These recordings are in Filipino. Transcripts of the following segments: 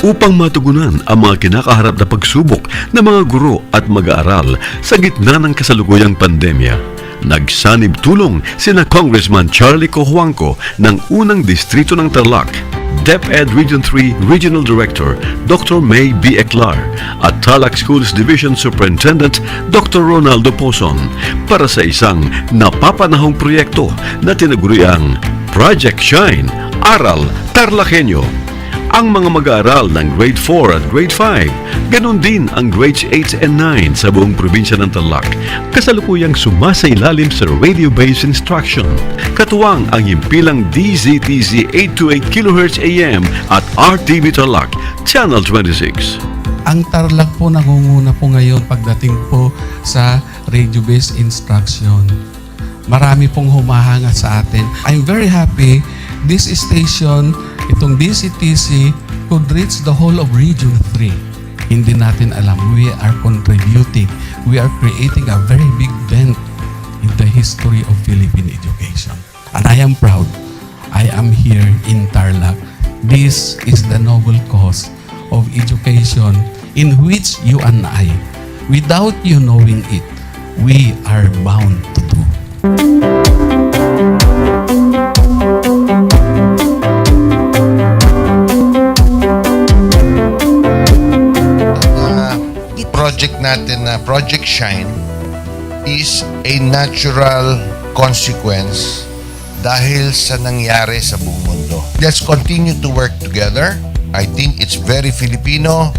upang matugunan ang mga kinakaharap na pagsubok ng mga guro at mag-aaral sa gitna ng kasalukuyang pandemya. Nagsanib tulong sina Congressman Charlie Cojuangco ng unang distrito ng Tarlac, DEPED Region 3 Regional Director Dr. May B. Eclar at Tarlac Schools Division Superintendent Dr. Ronaldo Poson para sa isang napapanahong proyekto na tinaguriang Project Shine, Aral TarlakHenyo. Ang mga mag-aaral ng Grade 4 at Grade 5, ganon din ang Grades 8 and 9 sa buong probinsya ng Tarlac, kasalukuyang sumasailalim sa radio-based instruction. Katuwang ang himpilang DZTZ 828 kHz AM at RTV Tarlac, Channel 26. Ang Tarlac po nangunguna po ngayon pagdating po sa radio-based instruction. Marami pong humahanga sa atin. I'm very happy this station, itong DCTC, could reach the whole of Region 3. Hindi natin alam, we are contributing. We are creating a very big dent in the history of Philippine education. And I am proud. I am here in Tarlac. This is the noble cause of education in which you and I, without you knowing it, we are bound to do. Project natin na Project Shine is a natural consequence dahil sa nangyari sa buong mundo. Let's continue to work together. I think it's very Filipino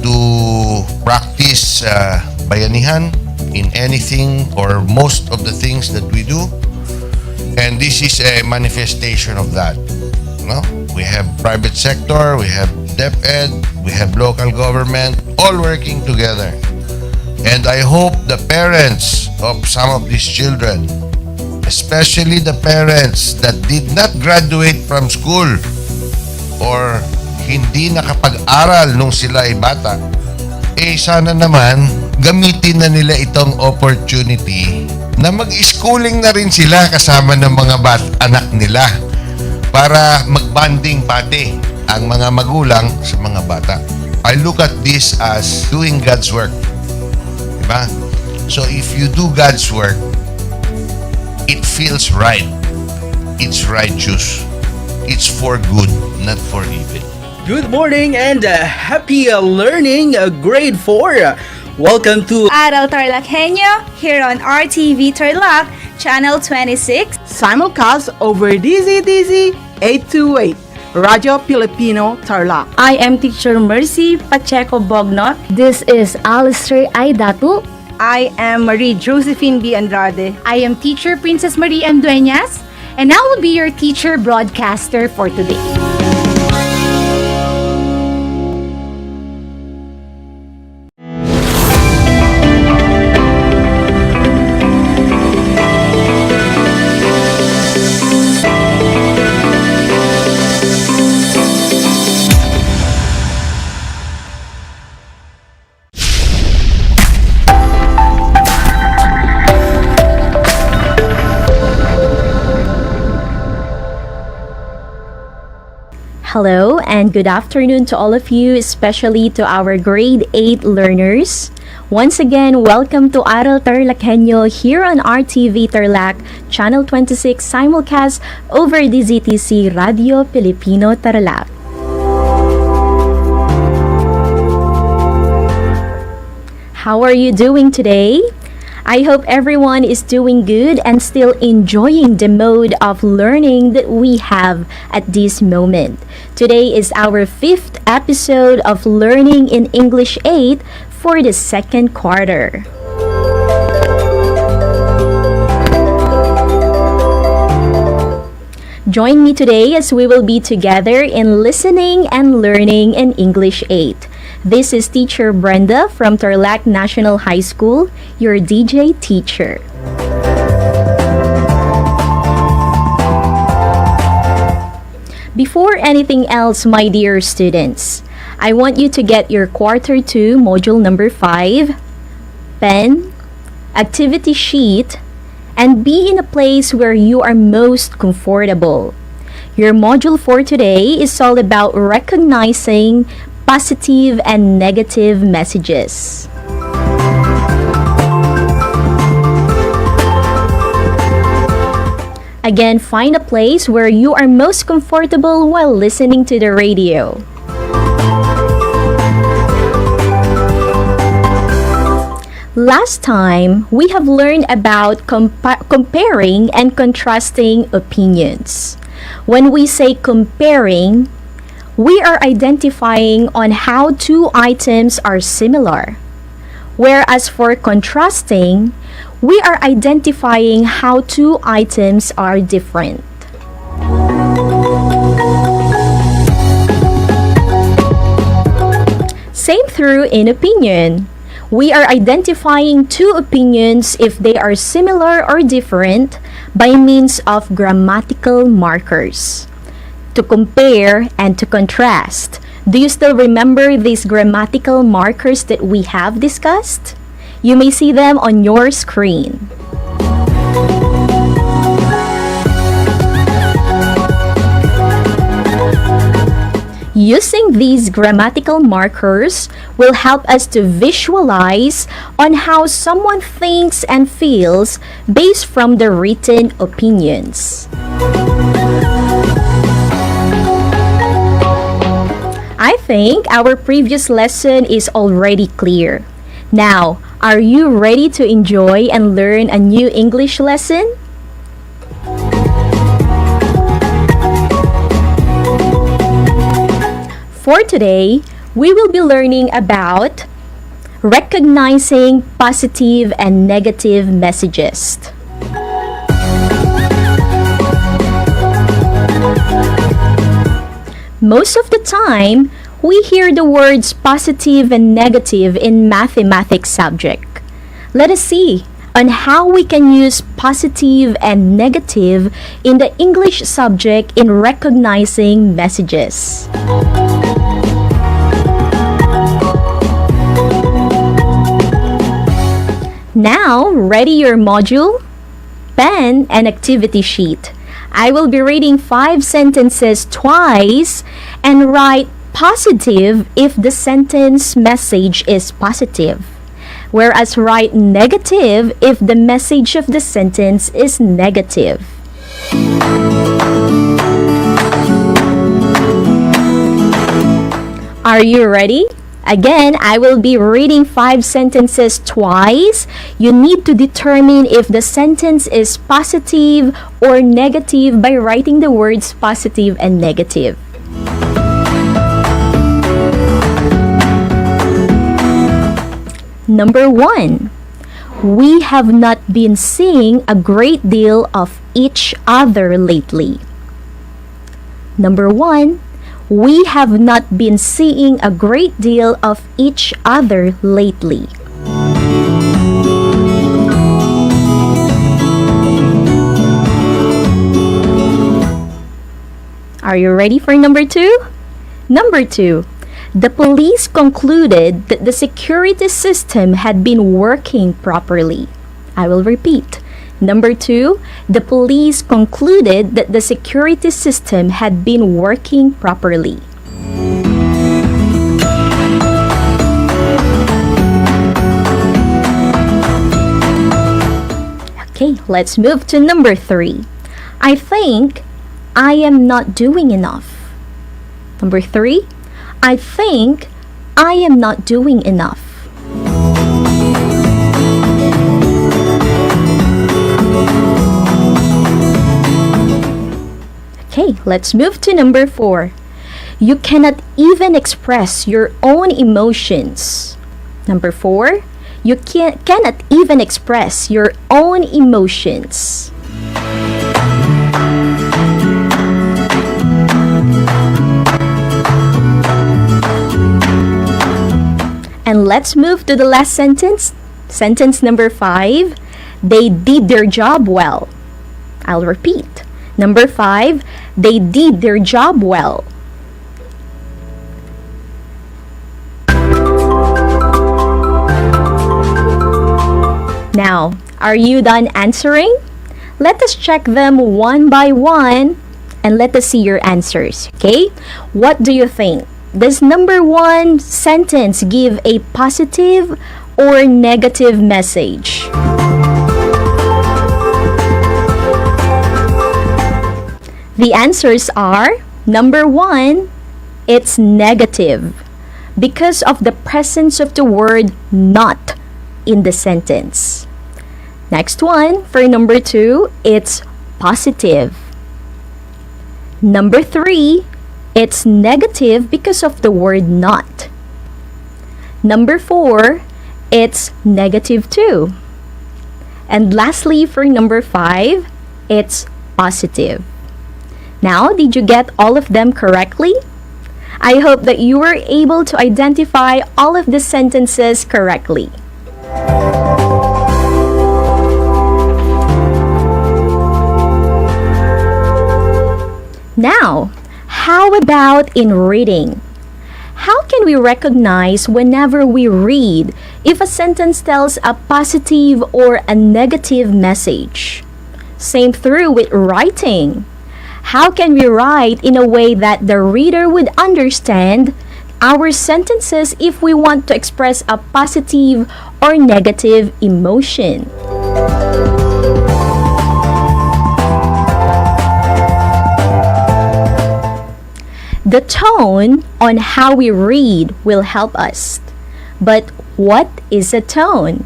to practice bayanihan in anything or most of the things that we do. And this is a manifestation of that. No? We have private sector, we have DEPED, we have local government, all working together. And I hope the parents of some of these children, especially the parents that did not graduate from school or hindi nakapag-aral nung sila ay bata, sana naman gamitin na nila itong opportunity na mag-schooling na rin sila kasama ng mga anak nila para mag-bonding pati ang mga magulang sa mga bata. I look at this as doing God's work. Diba? So if you do God's work, it feels right. It's righteous. It's for good, not for evil. Good morning and happy learning, grade 4. Welcome to Aral TarlakHenyo here on RTV Tarlac, Channel 26. Simulcast over DZTZ 828, Radio Filipino Tarlac. I am Teacher Mercy Pacheco Bognot. This is Alistair Aidatu. I am Marie Josephine B. Andrade. I am Teacher Princess Marie M. Dueñas, and I will be your teacher broadcaster for today. Hello and good afternoon to all of you, especially to our grade 8 learners. Once again, welcome to Aral TarlakHenyo here on RTV Tarlac, Channel 26 simulcast over DZTC Radio Filipino Tarlac. How are you doing today? I hope everyone is doing good and still enjoying the mode of learning that we have at this moment. Today is our 5th episode of Learning in English 8 for the second quarter. Join me today as we will be together in listening and learning in English 8. This is Teacher Brenda from Tarlac National High School, your DJ teacher. Before anything else, my dear students, I want you to get your Quarter 2 Module number 5, pen, activity sheet, and be in a place where you are most comfortable. Your module for today is all about recognizing positive and negative messages. Again, find a place where you are most comfortable while listening to the radio. Last time, we have learned about comparing and contrasting opinions. When we say comparing, we are identifying on how two items are similar. Whereas for contrasting, we are identifying how two items are different. Same through in opinion. We are identifying two opinions if they are similar or different by means of grammatical markers. To compare and to contrast. Do you still remember these grammatical markers that we have discussed? You may see them on your screen. Using these grammatical markers will help us to visualize on how someone thinks and feels based from the written opinions. I think our previous lesson is already clear. Now, are you ready to enjoy and learn a new English lesson? For today, we will be learning about recognizing positive and negative messages. Most of the time, we hear the words positive and negative in mathematics subject. Let us see on how we can use positive and negative in the English subject in recognizing messages. Now, ready your module, pen, and activity sheet. I will be reading 5 sentences twice and write positive if the sentence message is positive, whereas write negative if the message of the sentence is negative. Are you ready? Again, I will be reading 5 sentences twice. You need to determine if the sentence is positive or negative by writing the words positive and negative. Number 1. We have not been seeing a great deal of each other lately. Number 1. We have not been seeing a great deal of each other lately. Are you ready for number 2? Number 2. The police concluded that the security system had been working properly. I will repeat. Number 2, the police concluded that the security system had been working properly. Okay, let's move to number 3. I think I am not doing enough. Number 3, I think I am not doing enough. Okay, let's move to number 4. You cannot even express your own emotions. Number 4, you cannot even express your own emotions. And let's move to the last sentence. Sentence number 5. They did their job well. I'll repeat. Number 5. They did their job well. Now, are you done answering? Let us check them one by one. and let us see your answers, okay? What do you think? Does number 1 sentence give a positive or negative message? The answers are number 1, it's negative because of the presence of the word not in the sentence. Next one, for number 2, it's positive. Number 3, it's negative because of the word not. Number 4, it's negative too. And lastly, for number 5, it's positive. Now, did you get all of them correctly? I hope that you were able to identify all of the sentences correctly. Now, how about in reading? How can we recognize whenever we read if a sentence tells a positive or a negative message? Same through with writing. How can we write in a way that the reader would understand our sentences if we want to express a positive or negative emotion? The tone on how we read will help us. But what is a tone?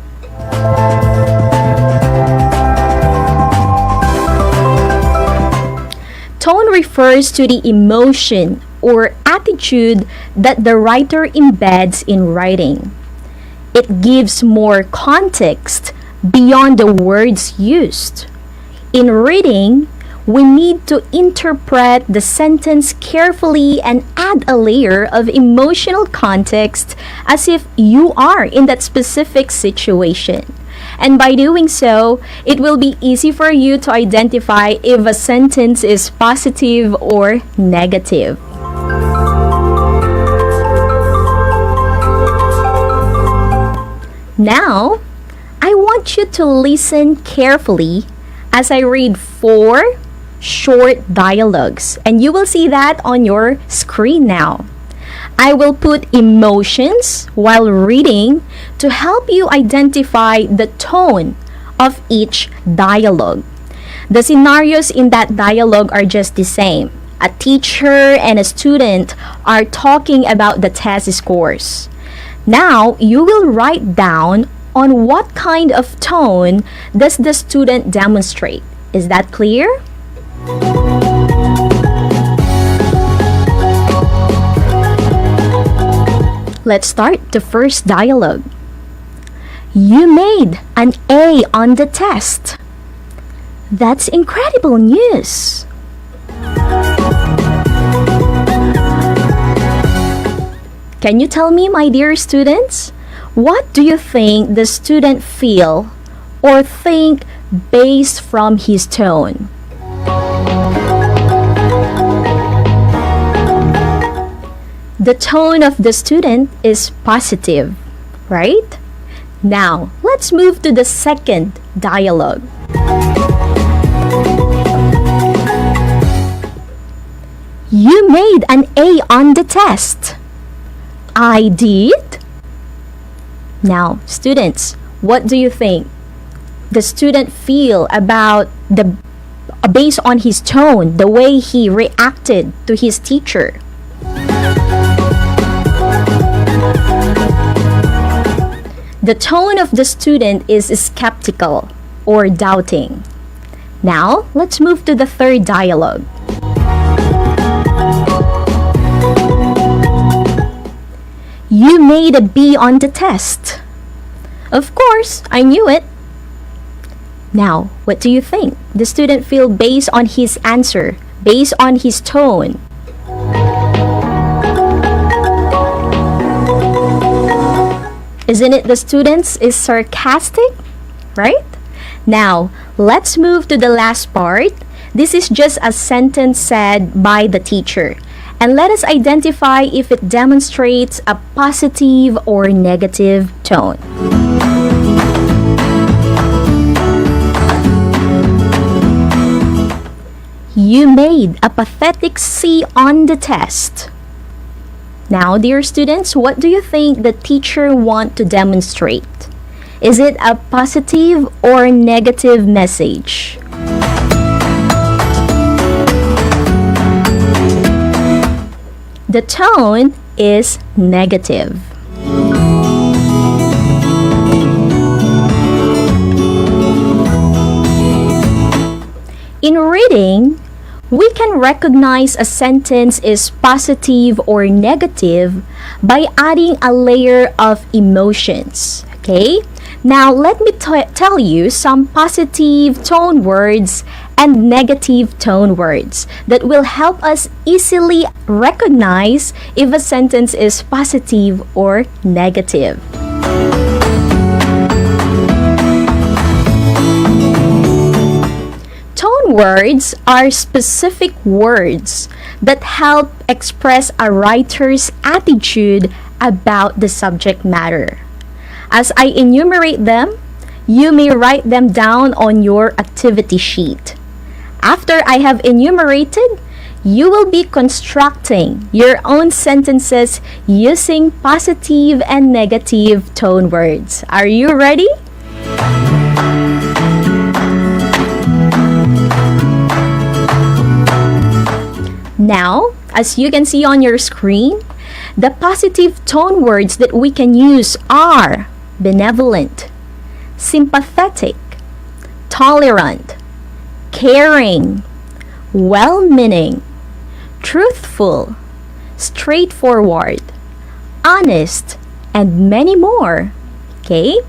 Tone refers to the emotion or attitude that the writer embeds in writing. It gives more context beyond the words used. In reading, we need to interpret the sentence carefully and add a layer of emotional context as if you are in that specific situation. And by doing so, it will be easy for you to identify if a sentence is positive or negative. Now, I want you to listen carefully as I read 4 short dialogues, and you will see that on your screen now. I will put emotions while reading to help you identify the tone of each dialogue. The scenarios in that dialogue are just the same. A teacher and a student are talking about the test scores. Now, you will write down on what kind of tone does the student demonstrate. Is that clear? Let's start the first dialogue. You made an A on the test. That's incredible news. Can you tell me, my dear students, what do you think the student feel or think based from his tone? The tone of the student is positive, right? Now, let's move to the second dialogue. You made an A on the test. I did? Now, students, what do you think the student feel about based on his tone, the way he reacted to his teacher? The tone of the student is skeptical or doubting. Now, let's move to the third dialogue. You made a B on the test. Of course, I knew it. Now, what do you think the student feel based on his answer, based on his tone? Isn't it the students is sarcastic, right? Now, let's move to the last part. This is just a sentence said by the teacher. And let us identify if it demonstrates a positive or negative tone. You made a pathetic C on the test. Now, dear students, what do you think the teacher want to demonstrate? Is it a positive or negative message? The tone is negative. In reading, we can recognize a sentence is positive or negative by adding a layer of emotions. Okay? Now, let me tell you some positive tone words and negative tone words that will help us easily recognize if a sentence is positive or negative. Tone words are specific words that help express a writer's attitude about the subject matter. As I enumerate them, you may write them down on your activity sheet. After I have enumerated, you will be constructing your own sentences using positive and negative tone words. Are you ready? Now, as you can see on your screen, the positive tone words that we can use are benevolent, sympathetic, tolerant, caring, well-meaning, truthful, straightforward, honest, and many more. Okay?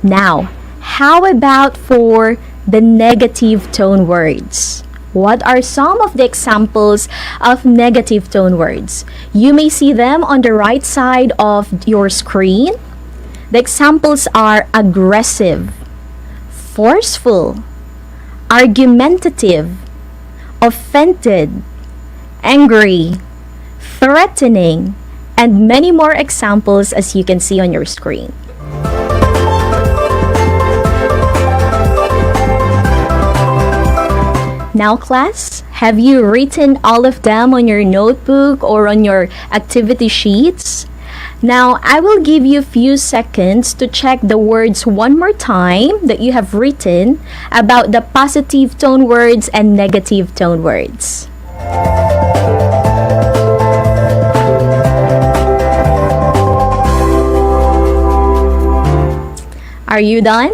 Now, how about for the negative tone words? What are some of the examples of negative tone words? You may see them on the right side of your screen. The examples are aggressive, forceful, argumentative, offended, angry, threatening, and many more examples as you can see on your screen. Now, class, have you written all of them on your notebook or on your activity sheets? Now, I will give you a few seconds to check the words one more time that you have written about the positive tone words and negative tone words. Are you done?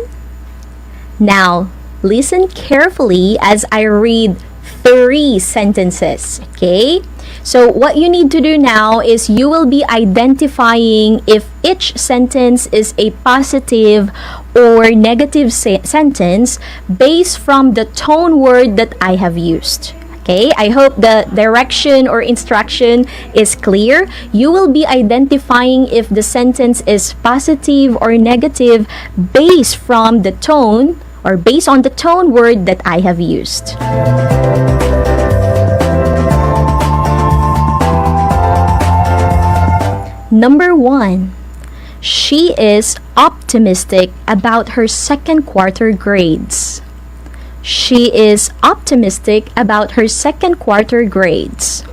Now, listen carefully as I read 3 sentences, okay? So what you need to do now is you will be identifying if each sentence is a positive or negative sentence based from the tone word that I have used. Okay, I hope the direction or instruction is clear. You will be identifying if the sentence is positive or negative based from the tone or based on the tone word that I have used. Number 1, she is optimistic about her second quarter grades. She is optimistic about her second quarter grades.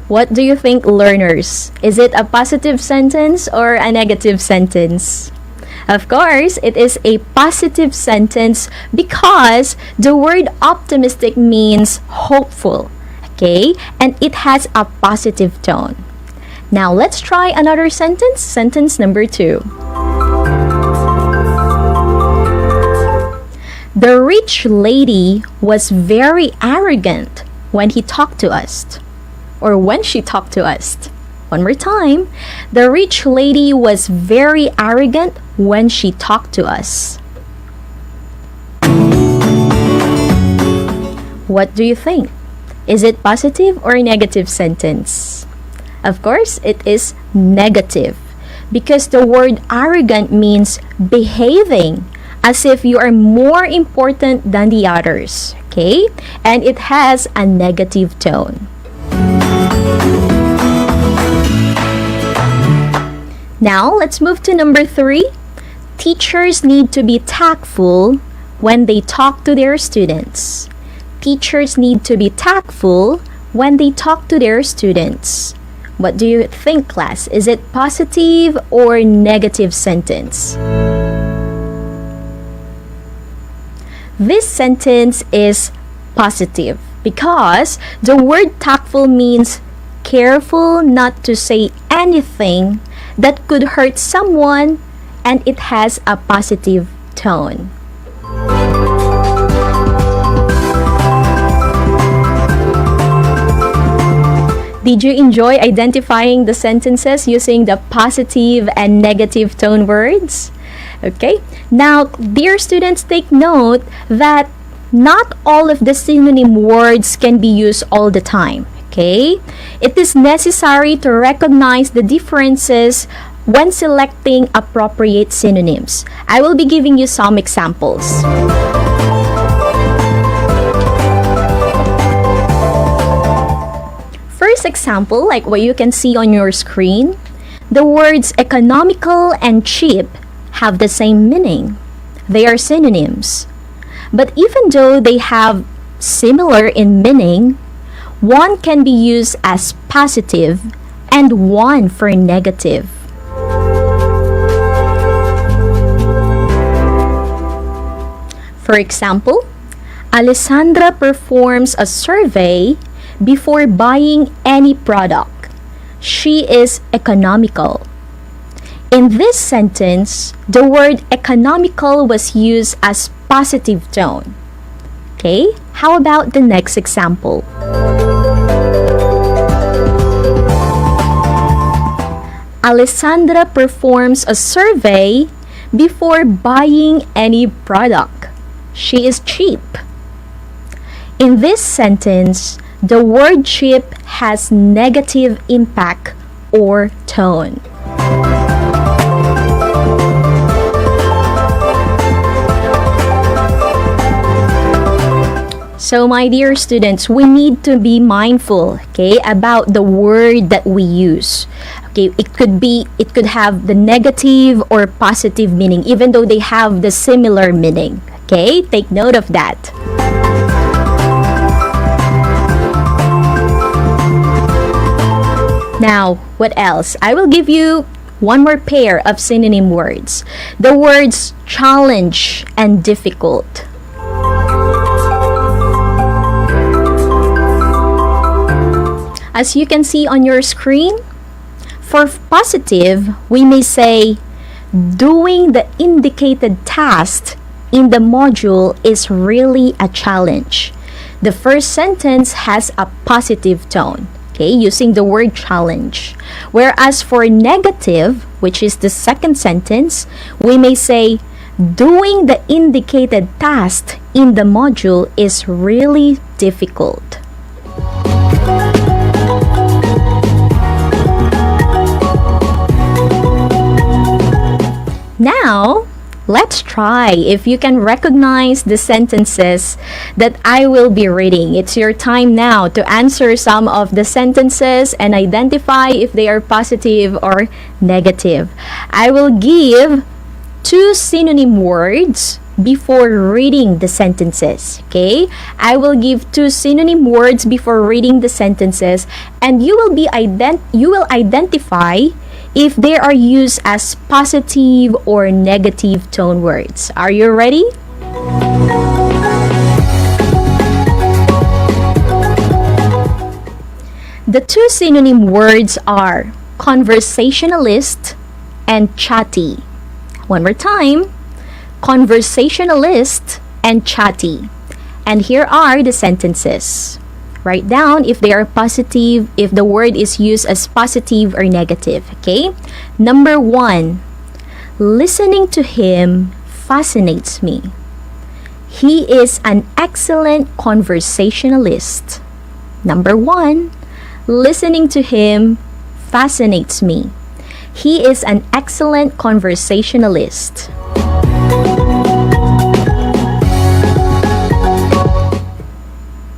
What do you think, learners? Is it a positive sentence or a negative sentence? Of course, it is a positive sentence because the word optimistic means hopeful, okay? And it has a positive tone. Now, let's try another sentence. Sentence number 2. The rich lady was very arrogant when he talked to us. Or when she talked to us. One more time. The rich lady was very arrogant when she talked to us. What do you think? Is it positive or negative sentence? Of course, it is negative because the word arrogant means behaving as if you are more important than the others, okay? And it has a negative tone. Now, let's move to number 3. Teachers need to be tactful when they talk to their students. Teachers need to be tactful when they talk to their students. What do you think, class? Is it positive or negative sentence? This sentence is positive because the word tactful means careful not to say anything that could hurt someone, and it has a positive tone. Did you enjoy identifying the sentences using the positive and negative tone words? Okay, now dear students, take note that not all of the synonym words can be used all the time. Okay, it is necessary to recognize the differences when selecting appropriate synonyms. I will be giving you some examples. First example, like what you can see on your screen, the words economical and cheap have the same meaning. They are synonyms. But even though they have similar in meaning, one can be used as positive and one for negative. For example, Alessandra performs a survey before buying any product. She is economical. In this sentence, the word economical was used as positive tone. Okay, how about the next example? Alessandra performs a survey before buying any product. She is cheap. In this sentence, the word cheap has negative impact or tone. So my dear students, we need to be mindful, okay, about the word that we use. Okay, it could have the negative or positive meaning, even though they have the similar meaning. Okay, take note of that. Now, what else? I will give you one more pair of synonym words. The words challenge and difficult. As you can see on your screen, for positive, we may say, doing the indicated task in the module is really a challenge. The first sentence has a positive tone, okay, using the word challenge. Whereas for negative, which is the second sentence, we may say, doing the indicated task in the module is really difficult. Now, let's try if you can recognize the sentences that I will be reading. It's your time now to answer some of the sentences and identify if they are positive or negative. I will give 2 synonym words before reading the sentences. Okay? I will give 2 synonym words before reading the sentences, and you will identify if they are used as positive or negative tone words. Are you ready? The 2 synonym words are conversationalist and chatty. One more time, conversationalist and chatty. And here are the sentences. Write down if they are positive, if the word is used as positive or negative, okay? Number 1, listening to him fascinates me. He is an excellent conversationalist. Number 1, listening to him fascinates me. He is an excellent conversationalist.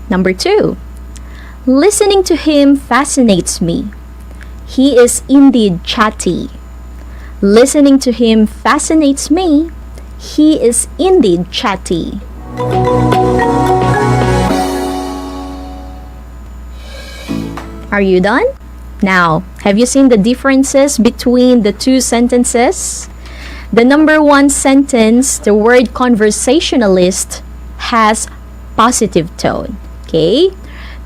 Number 2, listening to him fascinates me. He is indeed chatty. Listening to him fascinates me. He is indeed chatty. Are you done? Now, have you seen the differences between the two sentences? The number one sentence, the word conversationalist, has positive tone. Okay?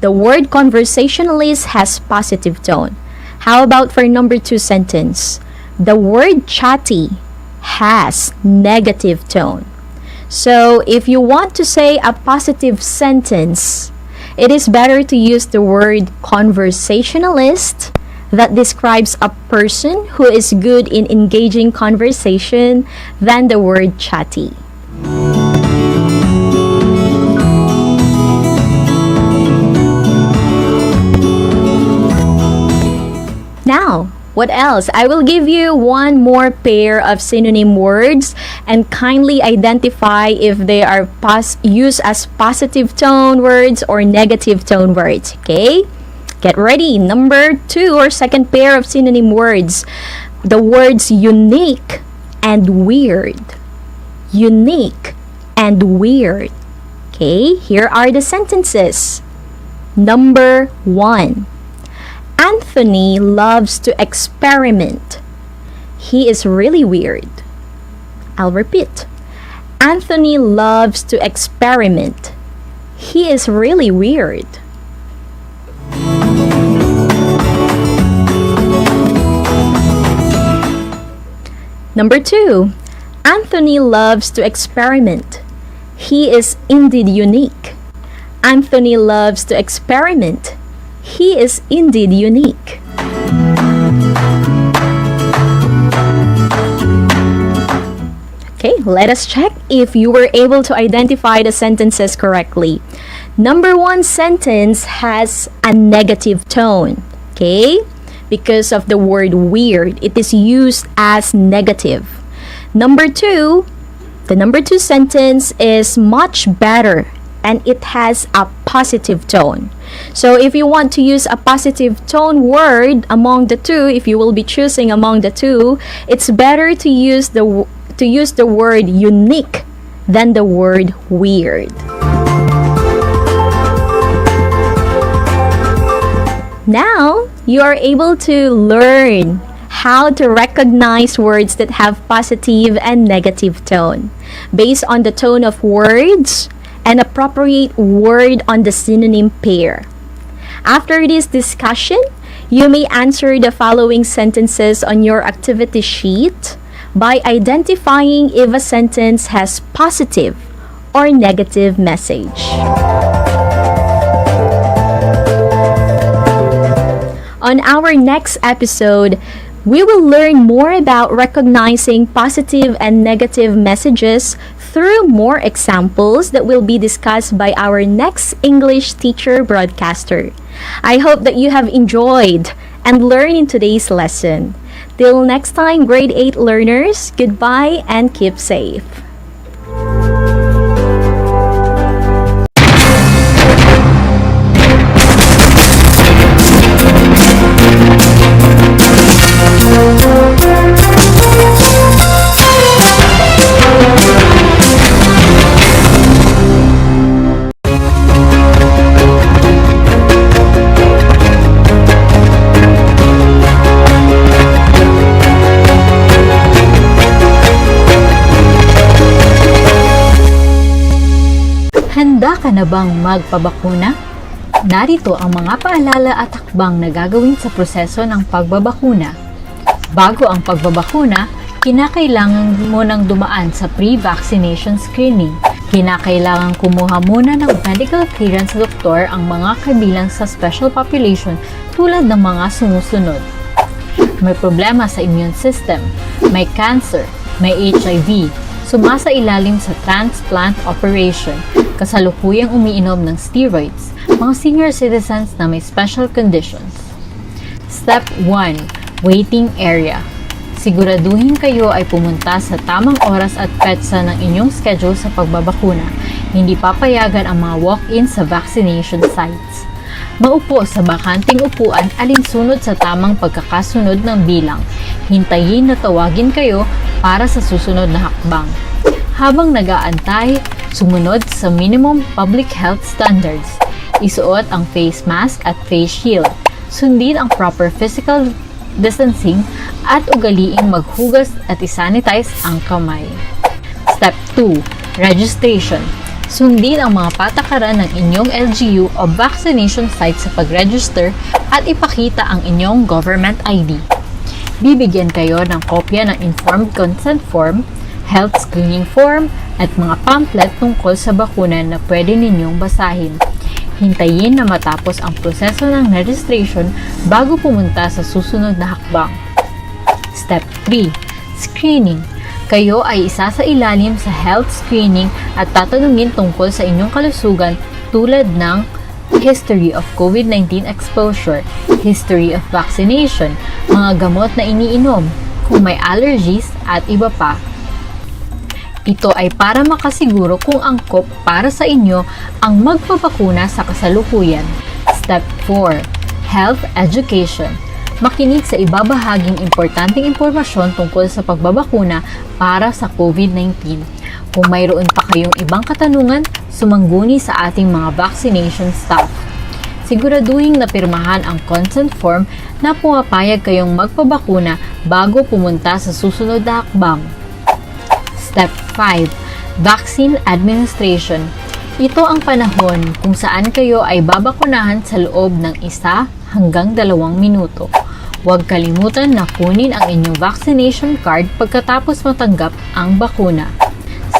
The word conversationalist has positive tone. How about for number two sentence? The word chatty has negative tone. So, if you want to say a positive sentence, it is better to use the word conversationalist that describes a person who is good in engaging conversation than the word chatty. Now, what else? I will give you one more pair of synonym words and kindly identify if they are used as positive tone words or negative tone words. Okay? Get ready. Number two or second pair of synonym words. The words unique and weird. Unique and weird. Okay? Here are the sentences. Number one. Anthony loves to experiment. He is really weird. I'll repeat. Anthony loves to experiment. He is really weird. Number two. Anthony loves to experiment. He is indeed unique. Anthony loves to experiment. He is indeed unique. Okay, let us check if you were able to identify the sentences correctly. Number one sentence has a negative tone. Okay? Because of the word weird, it is used as negative. Number two, the number two sentence is much better and it has a positive tone. So if you want to use a positive tone word among the two, if you will be choosing among the two, it's better to use the word unique than the word weird. Now, you are able to learn how to recognize words that have positive and negative tone based on the tone of words and appropriate word on the synonym pair. After this discussion, you may answer the following sentences on your activity sheet by identifying if a sentence has positive or negative message. On our next episode, we will learn more about recognizing positive and negative messages through more examples that will be discussed by our next English teacher broadcaster. I hope that you have enjoyed and learned in today's lesson. Till next time, grade 8 learners, goodbye and keep safe. Handa ka na bang magpabakuna? Narito ang mga paalala at hakbang na gagawin sa proseso ng pagbabakuna. Bago ang pagbabakuna, kinakailangan mo nang dumaan sa pre-vaccination screening. Kinakailangan kumuha muna ng medical clearance sa doktor ang mga kabilang sa special population tulad ng mga sumusunod. May problema sa immune system, may cancer, may HIV, sumasailalim sa transplant operation, kasalukuyang umiinom ng steroids, mga senior citizens na may special conditions. Step 1. Waiting area. Siguraduhin kayo ay pumunta sa tamang oras at petsa ng inyong schedule sa pagbabakuna. Hindi papayagan ang mga walk-in sa vaccination sites. Maupo sa bakanting upuan alinsunod sa tamang pagkakasunod ng bilang. Hintayin na tawagin kayo para sa susunod na hakbang. Habang nag-aantay, sumunod sa minimum public health standards. Isuot ang face mask at face shield. Sundin ang proper physical distancing at ugaliing maghugas at isanitize ang kamay. Step 2. Registration. Sundin ang mga patakaran ng inyong LGU o vaccination site sa pag-register at ipakita ang inyong government ID. Bibigyan kayo ng kopya ng informed consent form, health screening form, at mga pamphlet tungkol sa bakuna na pwede ninyong basahin. Hintayin na matapos ang proseso ng registration bago pumunta sa susunod na hakbang. Step 3. Screening. Kayo ay isa sa ilalim sa health screening at tatanungin tungkol sa inyong kalusugan tulad ng history of COVID-19 exposure, history of vaccination, mga gamot na iniinom, kung may allergies at iba pa. Ito ay para makasiguro kung angkop para sa inyo ang magpapakuna sa kasalukuyan. Step 4. Health Education. Makinig sa ibabahaging importanteng impormasyon tungkol sa pagbabakuna para sa COVID-19. Kung mayroon pa kayong ibang katanungan, sumangguni sa ating mga vaccination staff. Siguraduhin na pirmahan ang consent form na pumapayag kayong magpabakuna bago pumunta sa susunod na hakbang. Step 5. Vaccine Administration. Ito ang panahon kung saan kayo ay babakunahan sa loob ng 1 hanggang 2 minuto. Huwag kalimutan na kunin ang inyong vaccination card pagkatapos matanggap ang bakuna.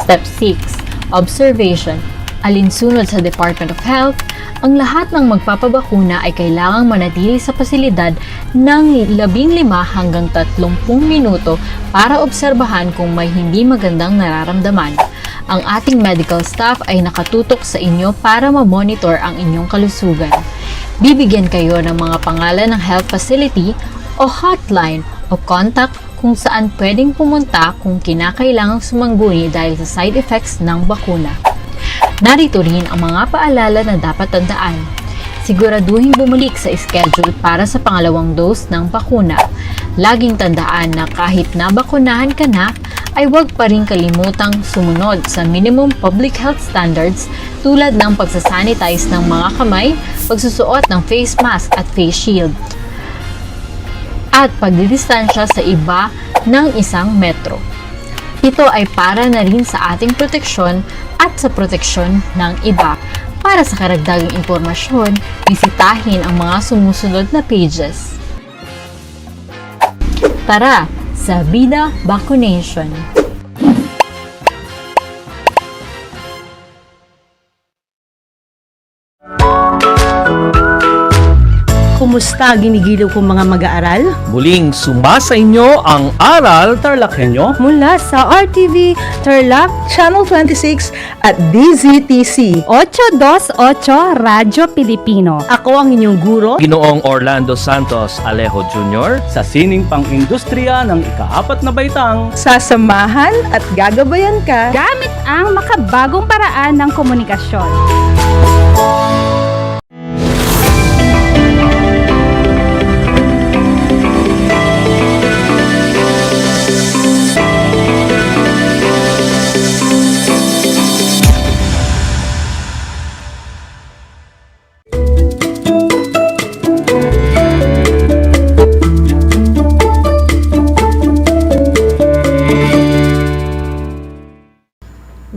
Step 6. Observation. Alinsunod sa Department of Health, ang lahat ng magpapabakuna ay kailangang manatili sa pasilidad ng 15 hanggang 30 minuto para obserbahan kung may hindi magandang nararamdaman. Ang ating medical staff ay nakatutok sa inyo para ma-monitor ang inyong kalusugan. Bibigyan kayo ng mga pangalan ng health facility o hotline o contact kung saan pwedeng pumunta kung kinakailangang sumangguni dahil sa side effects ng bakuna. Narito rin ang mga paalala na dapat tandaan. Siguraduhin bumalik sa schedule para sa pangalawang dose ng bakuna. Laging tandaan na kahit nabakunahan ka na, ay huwag pa rin kalimutang sumunod sa minimum public health standards tulad ng pagsasanitize ng mga kamay, pagsusuot ng face mask at face shield, at pagdidistansya sa iba ng 1 metro. Ito ay para na rin sa ating proteksyon at sa proteksyon ng iba. Para sa karagdagang impormasyon, bisitahin ang mga sumusunod na pages. Tara sa Vida Vaccination! Kumusta ginigiliw kong mga mag-aaral? Muling sumasa inyo ang Aral TarlakHenyo Mula sa RTV Tarlac, Channel 26 at DZTC. 828 Radyo Pilipino. Ako ang inyong guro. Ginoong Orlando Santos Alejo Jr. sa sining pang-industriya ng ika-4 na baitang Sasamahan at gagabayan ka Gamit ang makabagong paraan ng komunikasyon.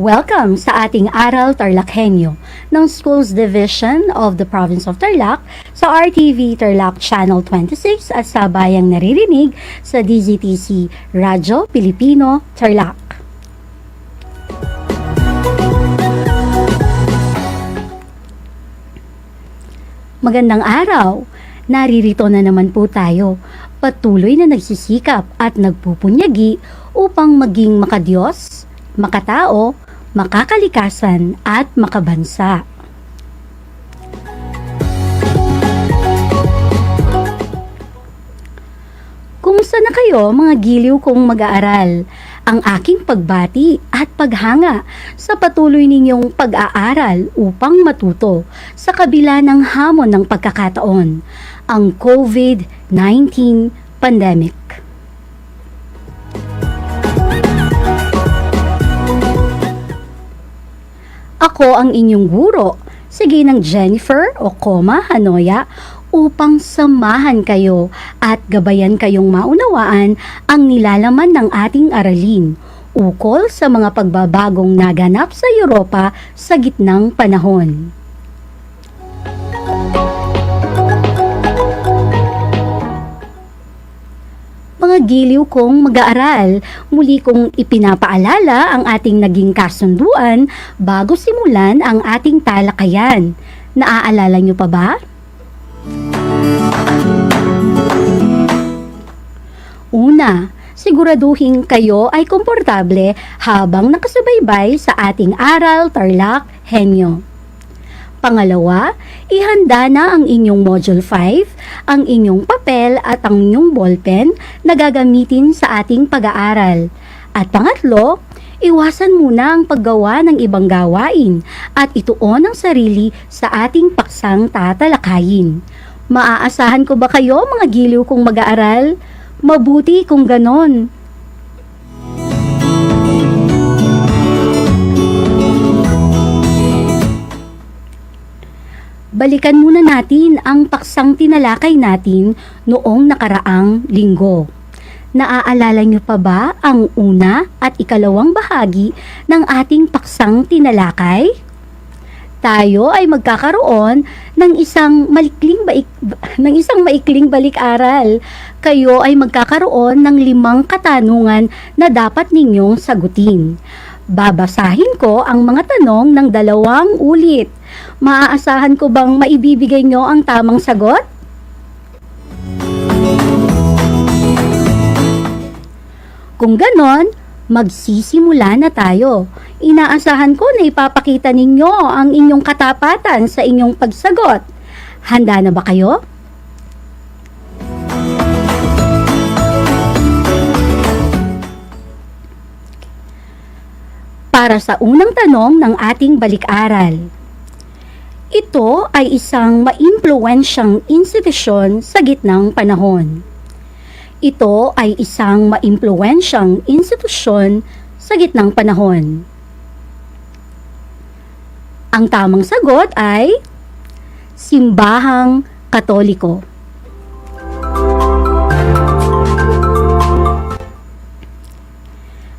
Welcome sa ating Aral TarlakHenyo ng Schools Division of the Province of Tarlac sa RTV Tarlac Channel 26 at sa bayang naririnig sa DZTC Radyo Pilipino Tarlac. Magandang araw! Naririto na naman po tayo, patuloy na nagsisikap at nagpupunyagi upang maging makadiyos, makatao, makakalikasan at makabansa. Kumusta na kayo mga giliw kong mag-aaral? Ang aking pagbati at paghanga sa patuloy ninyong pag-aaral upang matuto sa kabila ng hamon ng pagkakataon, ang COVID-19 pandemic. Ako ang inyong guro, sige ng Jennifer o Hanoya, upang samahan kayo at gabayan kayong maunawaan ang nilalaman ng ating aralin ukol sa mga pagbabagong naganap sa Europa sa gitnang panahon. Mga giliw kong mag-aaral, muli kong ipinapaalala ang ating naging kasunduan bago simulan ang ating talakayan. Naaalala nyo pa ba? Una, siguraduhin kayo ay komportable habang nakasubaybay sa ating Aral TarlakHenyo. Pangalawa, ihanda na ang inyong Module 5, ang inyong papel at ang inyong ballpen na gagamitin sa ating pag-aaral. At pangatlo, iwasan muna ang paggawa ng ibang gawain at ituon ang sarili sa ating paksang tatalakayin. Maaasahan ko ba kayo mga giliw kong mag-aaral? Mabuti kung ganon. Balikan muna natin ang paksang tinalakay natin noong nakaraang linggo. Naaalala niyo pa ba ang una at ikalawang bahagi ng ating paksang tinalakay? Tayo ay magkakaroon ng isang maikling balik-aral. Kayo ay magkakaroon ng 5 katanungan na dapat ninyong sagutin. Babasahin ko ang mga tanong ng 2 ulit. Maaasahan ko bang maibibigay nyo ang tamang sagot? Kung ganon, magsisimula na tayo. Inaasahan ko na ipapakita ninyo ang inyong katapatan sa inyong pagsagot. Handa na ba kayo? Para sa unang tanong ng ating balik-aral. Ito ay isang maimpluwensyang institusyon sa gitnang panahon. Ito ay isang maimpluwensyang institusyon sa gitnang panahon. Ang tamang sagot ay Simbahang Katoliko.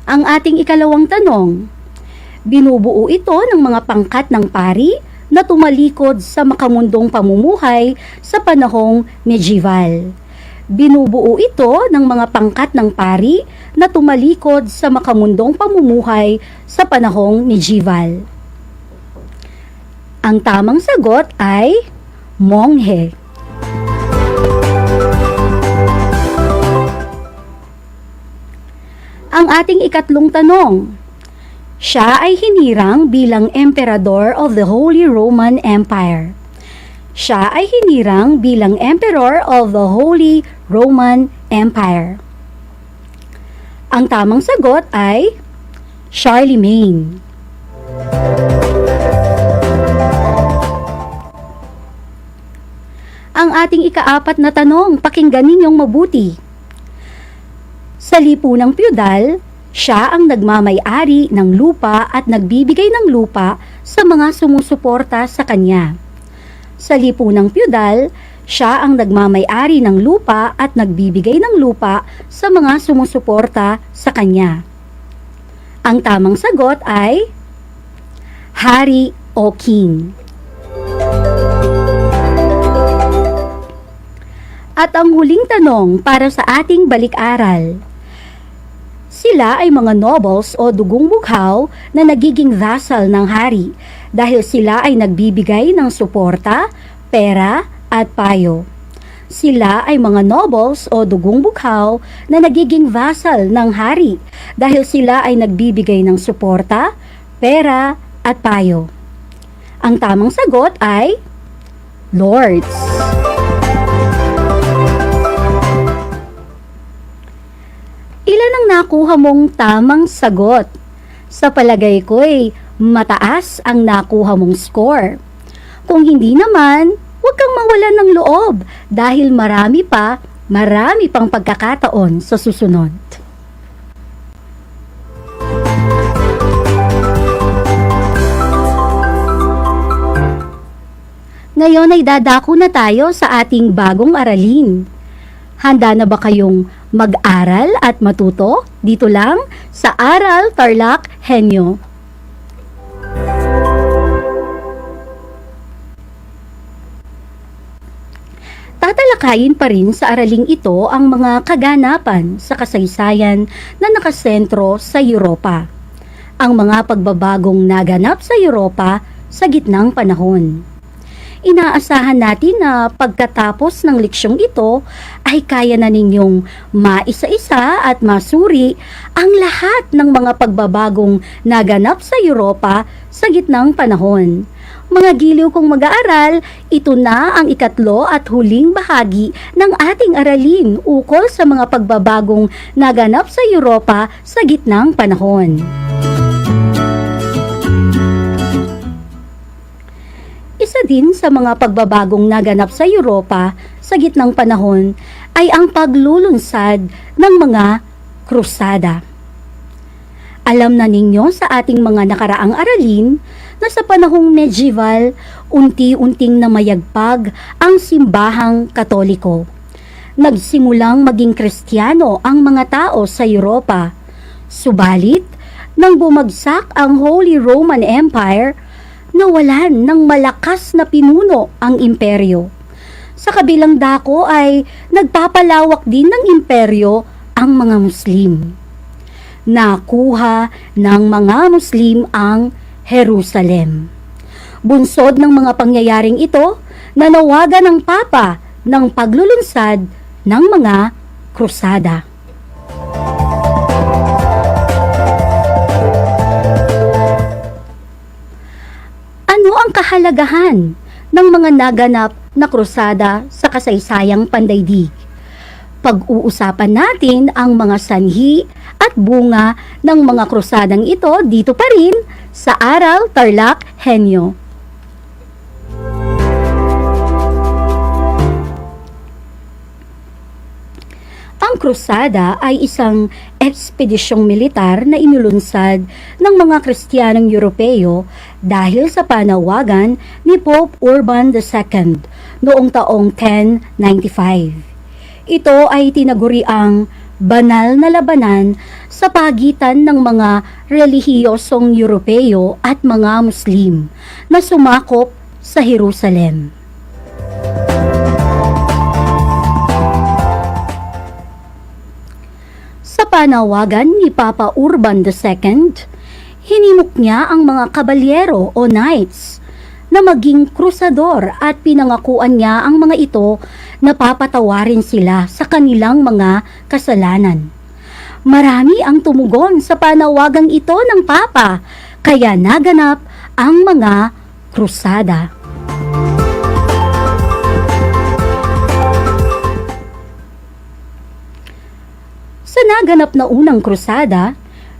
Ang ating ikalawang tanong, binubuo ito ng mga pangkat ng pari na tumalikod sa makamundong pamumuhay sa panahong medieval. Binubuo ito ng mga pangkat ng pari na tumalikod sa makamundong pamumuhay sa panahong medieval. Ang tamang sagot ay monghe. Ang ating ikatlong tanong, siya ay hinirang bilang Emperador of the Holy Roman Empire. Siya ay hinirang bilang Emperor of the Holy Roman Empire. Ang tamang sagot ay Charlemagne. Ang ating ikaapat na tanong, pakinggan ninyong mabuti. Sa lipunang piyudal, siya ang nagmamay-ari ng lupa at nagbibigay ng lupa sa mga sumusuporta sa kanya. Sa lipunang piyudal, siya ang nagmamay-ari ng lupa at nagbibigay ng lupa sa mga sumusuporta sa kanya. Ang tamang sagot ay hari o king. At ang huling tanong para sa ating balik-aral. Sila ay mga nobles o dugong bughaw na nagiging vassal ng hari dahil sila ay nagbibigay ng suporta, pera at payo. Sila ay mga nobles o dugong bughaw na nagiging vassal ng hari dahil sila ay nagbibigay ng suporta, pera at payo. Ang tamang sagot ay lords. Ilan ang nakuha mong tamang sagot? Sa palagay ko'y mataas ang nakuha mong score. Kung hindi naman, huwag kang mawalan ng loob dahil marami pang pagkakataon sa susunod. Ngayon ay dadako na tayo sa ating bagong aralin. Handa na ba kayong mag-aral at matuto? Dito lang sa Aral TarlakHenyo. Tatalakayin pa rin sa araling ito ang mga kaganapan sa kasaysayan na nakasentro sa Europa. Ang mga pagbabagong naganap sa Europa sa gitnang panahon. Inaasahan natin na pagkatapos ng leksyong ito ay kaya na ninyong maisa-isa at masuri ang lahat ng mga pagbabagong naganap sa Europa sa gitnang panahon. Mga giliw kong mag-aaral, ito na ang ikatlo at huling bahagi ng ating aralin ukol sa mga pagbabagong naganap sa Europa sa gitnang panahon. Isa din sa mga pagbabagong naganap sa Europa sa gitnang panahon ay ang paglulunsad ng mga krusada. Alam na ninyo sa ating mga nakaraang aralin na sa panahong medieval, unti-unting namayagpag ang simbahang Katoliko. Nagsimulang maging Kristiyano ang mga tao sa Europa. Subalit, nang bumagsak ang Holy Roman Empire, nawalan ng malakas na pinuno ang imperyo. Sa kabilang dako ay nagpapalawak din ng imperyo ang mga Muslim. Nakuha ng mga Muslim ang Jerusalem. Bunsod ng mga pangyayaring ito, nanawagan ng Papa ng paglulunsad ng mga krusada. Ano ang kahalagahan ng mga naganap na krusada sa kasaysayang pandaigdig? Pag-uusapan natin ang mga sanhi at bunga ng mga krusadang ito dito pa rin sa Aral TarlakHenyo. Ang krusada ay isang ekspedisyong militar na inulunsad ng mga Kristiyanong Europeo dahil sa panawagan ni Pope Urban II noong taong 1095. Ito ay tinaguriang banal na labanan sa pagitan ng mga relihiyosong Europeo at mga Muslim na sumakop sa Jerusalem. Sa panawagan ni Papa Urban II, hinimok niya ang mga kabalyero o knights na maging krusador at pinangakuan niya ang mga ito na papatawarin sila sa kanilang mga kasalanan. Marami ang tumugon sa panawagang ito ng Papa, kaya naganap ang mga krusada. Sa naganap na unang krusada,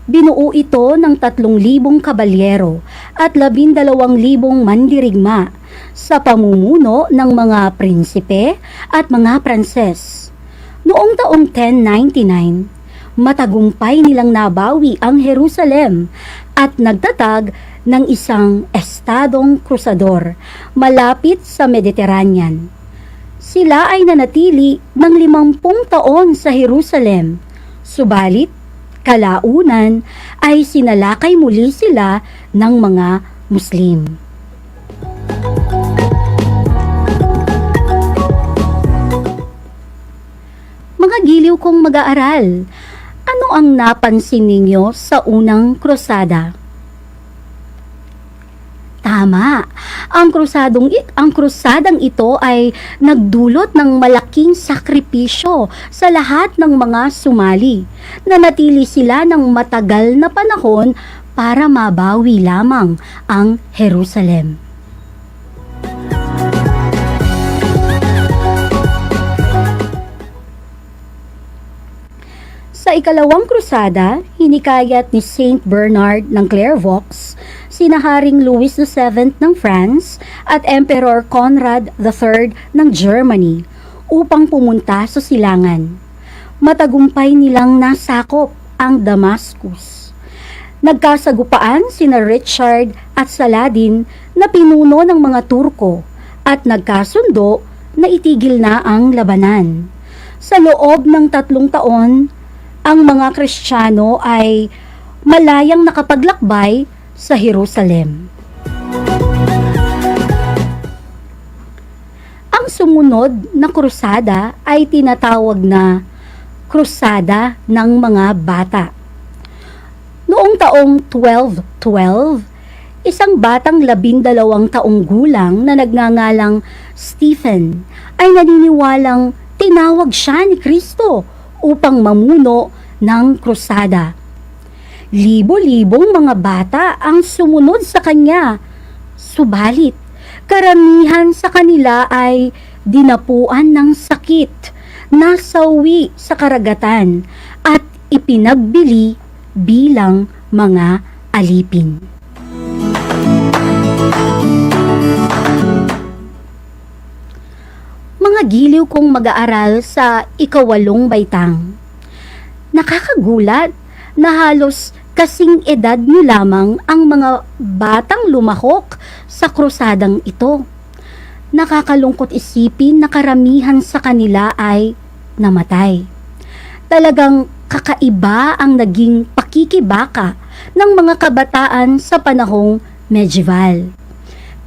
binuo ito ng 3,000 kabalyero at 12,000 mandirigma sa pamumuno ng mga prinsipe at mga Pranses. Noong taong 1099, matagumpay nilang nabawi ang Jerusalem at nagtatag ng isang estadong krusador malapit sa Mediterranean. Sila ay nanatili ng 50 taon sa Jerusalem, subalit kalaunan ay sinalakay muli sila ng mga Muslim. Mga giliw kong mag-aaral, ano ang napansin ninyo sa unang krusada? Tama, ang krusadang ito ay nagdulot ng malaking sakripisyo sa lahat ng mga sumali. Nanatili sila ng matagal na panahon para mabawi lamang ang Jerusalem. Sa ikalawang krusada, hinikayat ni Saint Bernard ng Clairvaux, sina Haring Louis VII ng France at Emperor Conrad III ng Germany upang pumunta sa silangan. Matagumpay nilang nasakop ang Damascus. Nagkasagupaan sina Richard at Saladin na pinuno ng mga Turko at nagkasundo na itigil na ang labanan. Sa loob ng 3 taon, ang mga Kristiyano ay malayang nakapaglakbay sa Jerusalem. Ang sumunod na krusada ay tinatawag na krusada ng mga bata. Noong taong 1212, isang batang 12 taong gulang na nagngangalang Stephen ay naniniwalang tinawag siya ni Kristo upang mamuno ng krusada. Libo-libong mga bata ang sumunod sa kanya, subalit karamihan sa kanila ay dinapuan ng sakit, nasawi sa karagatan at ipinagbili bilang mga alipin. Mga giliw kong mag-aaral sa ika-8 baitang. Nakakagulat na halos kasing edad niyo lamang ang mga batang lumahok sa krusadang ito. Nakakalungkot isipin na karamihan sa kanila ay namatay. Talagang kakaiba ang naging pakikibaka ng mga kabataan sa panahong medieval.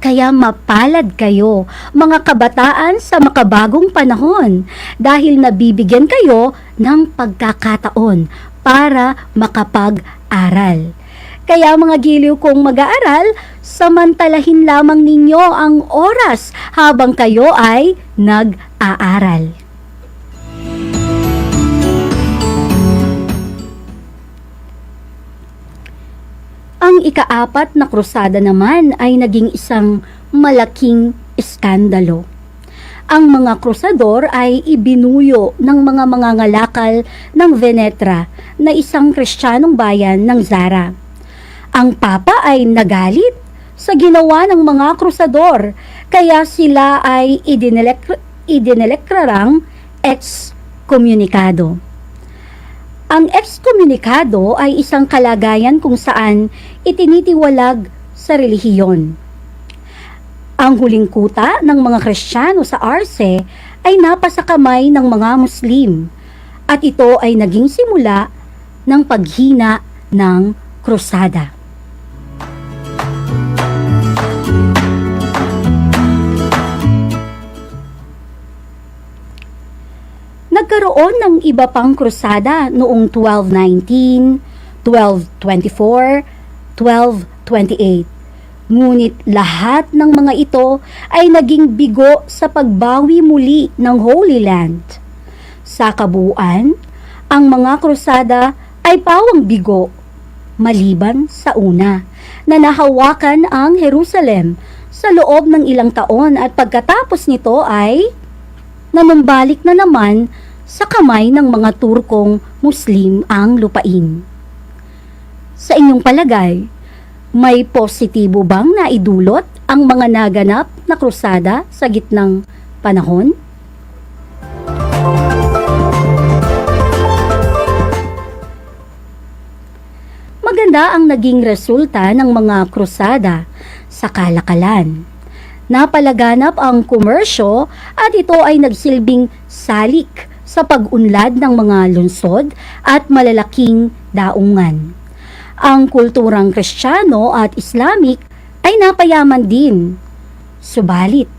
Kaya mapalad kayo, mga kabataan sa makabagong panahon, dahil nabibigyan kayo ng pagkakataon para makapag-aral. Kaya mga giliw kong mag-aaral, samantalahin lamang ninyo ang oras habang kayo ay nag-aaral. Ang ika-4 na krusada naman ay naging isang malaking iskandalo. Ang mga krusador ay ibinuyo ng mga mangangalakal ng Venetra na isang Kristiyanong bayan ng Zara. Ang Papa ay nagalit sa ginawa ng mga krusador, kaya sila ay idinelektrarang ex-komunikado. Ang ekskomunikado ay isang kalagayan kung saan itinitiwalag sa relihiyon. Ang huling kuta ng mga Kristiyano sa Arce ay napasa kamay ng mga Muslim at ito ay naging simula ng paghina ng krusada. Nagkaroon ng iba pang krusada noong 1219, 1224, 1228. Ngunit lahat ng mga ito ay naging bigo sa pagbawi muli ng Holy Land. Sa kabuuan, ang mga krusada ay pawang bigo, maliban sa una, na nahawakan ang Jerusalem sa loob ng ilang taon at pagkatapos nito ay nanumbalik na naman sa kamay ng mga Turkong Muslim ang lupain. Sa inyong palagay, may positibo bang naidulot ang mga naganap na krusada sa gitnang panahon? Maganda ang naging resulta ng mga krusada sa kalakalan. Napalaganap ang komersyo at ito ay nagsilbing salik sa pag-unlad ng mga lungsod at malalaking daungan. Ang kulturang Kristiyano at Islamic ay napayaman din. Subalit,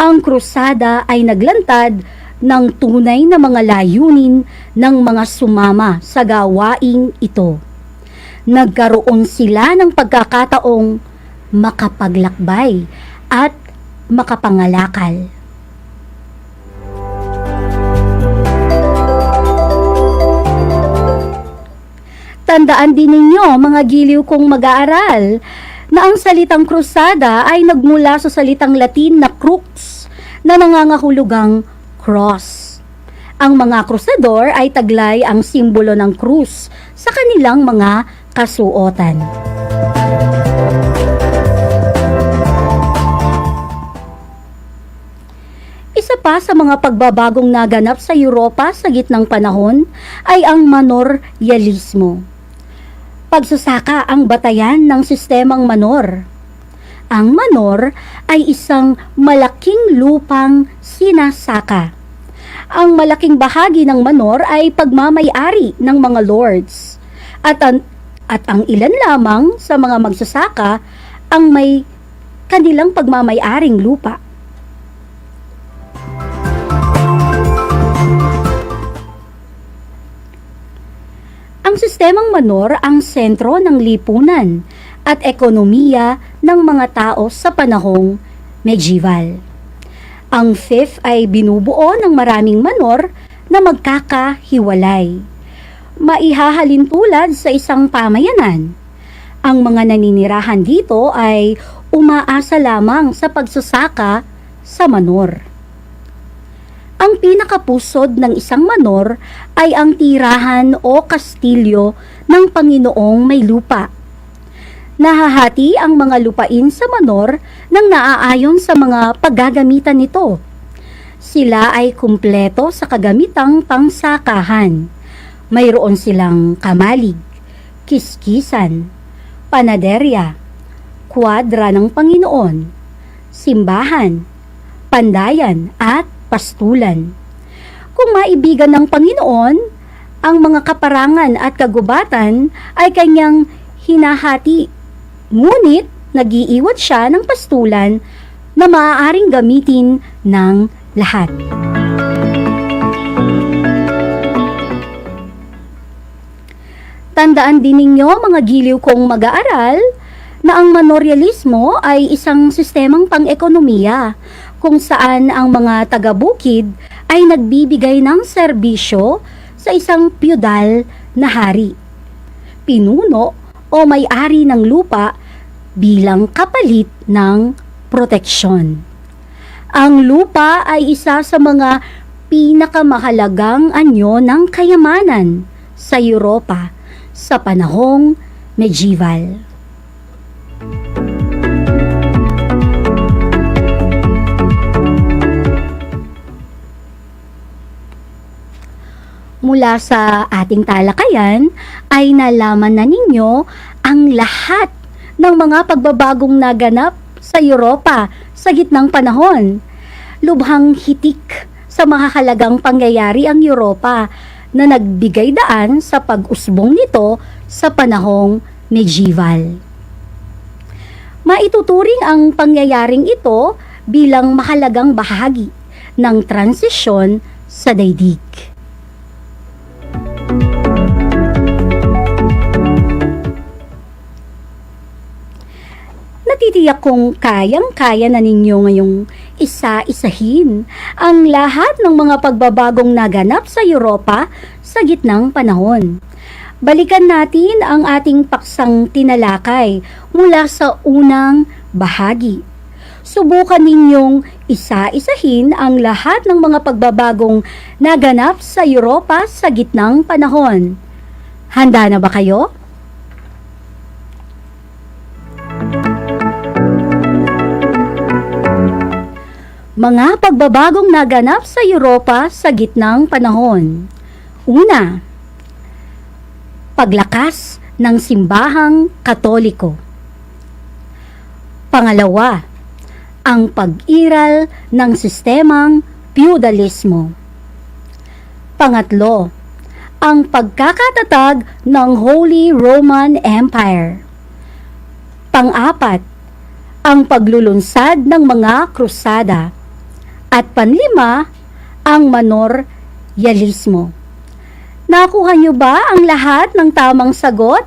ang krusada ay naglantad ng tunay na mga layunin ng mga sumama sa gawaing ito. Nagkaroon sila ng pagkakataong makapaglakbay at makapangalakal. Tandaan din ninyo, mga giliw kong mag-aaral, na ang salitang krusada ay nagmula sa salitang Latin na crux, na nangangahulugang cross. Ang mga krusador ay taglay ang simbolo ng krus sa kanilang mga kasuotan. Isa pa sa mga pagbabagong naganap sa Europa sa gitnang panahon ay ang manorialismo. Pagsasaka ang batayan ng sistemang manor. Ang manor ay isang malaking lupang sinasaka. Ang malaking bahagi ng manor ay pagmamay-ari ng mga lords. At ang ilan lamang sa mga magsasaka ang may kanilang pagmamay-aring lupa. Ang sistemang manor ang sentro ng lipunan at ekonomiya ng mga tao sa panahong medieval. Ang fief ay binubuo ng maraming manor na magkakahiwalay. Maihahalin tulad sa isang pamayanan. Ang mga naninirahan dito ay umaasa lamang sa pagsasaka sa manor. Ang pinakapusod ng isang manor ay ang tirahan o kastilyo ng Panginoong may lupa. Nahahati ang mga lupain sa manor nang naaayon sa mga paggagamitan nito. Sila ay kumpleto sa kagamitang pangsakahan. Mayroon silang kamalig, kiskisan, panaderya, kwadra ng Panginoon, simbahan, pandayan at pastulan. Kung maibigan ng Panginoon, ang mga kaparangan at kagubatan ay kanyang hinahati, ngunit nag-iiwan siya ng pastulan na maaaring gamitin ng lahat. Tandaan din ninyo mga giliw kong mag-aaral na ang manoryalismo ay isang sistemang pang-ekonomiya kung saan ang mga taga-bukid ay nagbibigay ng serbisyo sa isang piyudal na hari, pinuno o may-ari ng lupa bilang kapalit ng proteksyon. Ang lupa ay isa sa mga pinakamahalagang anyo ng kayamanan sa Europa sa panahong medieval. Mula sa ating talakayan ay nalaman na ninyo ang lahat ng mga pagbabagong naganap sa Europa sa gitnang panahon. Lubhang hitik sa mahahalagang pangyayari ang Europa na nagbigay daan sa pag-usbong nito sa panahong medieval. Maituturing ang pangyayaring ito bilang mahalagang bahagi ng transisyon sa daigdig. Natitiyak kong kayang-kaya na ninyo ngayong isa-isahin ang lahat ng mga pagbabagong naganap sa Europa sa gitnang panahon. Balikan natin ang ating paksang tinalakay mula sa unang bahagi. Subukan ninyong isa-isahin ang lahat ng mga pagbabagong naganap sa Europa sa gitnang panahon. Handa na ba kayo? Mga pagbabagong naganap sa Europa sa gitnang panahon. Una, paglakas ng simbahang Katoliko. Pangalawa, ang pag-iral ng sistemang feudalismo. Pangatlo, ang pagkakatatag ng Holy Roman Empire. Pang-apat, ang paglulunsad ng mga krusada. At panlima, ang manoryalismo. Nakuha niyo ba ang lahat ng tamang sagot?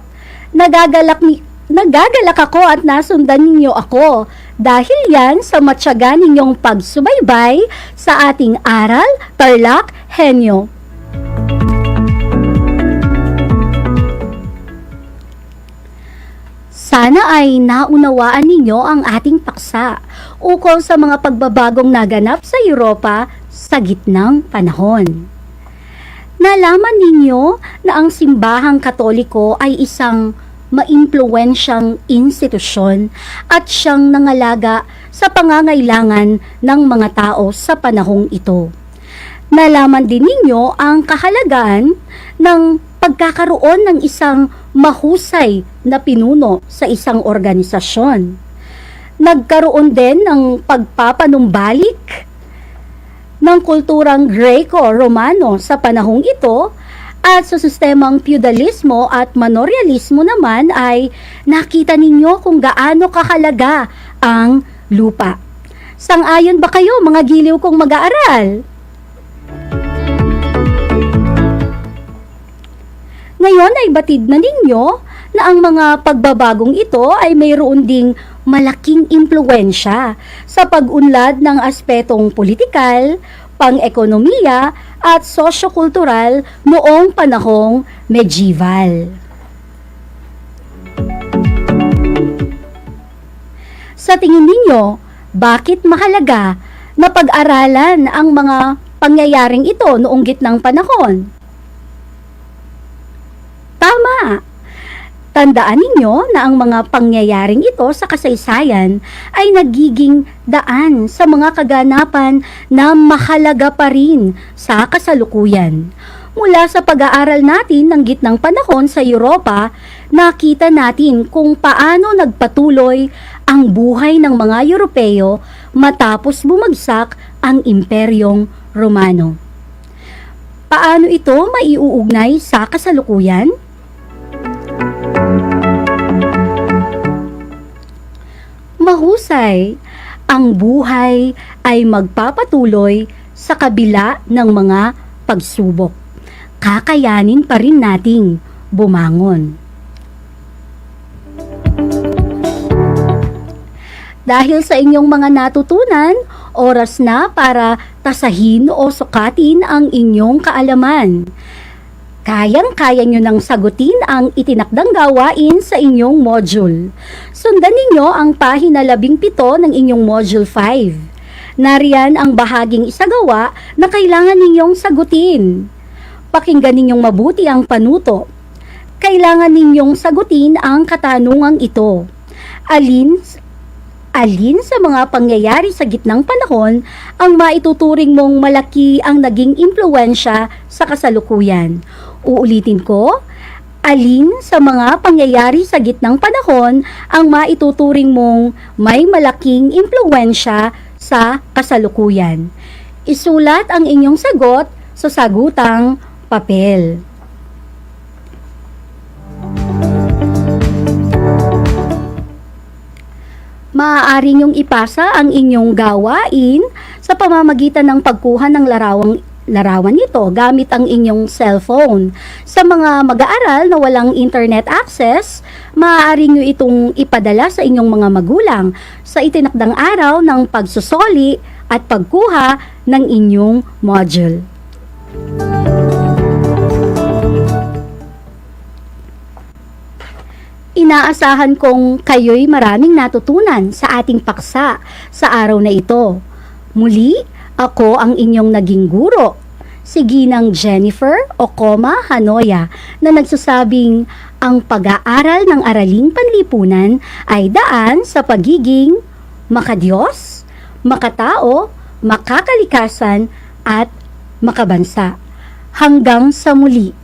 Nagagalak ako at nasundan ninyo ako dahil yan sa matyaga ninyong pagsubaybay sa ating Aral TarlakHenyo. Sana ay naunawaan ninyo ang ating paksa ukol sa mga pagbabagong naganap sa Europa sa gitnang panahon. Nalaman ninyo na ang simbahang Katoliko ay isang maimpluwensyang institusyon at siyang nangalaga sa pangangailangan ng mga tao sa panahong ito. Nalaman din ninyo ang kahalagaan ng pagkakaroon ng isang mahusay na pinuno sa isang organisasyon. Nagkaroon din ng pagpapanumbalik ng kulturang Greco-Romano sa panahong ito, at sa sistemang feudalismo at manorialismo naman ay nakita ninyo kung gaano kahalaga ang lupa. Sang-ayon ba kayo, mga giliw kong mag-aaral? Ngayon ay batid na ninyo na ang mga pagbabagong ito ay mayroon ding malaking impluwensya sa pag-unlad ng aspetong politikal, pang-ekonomiya at sosyo-kultural noong panahong medieval. Sa tingin ninyo, bakit mahalaga na pag-aralan ang mga pangyayaring ito noong gitnang panahon? Tama! Tandaan ninyo na ang mga pangyayaring ito sa kasaysayan ay nagiging daan sa mga kaganapan na mahalaga pa rin sa kasalukuyan. Mula sa pag-aaral natin ng gitnang panahon sa Europa, nakita natin kung paano nagpatuloy ang buhay ng mga Europeo matapos bumagsak ang Imperyong Romano. Paano ito maiuugnay sa kasalukuyan? Mahusay, ang buhay ay magpapatuloy sa kabila ng mga pagsubok. Kakayanin pa rin nating bumangon. Dahil sa inyong mga natutunan, oras na para tasahin o sukatin ang inyong kaalaman. Kayang-kaya nyo nang sagutin ang itinakdang gawain sa inyong module. Sundan ninyo ang pahina 17 ng inyong module 5. Nariyan ang bahaging isagawa na kailangan ninyong sagutin. Pakinggan ninyong mabuti ang panuto. Kailangan ninyong sagutin ang katanungang ito. Alin sa mga pangyayari sa gitnang panahon ang maituturing mong malaki ang naging impluwensya sa kasalukuyan? Uulitin ko, alin sa mga pangyayari sa gitnang panahon ang maituturing mong may malaking impluwensya sa kasalukuyan? Isulat ang inyong sagot sa sagutang papel. Maaari niyong ipasa ang inyong gawain sa pamamagitan ng pagkuha ng larawan nito gamit ang inyong cellphone. Sa mga mag-aaral na walang internet access, maaari niyo itong ipadala sa inyong mga magulang sa itinakdang araw ng pagsusoli at pagkuha ng inyong module. Inaasahan kong kayo'y maraming natutunan sa ating paksa sa araw na ito. Muli, ako ang inyong naging guro, si Ginang Jennifer Hanoya, na nagsasabing ang pag-aaral ng araling panlipunan ay daan sa pagiging makadiyos, makatao, makakalikasan at makabansa. Hanggang sa muli.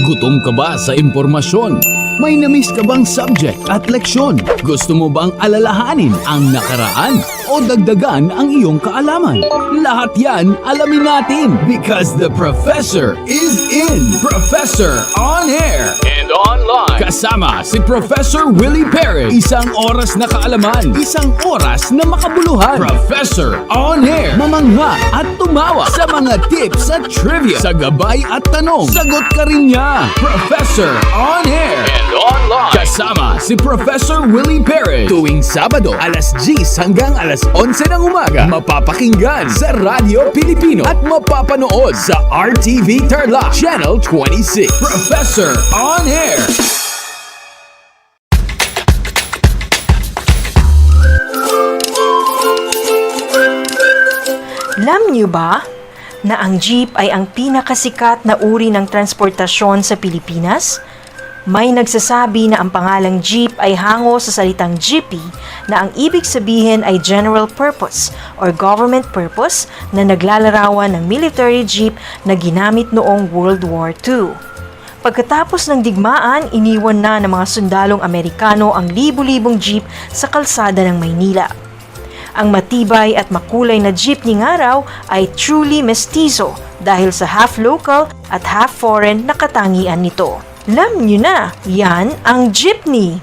Gutom ka ba sa impormasyon? May namiss ka bang subject at leksyon? Gusto mo bang alalahanin ang nakaraan o dagdagan ang iyong kaalaman? Lahat yan alamin natin because the professor is in. Professor on air and online. Kasama si Professor Willie Perez. Isang oras na kaalaman, isang oras na makabuluhan. Professor on air. Mamangha at tumawa sa mga tips at trivia. Sa gabay at tanong, sagot ka rin niya. Professor on air and online. Kasama si Professor Willie Perez. Tuwing Sabado, alas 10 hanggang alas 11 ng umaga. Mapapakinggan sa Radyo Pilipino at mapapanood sa RTV Tarlac Channel 26. Professor on air. Alam niyo ba na ang jeep ay ang pinakasikat na uri ng transportasyon sa Pilipinas? May nagsasabi na ang pangalang jeep ay hango sa salitang jeepy na ang ibig sabihin ay general purpose or government purpose na naglalarawan ng military jeep na ginamit noong World War II. Pagkatapos ng digmaan, iniwan na ng mga sundalong Amerikano ang libu-libong jeep sa kalsada ng Maynila. Ang matibay at makulay na jeepney nga raw ay truly mestizo dahil sa half local at half foreign na katangian nito. Alam nyo na, yan ang jeepney!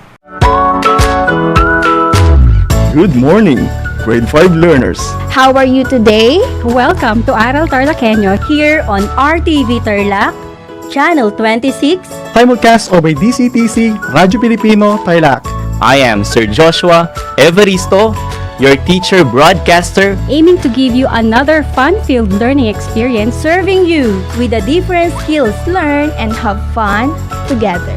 Good morning, grade 5 learners. How are you today? Welcome to Aral TarlakHenyo here on RTV Tarlac, Channel 26. Simulcast over DCTC, Radyo Pilipino, Tarlac. I am Sir Joshua Evaristo, your teacher broadcaster, Aiming to give you another fun-filled learning experience, serving you with the different skills learn and have fun together.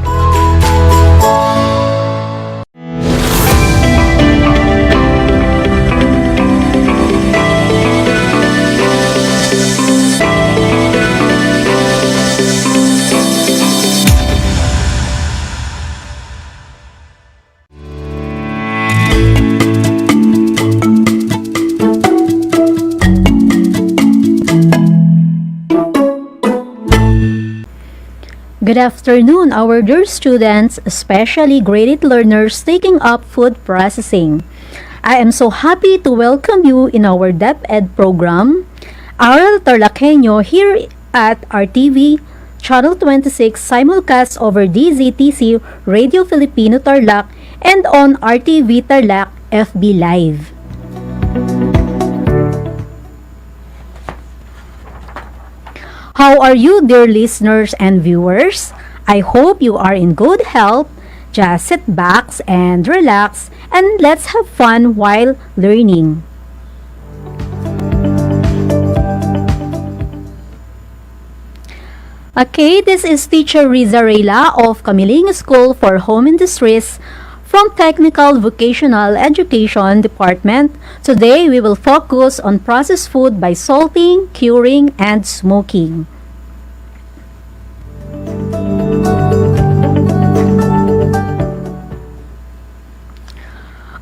Good afternoon, our dear students, especially graded learners taking up food processing. I am so happy to welcome you in our DEPED program, Aral TarlakHenyo here at RTV Channel 26 simulcast over DZTC Radio Filipino Tarlac and on RTV Tarlac FB Live. How are you, dear listeners and viewers? I hope you are in good health. Just sit back and relax and let's have fun while learning. Okay, this is Teacher Riza Reyla of Camiling School for Home Industries from Technical Vocational Education Department. Today, we will focus on processed food by salting, curing, and smoking.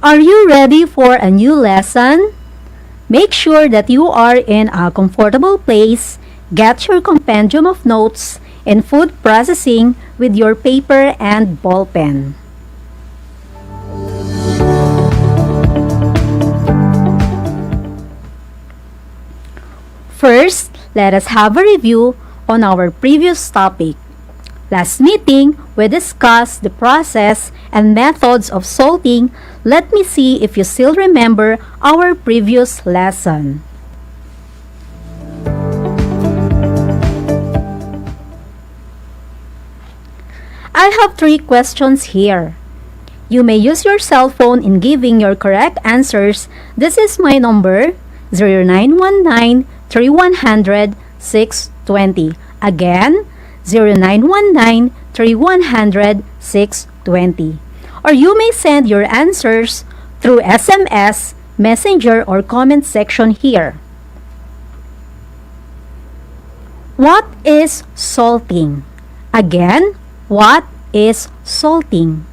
Are you ready for a new lesson? Make sure that you are in a comfortable place. Get your compendium of notes in food processing with your paper and ball pen. First, let us have a review on our previous topic. Last meeting, we discussed the process and methods of salting. Let me see if you still remember our previous lesson. I have 3 questions here. You may use your cell phone in giving your correct answers. This is my number, 0919-3100-620. Again, 0919-3100-620. Or you may send your answers through SMS, Messenger, or comment section here. What is salting? Again, what is salting?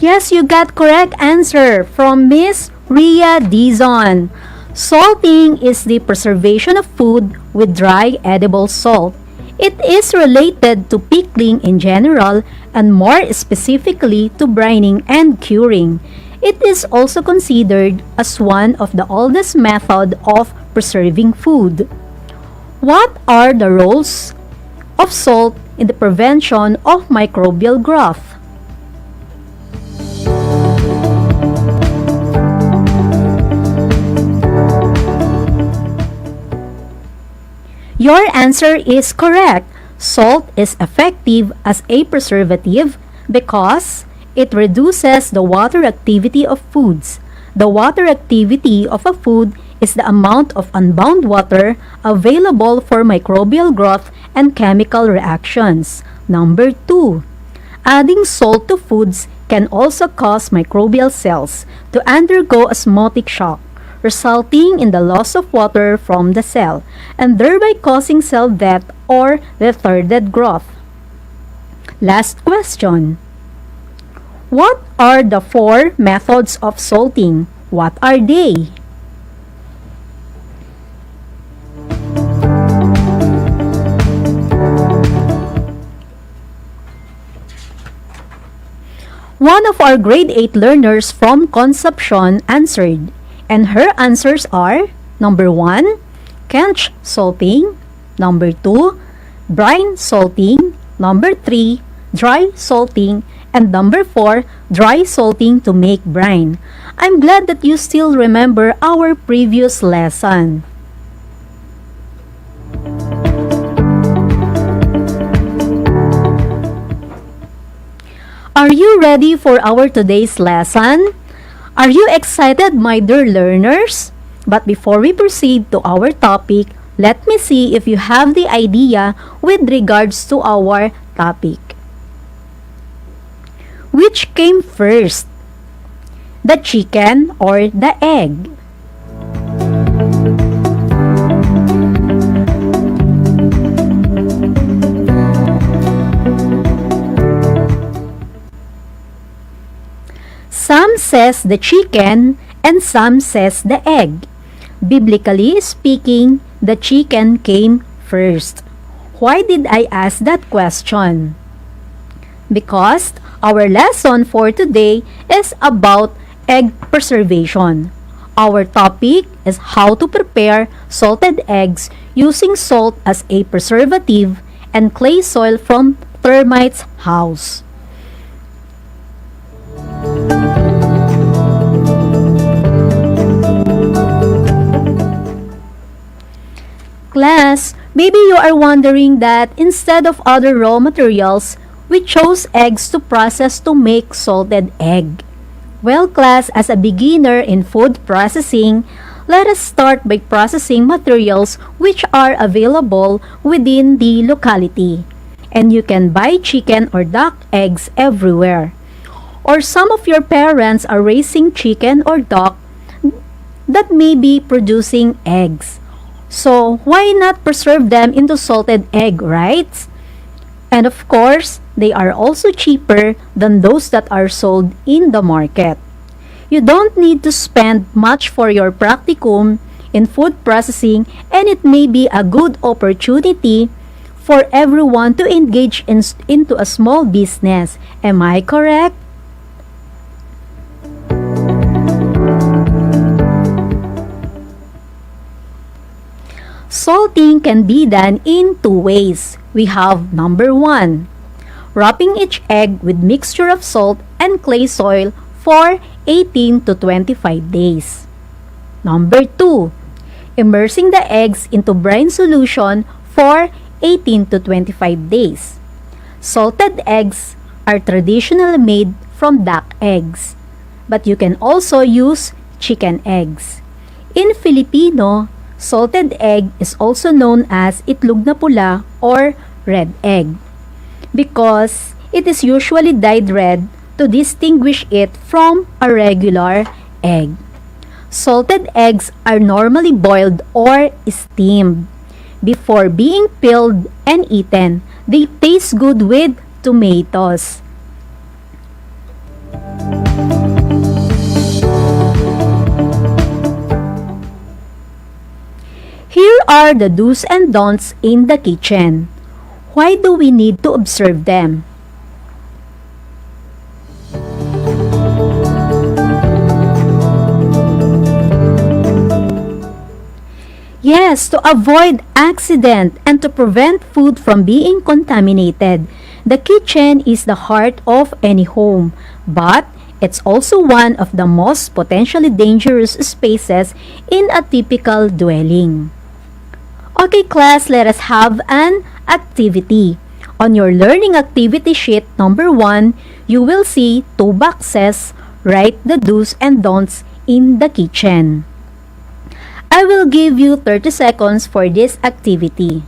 Yes, you got correct answer from Miss Ria Dizon. Salting is the preservation of food with dry edible salt. It is related to pickling in general and more specifically to brining and curing. It is also considered as one of the oldest method of preserving food. What are the roles of salt in the prevention of microbial growth? Your answer is correct. Salt is effective as a preservative because it reduces the water activity of foods. The water activity of a food is the amount of unbound water available for microbial growth and chemical reactions. Number 2. Adding salt to foods can also cause microbial cells to undergo osmotic shock, resulting in the loss of water from the cell and thereby causing cell death or retarded growth. Last question. What are the 4 methods of salting? What are they? One of our grade 8 learners from Concepcion answered, and her answers are: number 1, quench salting; number 2, brine salting; number 3, dry salting; and number 4, dry salting to make brine. I'm glad that you still remember our previous lesson. Are you ready for our today's lesson? Are you excited, my dear learners? But before we proceed to our topic, let me see if you have the idea with regards to our topic. Which came first? The chicken or the egg? Some says the chicken and some says the egg. Biblically speaking, the chicken came first. Why did I ask that question? Because our lesson for today is about egg preservation. Our topic is how to prepare salted eggs using salt as a preservative and clay soil from termites' house. Class, maybe you are wondering that instead of other raw materials, we chose eggs to process to make salted egg. Well, class, as a beginner in food processing, let us start by processing materials which are available within the locality. And you can buy chicken or duck eggs everywhere. Or some of your parents are raising chicken or duck that may be producing eggs. So, why not preserve them into salted egg, right? And of course, they are also cheaper than those that are sold in the market. You don't need to spend much for your practicum in food processing, and it may be a good opportunity for everyone to engage into a small business. Am I correct? Salting can be done in 2 ways. We have number 1, wrapping each egg with mixture of salt and clay soil for 18 to 25 days. Number 2, immersing the eggs into brine solution for 18 to 25 days. Salted eggs are traditionally made from duck eggs, but you can also use chicken eggs. In Filipino, salted egg is also known as itlog na pula or red egg because it is usually dyed red to distinguish it from a regular egg. Salted eggs are normally boiled or steamed. Before being peeled and eaten, they taste good with tomatoes. are the do's and don'ts in the kitchen. Why do we need to observe them? Yes, to avoid accident and to prevent food from being contaminated. The kitchen is the heart of any home, but it's also one of the most potentially dangerous spaces in a typical dwelling. Okay class, let us have an activity. On your learning activity sheet number 1, you will see 2 boxes. Write the do's and don'ts in the kitchen. I will give you 30 seconds for this activity.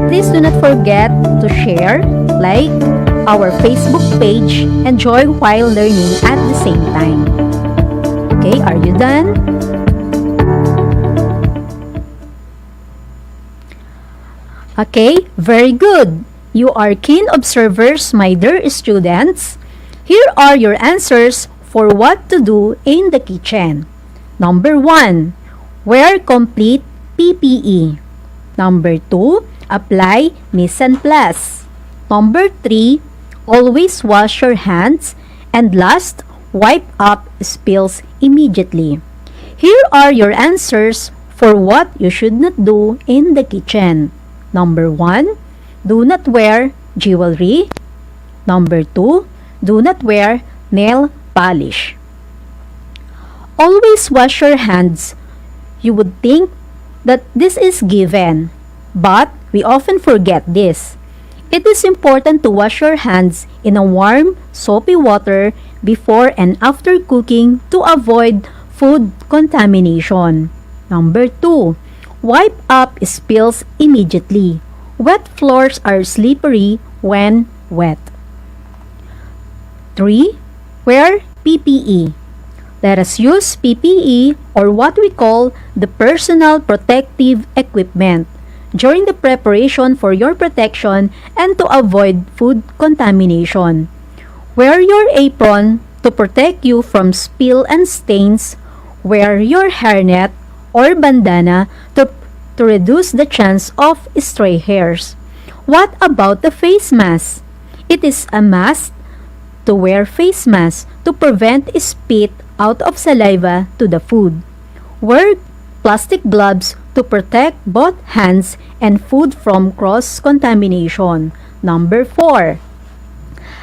Please do not forget to share, like our Facebook page, and join while learning at the same time. Okay, are you done? Okay, very good. You are keen observers, my dear students. Here are your answers for what to do in the kitchen. Number 1, wear complete PPE. Number 2, apply mise en place. Number 3, always wash your hands. And last, wipe up spills immediately. Here are your answers for what you should not do in the kitchen. Number 1, do not wear jewelry. Number 2, do not wear nail polish. Always wash your hands. You would think that this is given, but we often forget this. It is important to wash your hands in a warm, soapy water before and after cooking to avoid food contamination. Number 2, wipe up spills immediately. Wet floors are slippery when wet. 3, wear PPE. Let us use PPE, or what we call the personal protective equipment, during the preparation for your protection and to avoid food contamination. Wear your apron to protect you from spill and stains. Wear your hairnet or bandana to reduce the chance of stray hairs. What about the face mask? It is a must to wear face mask to prevent spit out of saliva to the food. Wear plastic gloves to protect both hands and food from cross-contamination. Number 4,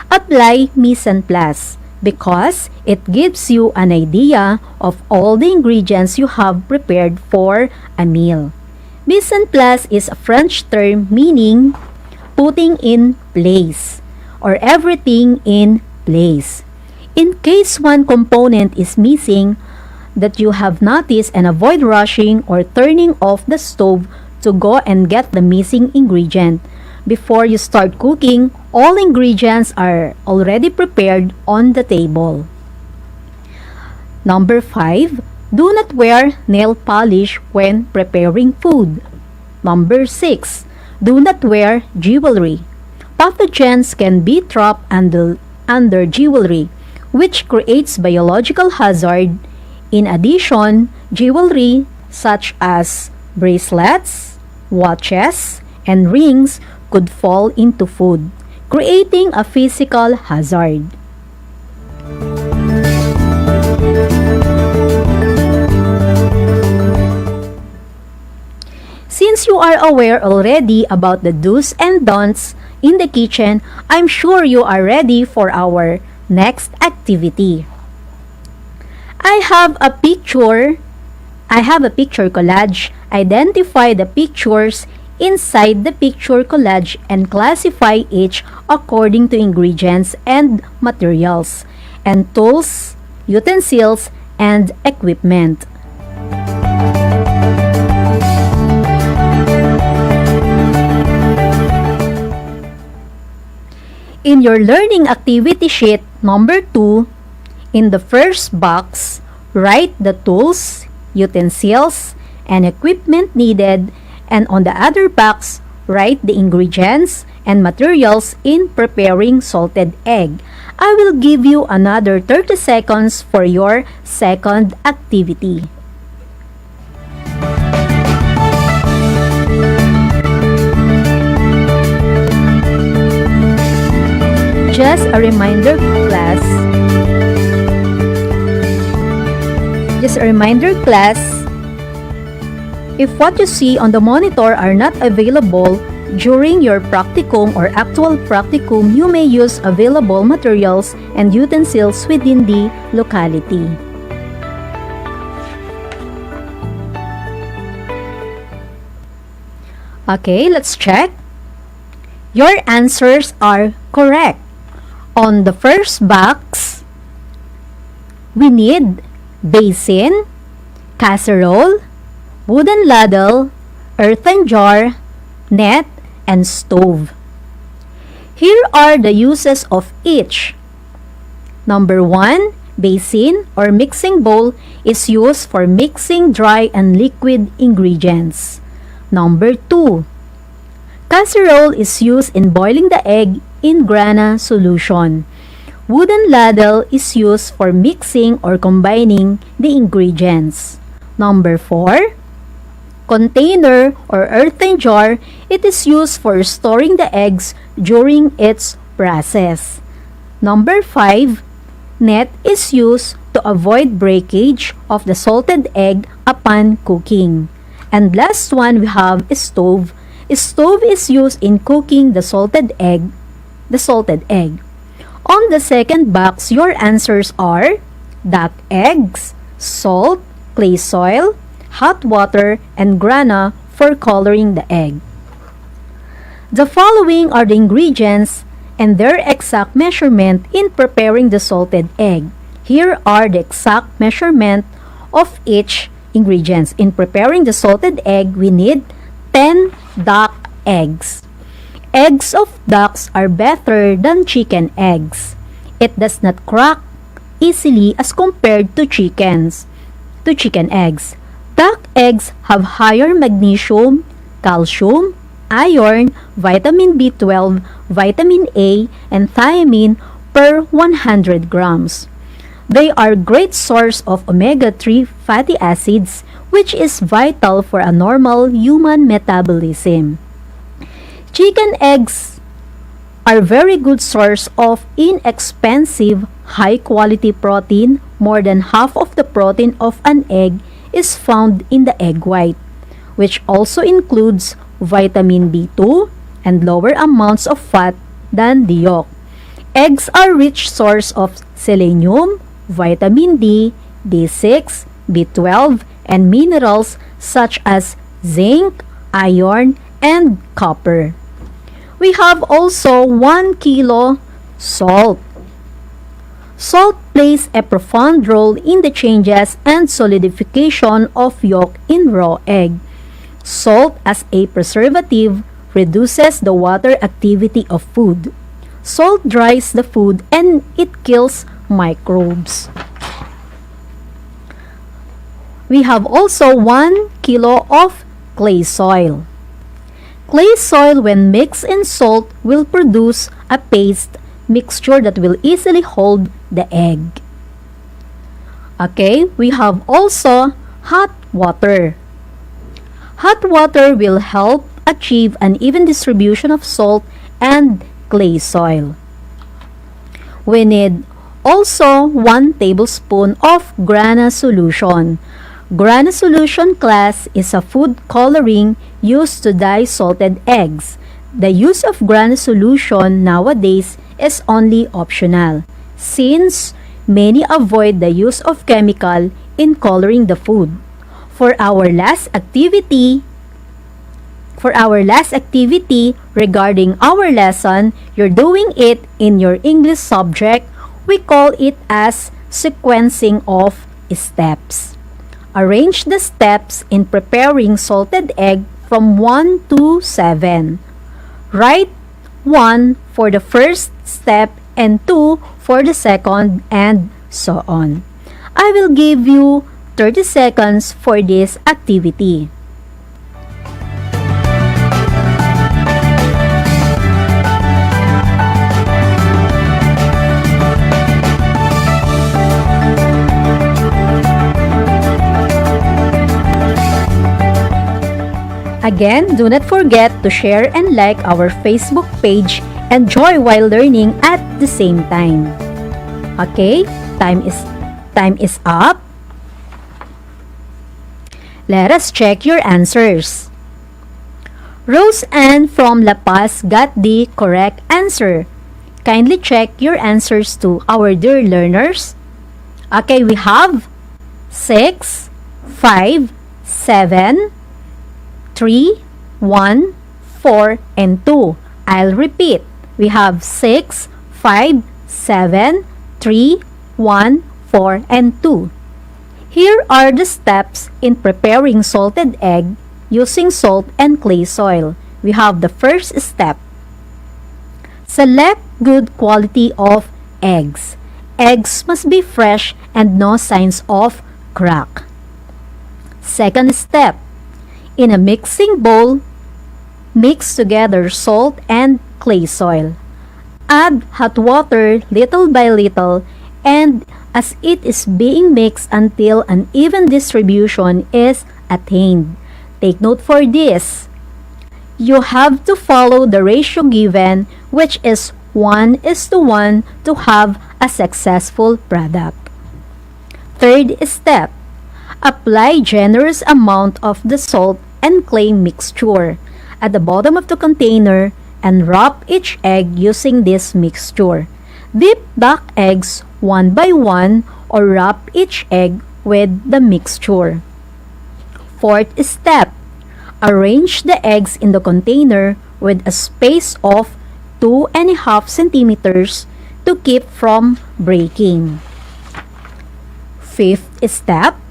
apply mise en place because it gives you an idea of all the ingredients you have prepared for a meal. Mise en place is a French term meaning putting in place or everything in place. In case one component is missing that you have noticed, and avoid rushing or turning off the stove to go and get the missing ingredient. Before you start cooking, all ingredients are already prepared on the table. Number 5, do not wear nail polish when preparing food. Number 6, do not wear jewelry. Pathogens can be trapped under jewelry, which creates biological hazard. In addition, jewelry such as bracelets, watches, and rings could fall into food, creating a physical hazard. Since you are aware already about the do's and don'ts in the kitchen, I'm sure you are ready for our next activity. I have a picture collage. Identify the pictures inside the picture collage and classify each according to ingredients and materials, and tools, utensils, and equipment. In your learning activity sheet number 2, in the first box, write the tools, utensils, and equipment needed, and on the other box, write the ingredients and materials in preparing salted egg. I will give you another 30 seconds for your second activity. Just a reminder, class. If what you see on the monitor are not available during your practicum or actual practicum, you may use available materials and utensils within the locality. Okay, let's check. Your answers are correct. On the first box, we need basin, casserole, wooden ladle, earthen jar, net, and stove. Here are the uses of each. Number 1, basin or mixing bowl is used for mixing dry and liquid ingredients. Number 2, casserole is used in boiling the egg in grana solution. Wooden ladle is used for mixing or combining the ingredients. Number 4, container or earthen jar, it is used for storing the eggs during its process. Number 5, net is used to avoid breakage of the salted egg upon cooking. And last one, we have a stove. A stove is used in cooking the salted egg. On the second box, your answers are duck eggs, salt, clay soil, hot water, and grana for coloring the egg. The following are the ingredients and their exact measurement in preparing the salted egg. Here are the exact measurement of each ingredients. In preparing the salted egg, we need 10 duck eggs. Eggs of ducks are better than chicken eggs. It does not crack easily as compared to chicken eggs. Duck eggs have higher magnesium, calcium, iron, vitamin B12, vitamin A, and thiamine per 100 grams. They are a great source of omega-3 fatty acids, which is vital for a normal human metabolism. Chicken eggs are very good source of inexpensive, high-quality protein. More than half of the protein of an egg is found in the egg white, which also includes vitamin B2 and lower amounts of fat than the yolk. Eggs are rich source of selenium, vitamin D, B6, B12, and minerals such as zinc, iron, and copper. We have also 1 kilo salt. Salt plays a profound role in the changes and solidification of yolk in raw egg. Salt as a preservative reduces the water activity of food. Salt dries the food and it kills microbes. We have also 1 kilo of clay soil. Clay soil, when mixed in salt, will produce a paste mixture that will easily hold the egg. Okay, we have also hot water. Hot water will help achieve an even distribution of salt and clay soil. We need also 1 tablespoon of grana solution. Grana solution, class, is a food coloring used to dye salted eggs. The use of grana solution nowadays is only optional, since many avoid the use of chemical in coloring the food. For our last activity regarding our lesson, you're doing it in your English subject. We call it as sequencing of steps. Arrange the steps in preparing salted egg from 1 to 7. Write 1 for the first step and 2 for the second, and so on. I will give you 30 seconds for this activity. Again, do not forget to share and like our Facebook page. Enjoy while learning at the same time. Okay, time is up. Let us check your answers. Rose Ann from La Paz got the correct answer. Kindly check your answers to our dear learners. Okay, we have 6, 5, 7, 3, 1, 4, and 2. I'll repeat. We have 6, 5, 7, 3, 1, 4, and 2. Here are the steps in preparing salted egg using salt and clay soil. We have the first step. Select good quality of eggs. Eggs must be fresh and no signs of crack. Second step. In a mixing bowl, mix together salt and clay soil. Add hot water little by little and as it is being mixed until an even distribution is attained. Take note for this. You have to follow the ratio given, which is 1:1 to have a successful product. Third step. Apply generous amount of the salt and clay mixture at the bottom of the container and wrap each egg using this mixture. Dip back eggs one by one or wrap each egg with the mixture. Fourth step. Arrange the eggs in the container with a space of 2.5 centimeters to keep from breaking. Fifth step.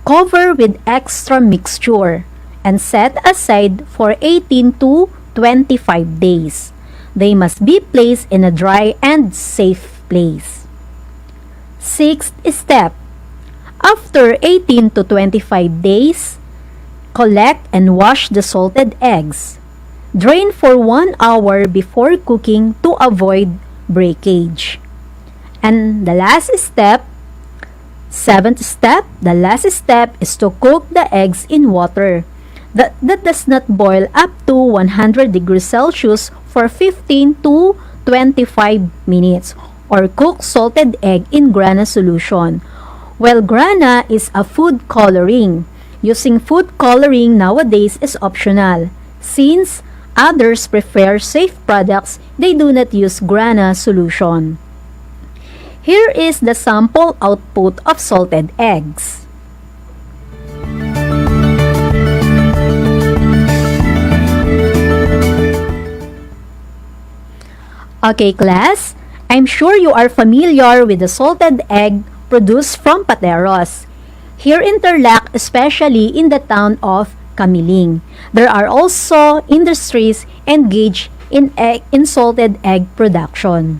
Cover with extra mixture and set aside for 18 to 25 days. They must be placed in a dry and safe place. Sixth step. After 18 to 25 days, collect and wash the salted eggs. Drain for 1 hour before cooking to avoid breakage. And the last step, seventh step, the last step is to cook the eggs in water that does not boil up to 100 degrees Celsius for 15 to 25 minutes or cook salted egg in grana solution. Well, grana is a food coloring. Using food coloring nowadays is optional. Since others prefer safe products, they do not use grana solution. Here is the sample output of salted eggs. Okay, class, I'm sure you are familiar with the salted egg produced from pateros. Here in Tarlac, especially in the town of Kamiling, there are also industries engaged in salted egg production.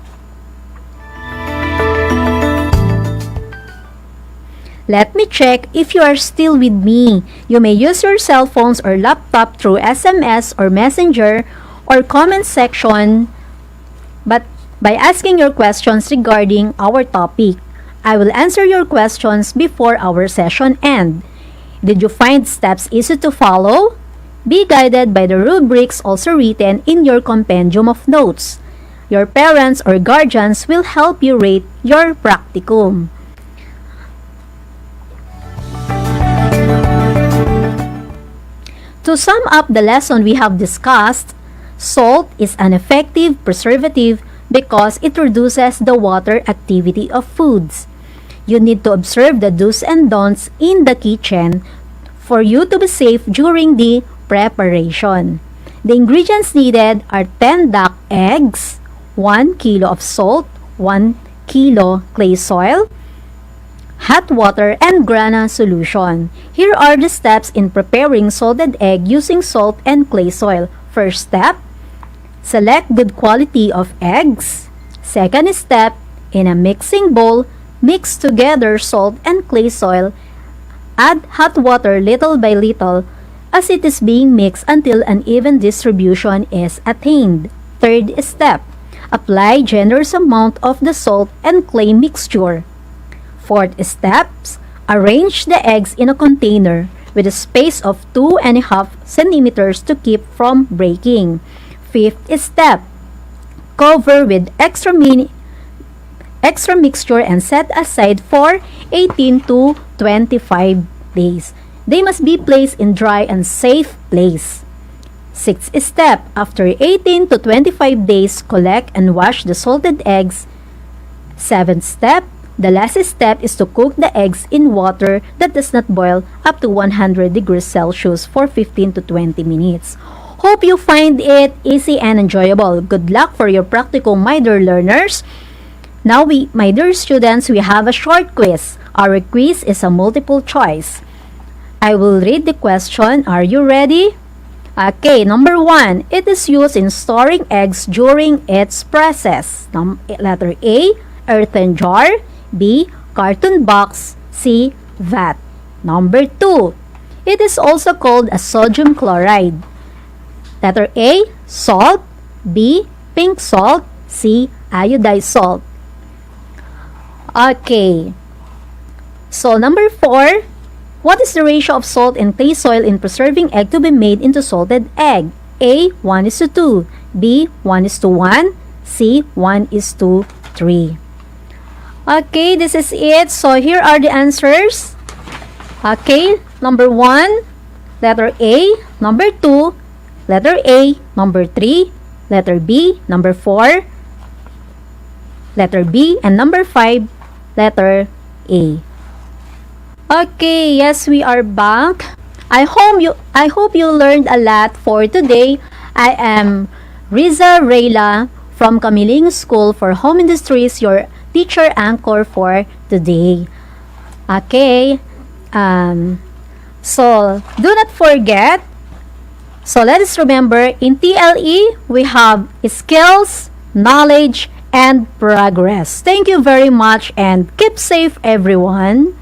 Let me check if you are still with me. You may use your cell phones or laptop through SMS or Messenger or comment section, but by asking your questions regarding our topic. I will answer your questions before our session end. Did you find steps easy to follow? Be guided by the rubrics also written in your compendium of notes. Your parents or guardians will help you rate your practicum. To sum up the lesson we have discussed, salt is an effective preservative because it reduces the water activity of foods. You need to observe the do's and don'ts in the kitchen for you to be safe during the preparation. The ingredients needed are 10 duck eggs, 1 kilo of salt, 1 kilo clay soil, hot water, and grana solution. Here are the steps in preparing salted egg using salt and clay soil. First step, select good quality of eggs. Second step, in a mixing bowl, mix together salt and clay soil. Add hot water little by little as it is being mixed until an even distribution is attained. Third step, apply generous amount of the salt and clay mixture. Fourth step, arrange the eggs in a container. with a space of 2.5 centimeters to keep from breaking. Fifth step, cover with extra mixture and set aside for 18 to 25 days. They must be placed in dry and safe place. Sixth step, after 18 to 25 days, collect and wash the salted eggs. Seventh step, the last step is to cook the eggs in water that does not boil up to 100 degrees Celsius for 15 to 20 minutes. Hope you find it easy and enjoyable. Good luck for your practical, my dear learners. Now, my dear students, we have a short quiz. Our quiz is a multiple choice. I will read the question. Are you ready? Okay, number 1. It is used in storing eggs during its process. Letter A, earthen jar. B, carton box. C, vat. Number 2. It is also called a sodium chloride. Letter A, salt. B, pink salt. C, iodized salt. Okay. So, number 4. What is the ratio of salt and clay soil in preserving egg to be made into salted egg? A, 1:2. B, 1:1. C, 1:3. Okay, this is it. So, here are the answers. Okay, number 1, letter A. Number 2, letter A. Number 3, letter B. Number 4, letter B. And number 5, letter A. Okay, yes, we are back. I hope you learned a lot for today. I am Riza Reyla from Kamiling School for Home Industries, your teacher anchor for today. Okay. So do not forget. So let us remember, in TLE we have skills, knowledge, and progress. Thank you very much and keep safe, everyone.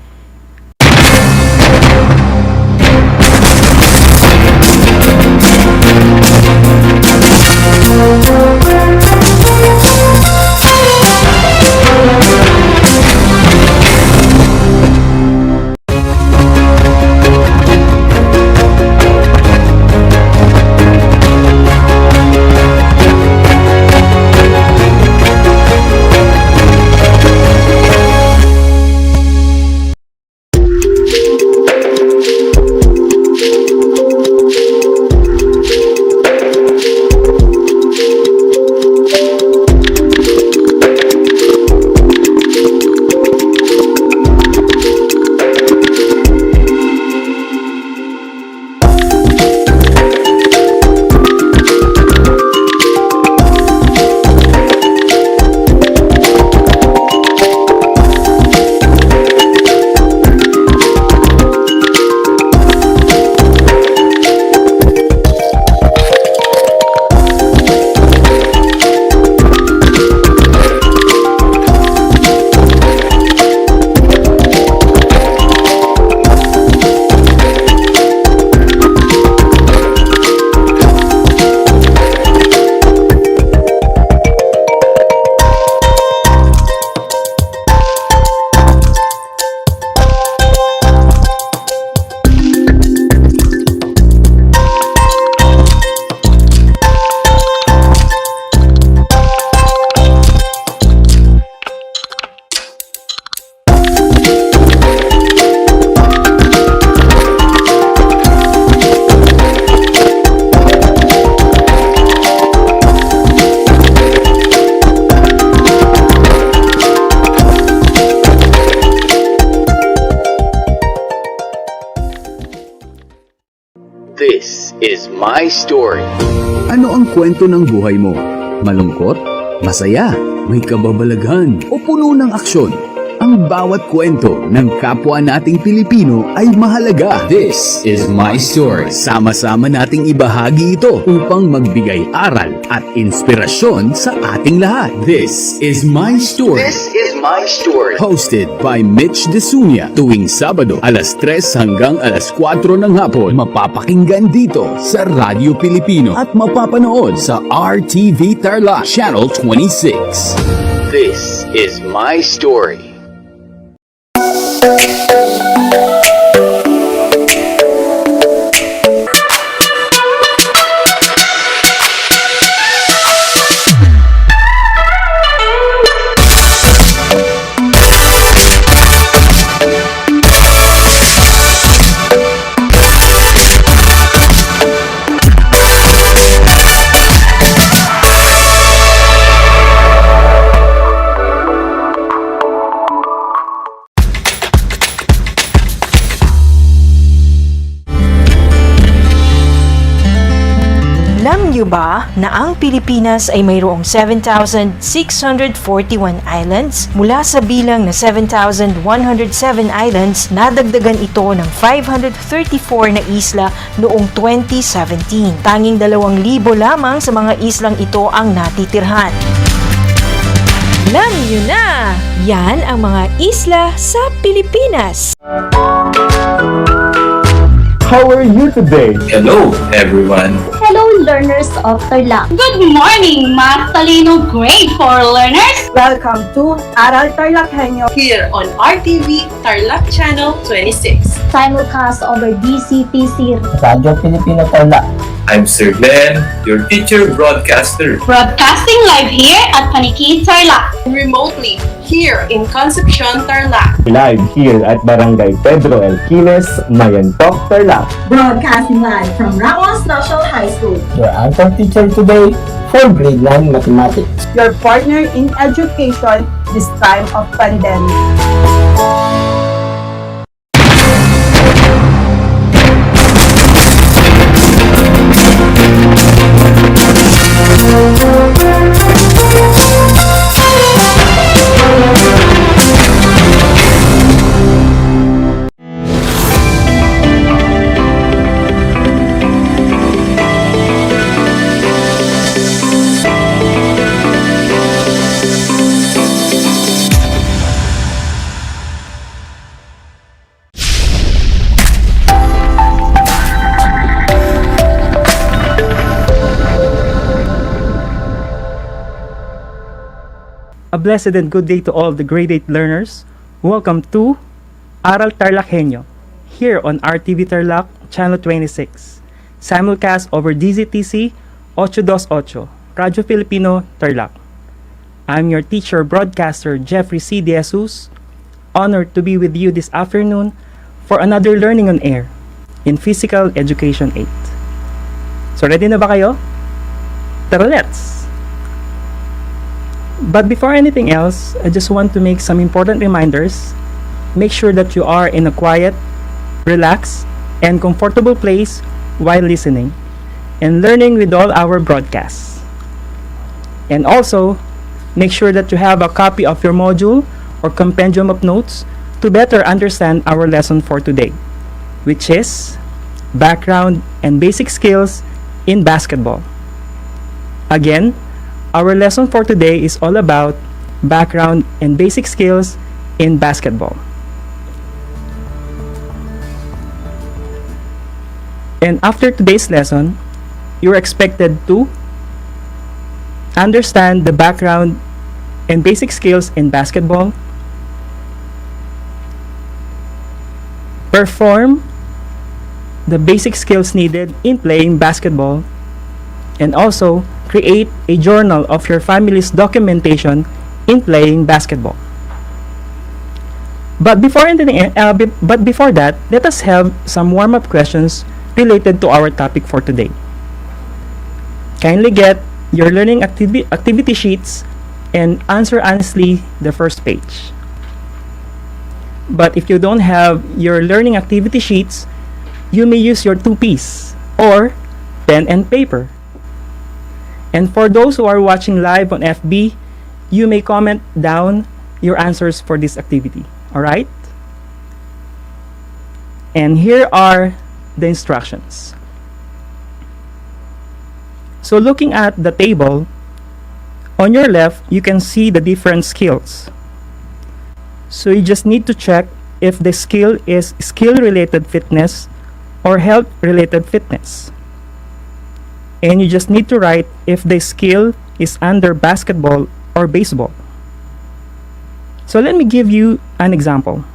This is my story. Ano ang kwento ng buhay mo? Malungkot? Masaya? May kababalaghan? O puno ng aksyon? Ang bawat kwento ng kapwa nating Pilipino ay mahalaga. This is my story. Sama-sama nating ibahagi ito upang magbigay aral at inspirasyon sa ating lahat. This is my story. This is my story. Hosted by Mitch Desunia. Tuwing Sabado, alas 3 hanggang alas 4 ng hapon. Mapapakinggan dito sa Radyo Pilipino at mapapanood sa RTV Tarlac Channel 26. This is my story. niyo ba na ang Pilipinas ay mayroong 7,641 islands? Mula sa bilang na 7,107 islands, nadagdagan ito ng 534 na isla noong 2017. Tanging 2,000 lamang sa mga islang ito ang natitirhan. Alam niyo na, yan ang mga isla sa Pilipinas. How are you today? Hello, everyone. Hello, learners of Tarlac. Good morning, Math Talino Grade 4 learners! Welcome to Aral TarlakHenyo Here on RTV Tarlac Channel 26. Simulcast over DCTC. Radyo Pilipino Tarlac. I'm Sir Glenn, your teacher broadcaster. Broadcasting live here at Paniki Tarlac. Remotely here in Concepcion Tarlac. Live here at Barangay Pedro El Quiles, Mayantok, Tarlac. Broadcasting live from Ramos National High School. Your anchor teacher today for grade 9 mathematics. Your partner in education this time of pandemic. A blessed and good day to all the grade 8 learners. Welcome to Aral TarlakHenyo, here on RTV Tarlac, Channel 26. Simulcast over DZTC 828, Radyo Filipino, Tarlac. I'm your teacher broadcaster, Jeffrey C. De Jesus, honored to be with you this afternoon for another Learning on Air in Physical Education 8. So ready na ba kayo? Tara, let's! But before anything else, I just want to make some important reminders. Make sure that you are in a quiet, relaxed, and comfortable place while listening and learning with all our broadcasts. And also, make sure that you have a copy of your module or compendium of notes to better understand our lesson for today, which is Background and Basic Skills in Basketball. Again, our lesson for today is all about background and basic skills in basketball. And after today's lesson, you're expected to understand the background and basic skills in basketball, perform the basic skills needed in playing basketball, and also create a journal of your family's documentation in playing basketball. But before that, let us have some warm-up questions related to our topic for today. Kindly get your learning activity sheets and answer honestly the first page. But if you don't have your learning activity sheets, you may use your 2Ps or pen and paper. And for those who are watching live on FB, you may comment down your answers for this activity. Alright? And here are the instructions. So looking at the table, on your left, you can see the different skills. So you just need to check if the skill is skill-related fitness or health-related fitness. And you just need to write if the skill is under basketball or baseball. So let me give you an example.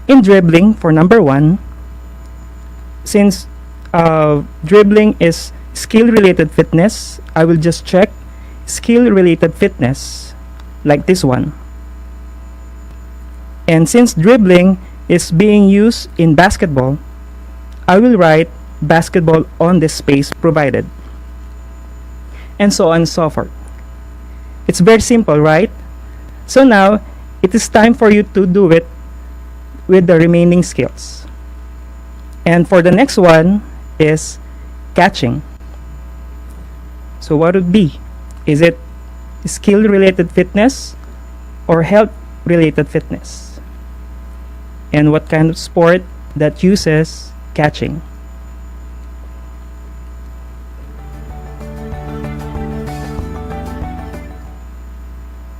In dribbling, for number 1, since dribbling is skill-related fitness, I will just check skill-related fitness, like this one. And since dribbling is being used in basketball, I will write basketball on the space provided, and so on and so forth. It's very simple, right? So now it is time for you to do it with the remaining skills. And for the next one is catching. So what would be? Is it skill-related fitness or health-related fitness? And what kind of sport that uses catching?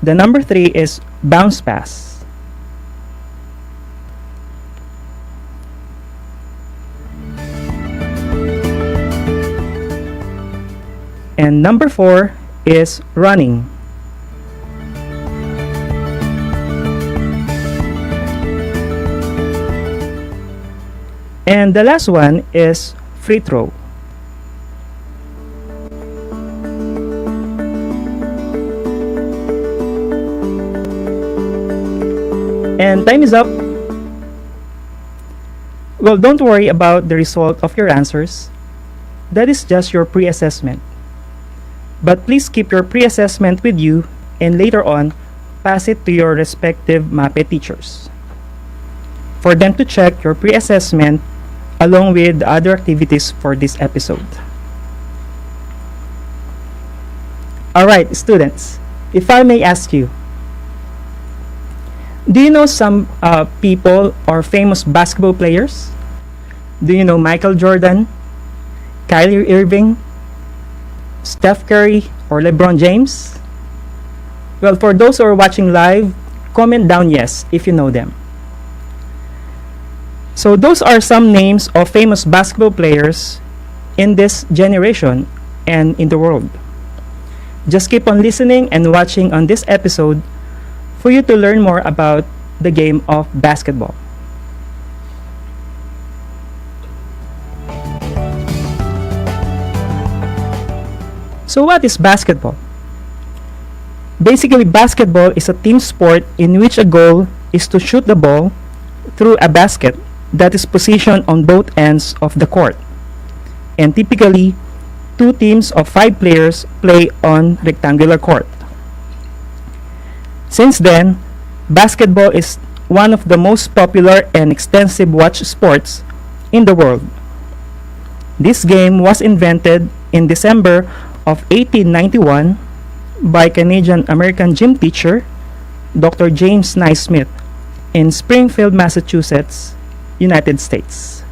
The number 3 is bounce pass. And number 4 is running. And the last one is free throw. And time is up. Well, don't worry about the result of your answers. That is just your pre-assessment. But please keep your pre-assessment with you and later on, pass it to your respective MAPE teachers for them to check your pre-assessment along with the other activities for this episode. Alright, students, if I may ask you, do you know some people or famous basketball players? Do you know Michael Jordan, Kyrie Irving, Steph Curry, or LeBron James? Well, for those who are watching live, comment down yes if you know them. So those are some names of famous basketball players in this generation and in the world. Just keep on listening and watching on this episode for you to learn more about the game of basketball. So what is basketball? Basically, basketball is a team sport in which a goal is to shoot the ball through a basket that is positioned on both ends of the court. And typically, 2 teams of 5 players play on rectangular court. Since then, basketball is one of the most popular and extensive watch sports in the world. This game was invented in December of 1891 by Canadian-American gym teacher Dr. James Naismith in Springfield, Massachusetts, United States.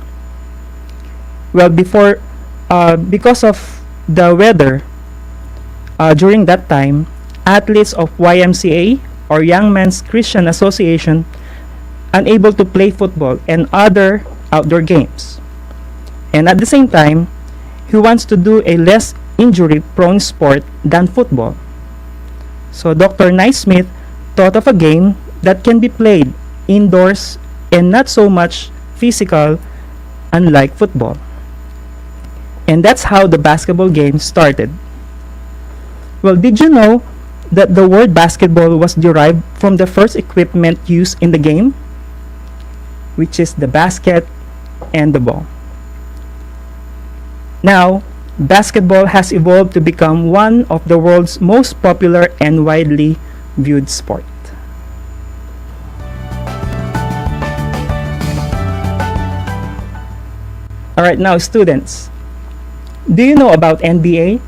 Well, because of the weather during that time, athletes of YMCA or Young Men's Christian Association unable to play football and other outdoor games. And at the same time, he wants to do a less injury-prone sport than football. So Dr. Naismith thought of a game that can be played indoors and not so much physical, unlike football. And that's how the basketball game started. Well, did you know that the word basketball was derived from the first equipment used in the game, which is the basket and the ball? Now, basketball has evolved to become one of the world's most popular and widely viewed sport. Alright, now students, do you know about NBA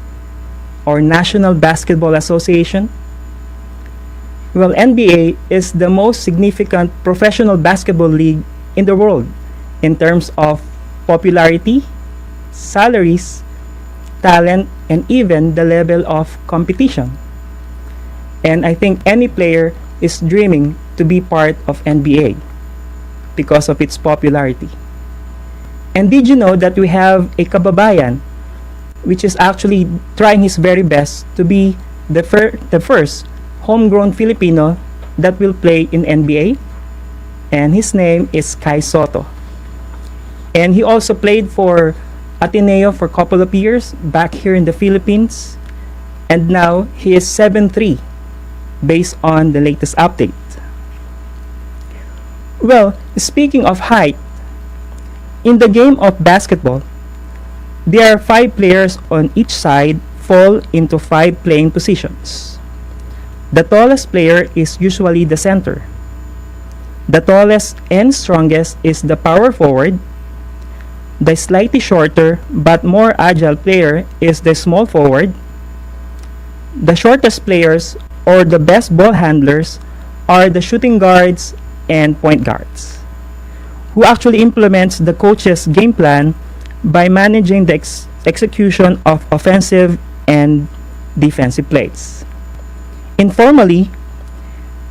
or National Basketball Association? Well, NBA is the most significant professional basketball league in the world in terms of popularity, salaries, talent, and even the level of competition. And I think any player is dreaming to be part of NBA because of its popularity. And did you know that we have a kababayan which is actually trying his very best to be the first homegrown Filipino that will play in NBA? And his name is Kai Soto. And he also played for Ateneo for a couple of years back here in the Philippines. And now he is 7'3" based on the latest update. Well, speaking of height, in the game of basketball, there are 5 players on each side fall into 5 playing positions. The tallest player is usually the center. The tallest and strongest is the power forward. The slightly shorter but more agile player is the small forward. the shortest players or the best ball handlers are the shooting guards and point guards, who actually implements the coach's game plan by managing the execution of offensive and defensive plays. Informally,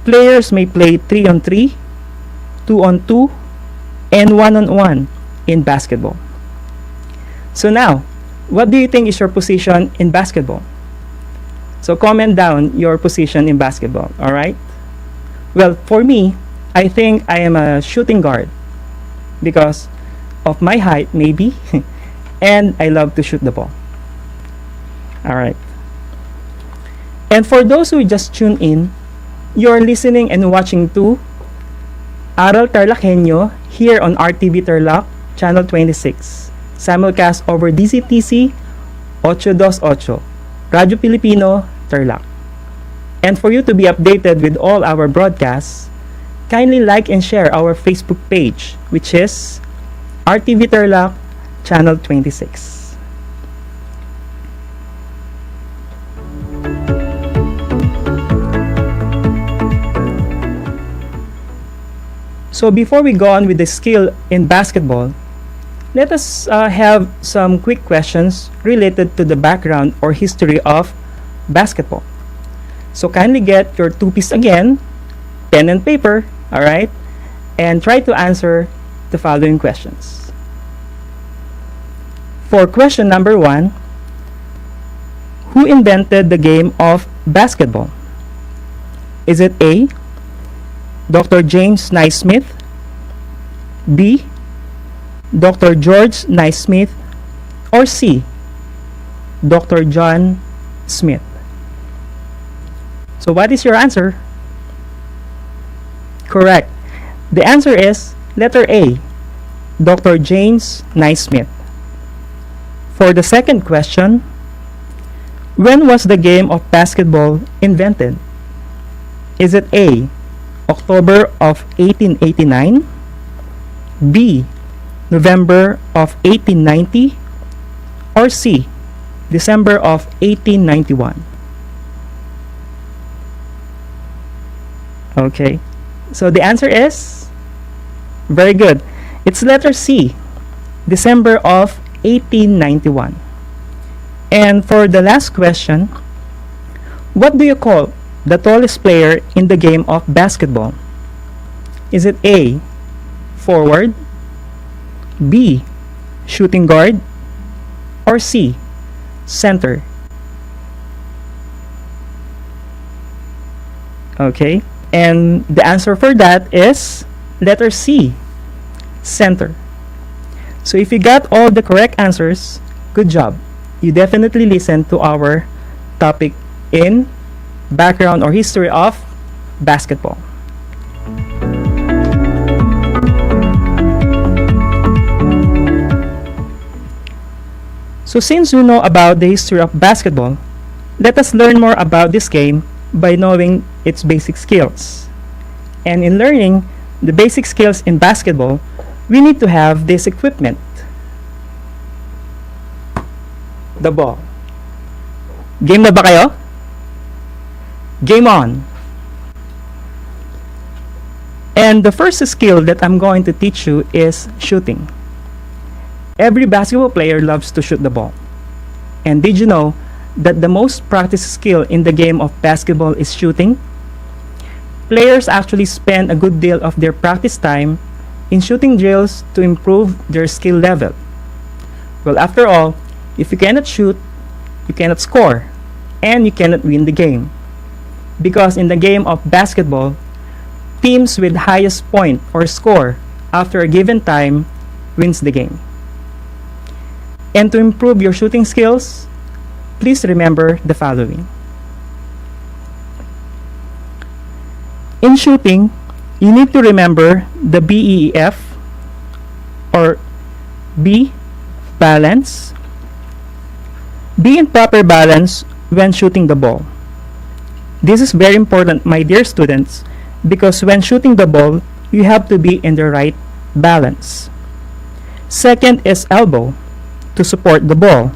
players may play 3-on-3, 2-on-2, and 1-on-1 in basketball. So now, what do you think is your position in basketball? So comment down your position in basketball, alright? Well, for me, I think I am a shooting guard because of my height, maybe, and I love to shoot the ball. Alright. And for those who just tuned in, you're listening and watching to Aral TarlakHenyo here on RTV Tarlac, Channel 26. Simulcast over DZTC 828, Radyo Pilipino, Tarlac. And for you to be updated with all our broadcasts, kindly like and share our Facebook page, which is RTV Tarlac, Channel 26. So before we go on with the skill in basketball, let us have some quick questions related to the background or history of basketball. So kindly get your two-piece again, pen and paper, alright? And try to answer the following questions. For question number 1, who invented the game of basketball? Is it A, Dr. James Naismith, B, Dr. George Naismith, or C, Dr. John Smith? So what is your answer? Correct. The answer is letter A, Dr. James Naismith. For the second question, when was the game of basketball invented? Is it A, October of 1889, B, November of 1890, or C, December of 1891? Okay, so the answer is very good. It's letter C, December of 1891. And for the last question, what do you call the tallest player in the game of basketball? Is it A, forward, B, shooting guard, or C, center? Okay, and the answer for that is letter C, center. So if you got all the correct answers, good job. You definitely listened to our topic in background or history of basketball. So since we know about the history of basketball, let us learn more about this game by knowing its basic skills. And in learning the basic skills in basketball, we need to have this equipment. The ball. Game na ba kayo? Game on! And the first skill that I'm going to teach you is shooting. Every basketball player loves to shoot the ball. And did you know that the most practiced skill in the game of basketball is shooting? Players actually spend a good deal of their practice time in shooting drills to improve their skill level. Well, after all, if you cannot shoot, you cannot score, and you cannot win the game. Because in the game of basketball, teams with highest point or score after a given time wins the game. And to improve your shooting skills, please remember the following. In shooting, you need to remember the BEEF or B, balance. Be in proper balance when shooting the ball. This is very important, my dear students, because when shooting the ball, you have to be in the right balance. Second is elbow to support the ball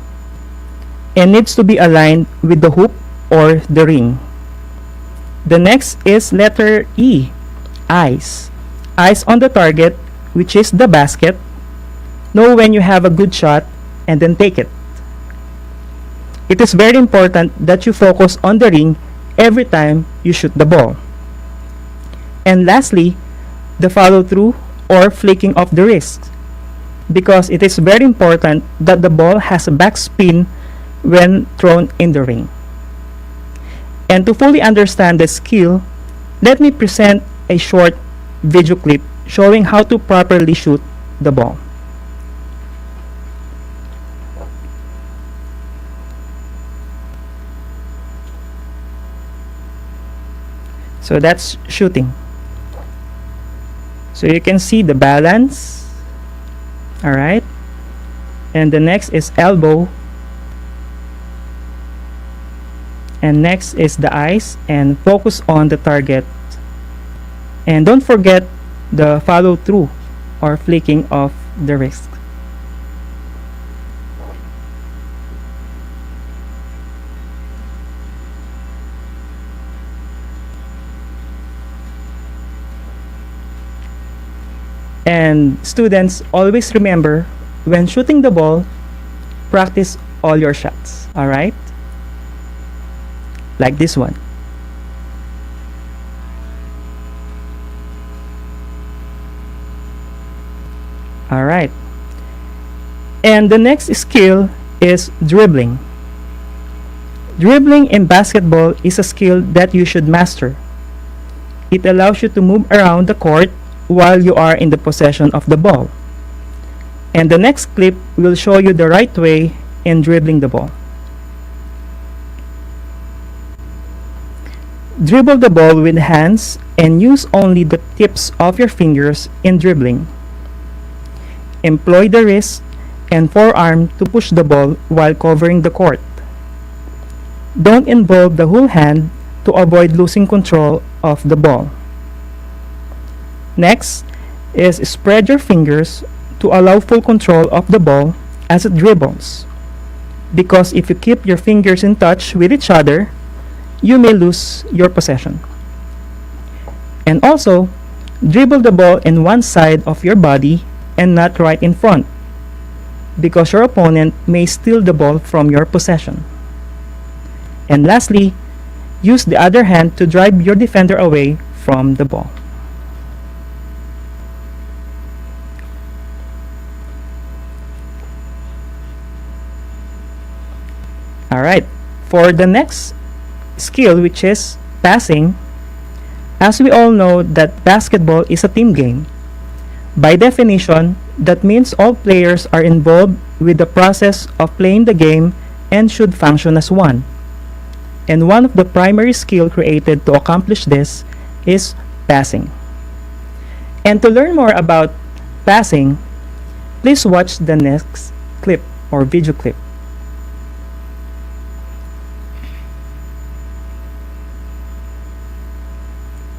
and needs to be aligned with the hoop or the ring. The next is letter E, eyes. Eyes on the target, which is the basket. Know when you have a good shot and then take it. It is very important that you focus on the ring every time you shoot the ball. And lastly, the follow through or flicking of the wrist, because it is very important that the ball has a backspin when thrown in the ring. And to fully understand the skill, let me present a short video clip showing how to properly shoot the ball. So that's shooting. So you can see the balance. Alright. And the next is elbow. And next is the eyes, and focus on the target. And don't forget the follow through or flicking of the wrist. And students, always remember, when shooting the ball, practice all your shots. Alright? Like this one. Alright. And the next skill is dribbling. Dribbling in basketball is a skill that you should master. It allows you to move around the court while you are in the possession of the ball. And the next clip will show you the right way in dribbling the ball. Dribble the ball with hands and use only the tips of your fingers in dribbling. Employ the wrist and forearm to push the ball while covering the court. Don't involve the whole hand to avoid losing control of the ball. Next is spread your fingers to allow full control of the ball as it dribbles. Because if you keep your fingers in touch with each other, you may lose your possession. And also, dribble the ball in one side of your body and not right in front, because your opponent may steal the ball from your possession. And lastly, use the other hand to drive your defender away from the ball. Alright, for the next skill, which is passing, as we all know that basketball is a team game. By definition, that means all players are involved with the process of playing the game and should function as one. And one of the primary skills created to accomplish this is passing. And to learn more about passing, please watch the next clip or video clip.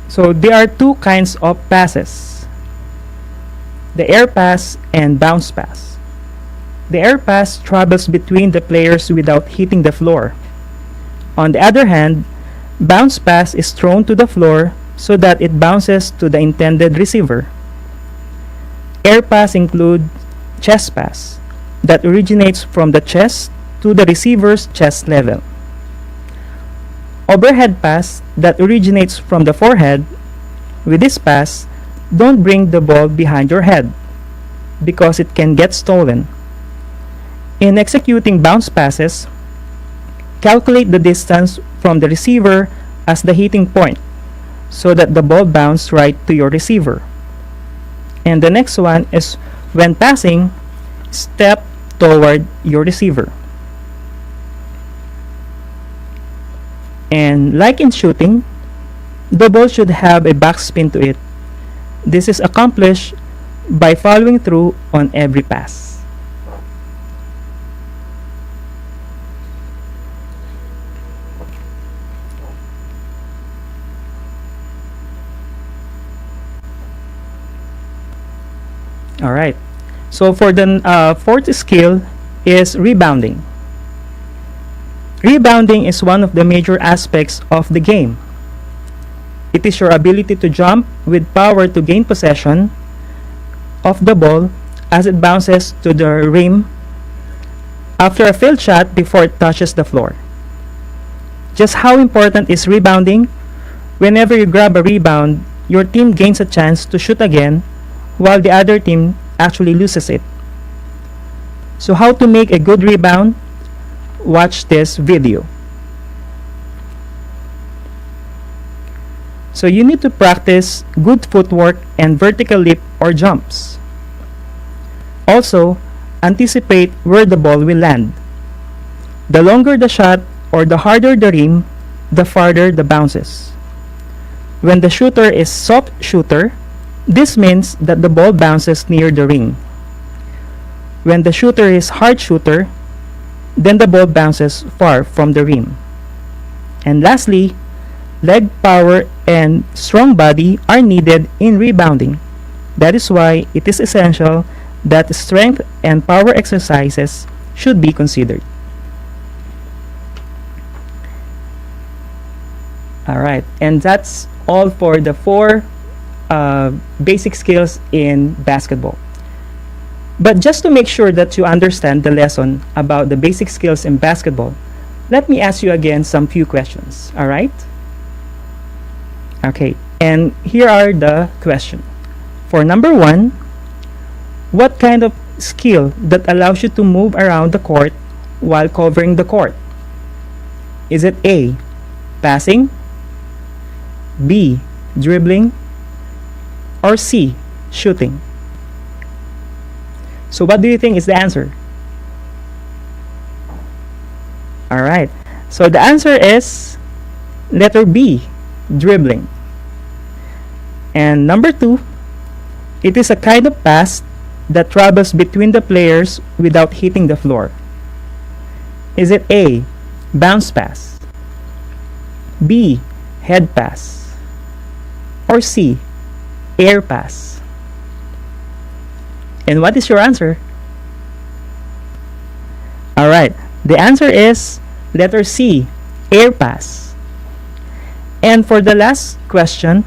So there are two kinds of passes: the air pass and bounce pass. The air pass travels between the players without hitting the floor. On the other hand, bounce pass is thrown to the floor so that it bounces to the intended receiver. Air pass include chest pass that originates from the chest to the receiver's chest level. Overhead pass that originates from the forehead. With this pass, don't bring the ball behind your head because it can get stolen. In executing bounce passes, calculate the distance from the receiver as the hitting point so that the ball bounces right to your receiver. And the next one is, when passing, step toward your receiver. And like in shooting, the ball should have a backspin to it. This is accomplished by following through on every pass. Alright, so for the fourth skill is rebounding. Rebounding is one of the major aspects of the game. It is your ability to jump with power to gain possession of the ball as it bounces to the rim after a failed shot before it touches the floor. Just how important is rebounding? Whenever you grab a rebound, your team gains a chance to shoot again while the other team actually loses it. So how to make a good rebound? Watch this video. So you need to practice good footwork and vertical leap or jumps. Also, anticipate where the ball will land. The longer the shot or the harder the rim, the farther the bounces. When the shooter is soft shooter, this means that the ball bounces near the ring. When the shooter is hard shooter, then the ball bounces far from the rim. And lastly, leg power and strong body are needed in rebounding. That is why it is essential that strength and power exercises should be considered. Alright, and that's all for the 4 basic skills in basketball. But just to make sure that you understand the lesson about the basic skills in basketball, let me ask you again some few questions. Alright? Okay, and here are the questions. For number 1, what kind of skill that allows you to move around the court while covering the court? Is it A, passing, B, dribbling, or C, shooting? So what do you think is the answer? Alright, so the answer is letter B, dribbling. And number 2, it is a kind of pass that travels between the players without hitting the floor. Is it A, bounce pass, B, head pass, or C, air pass? And what is your answer? Alright, the answer is letter C, air pass. And for the last question,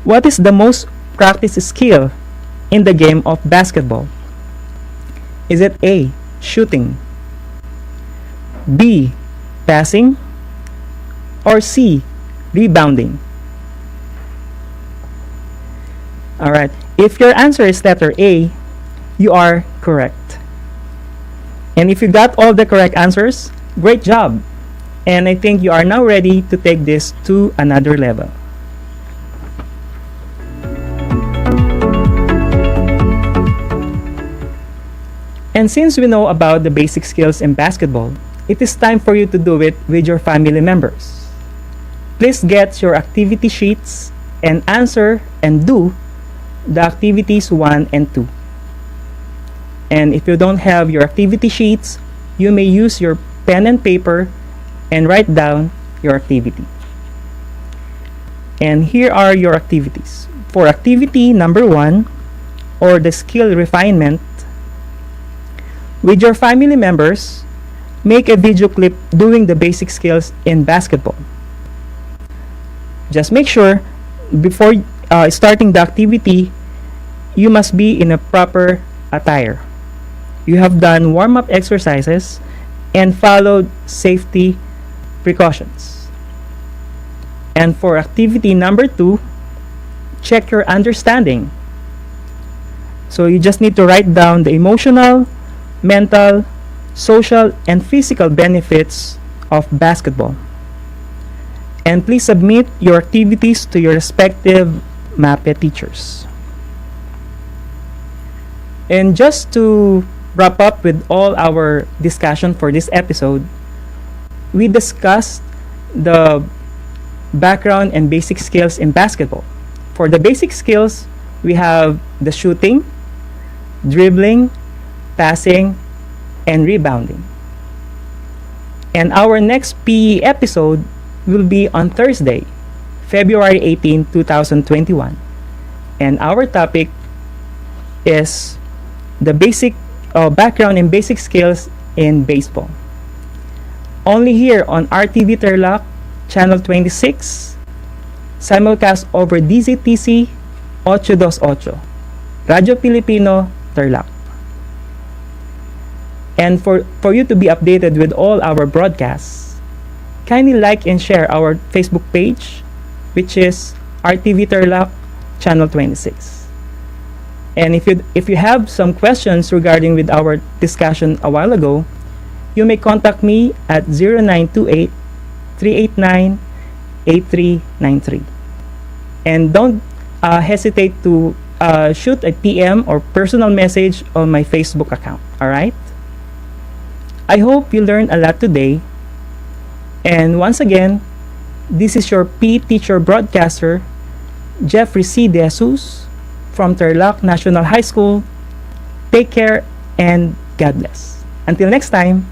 what is the most practiced skill in the game of basketball? Is it A, shooting, B, passing, or C, rebounding? Alright, if your answer is letter A, you are correct. And if you got all the correct answers, great job! And I think you are now ready to take this to another level. And since we know about the basic skills in basketball, it is time for you to do it with your family members. Please get your activity sheets and answer and do the activities 1 and 2. And if you don't have your activity sheets, you may use your pen and paper and write down your activity. And here are your activities. For activity number 1, or the skill refinement, with your family members, make a video clip doing the basic skills in basketball. Just make sure before starting the activity, you must be in a proper attire. You have done warm-up exercises and followed safety precautions. And for activity number 2, check your understanding. So you just need to write down the emotional, mental, social, and physical benefits of basketball. And please submit your activities to your respective MAPE teachers. And just to wrap up with all our discussion for this episode, we discussed the background and basic skills in basketball. For the basic skills, we have the shooting, dribbling, passing, and rebounding. And our next PE episode will be on Thursday, February 18, 2021. And our topic is the basic background and basic skills in baseball. only here on RTV Tarlac, Channel 26, simulcast over DZTC 828, Radyo Pilipino, Tarlac. And for you to be updated with all our broadcasts, kindly like and share our Facebook page, which is RTV Tarlac, Channel 26. And if you have some questions regarding with our discussion a while ago, you may contact me at 0928-389-8393. And don't hesitate to shoot a PM or personal message on my Facebook account, alright? I hope you learned a lot today. And once again, this is your PE teacher broadcaster, Jeffrey C. De Jesus from Tarlac National High School. Take care and God bless. Until next time.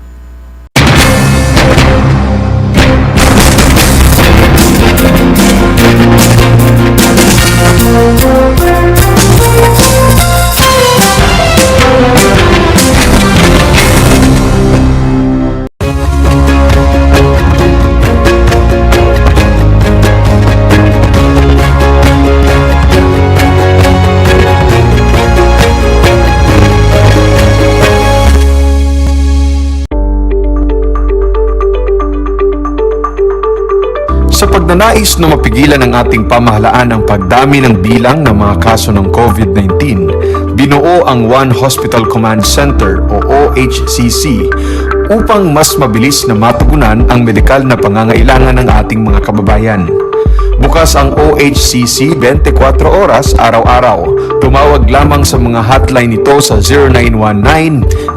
Sa pagnanais na mapigilan ng ating pamahalaan ang pagdami ng bilang ng mga kaso ng COVID-19, binuo ang One Hospital Command Center o OHCC upang mas mabilis na matugunan ang medikal na pangangailangan ng ating mga kababayan. Bukas ang OHCC 24 oras araw-araw. Tumawag lamang sa mga hotline nito sa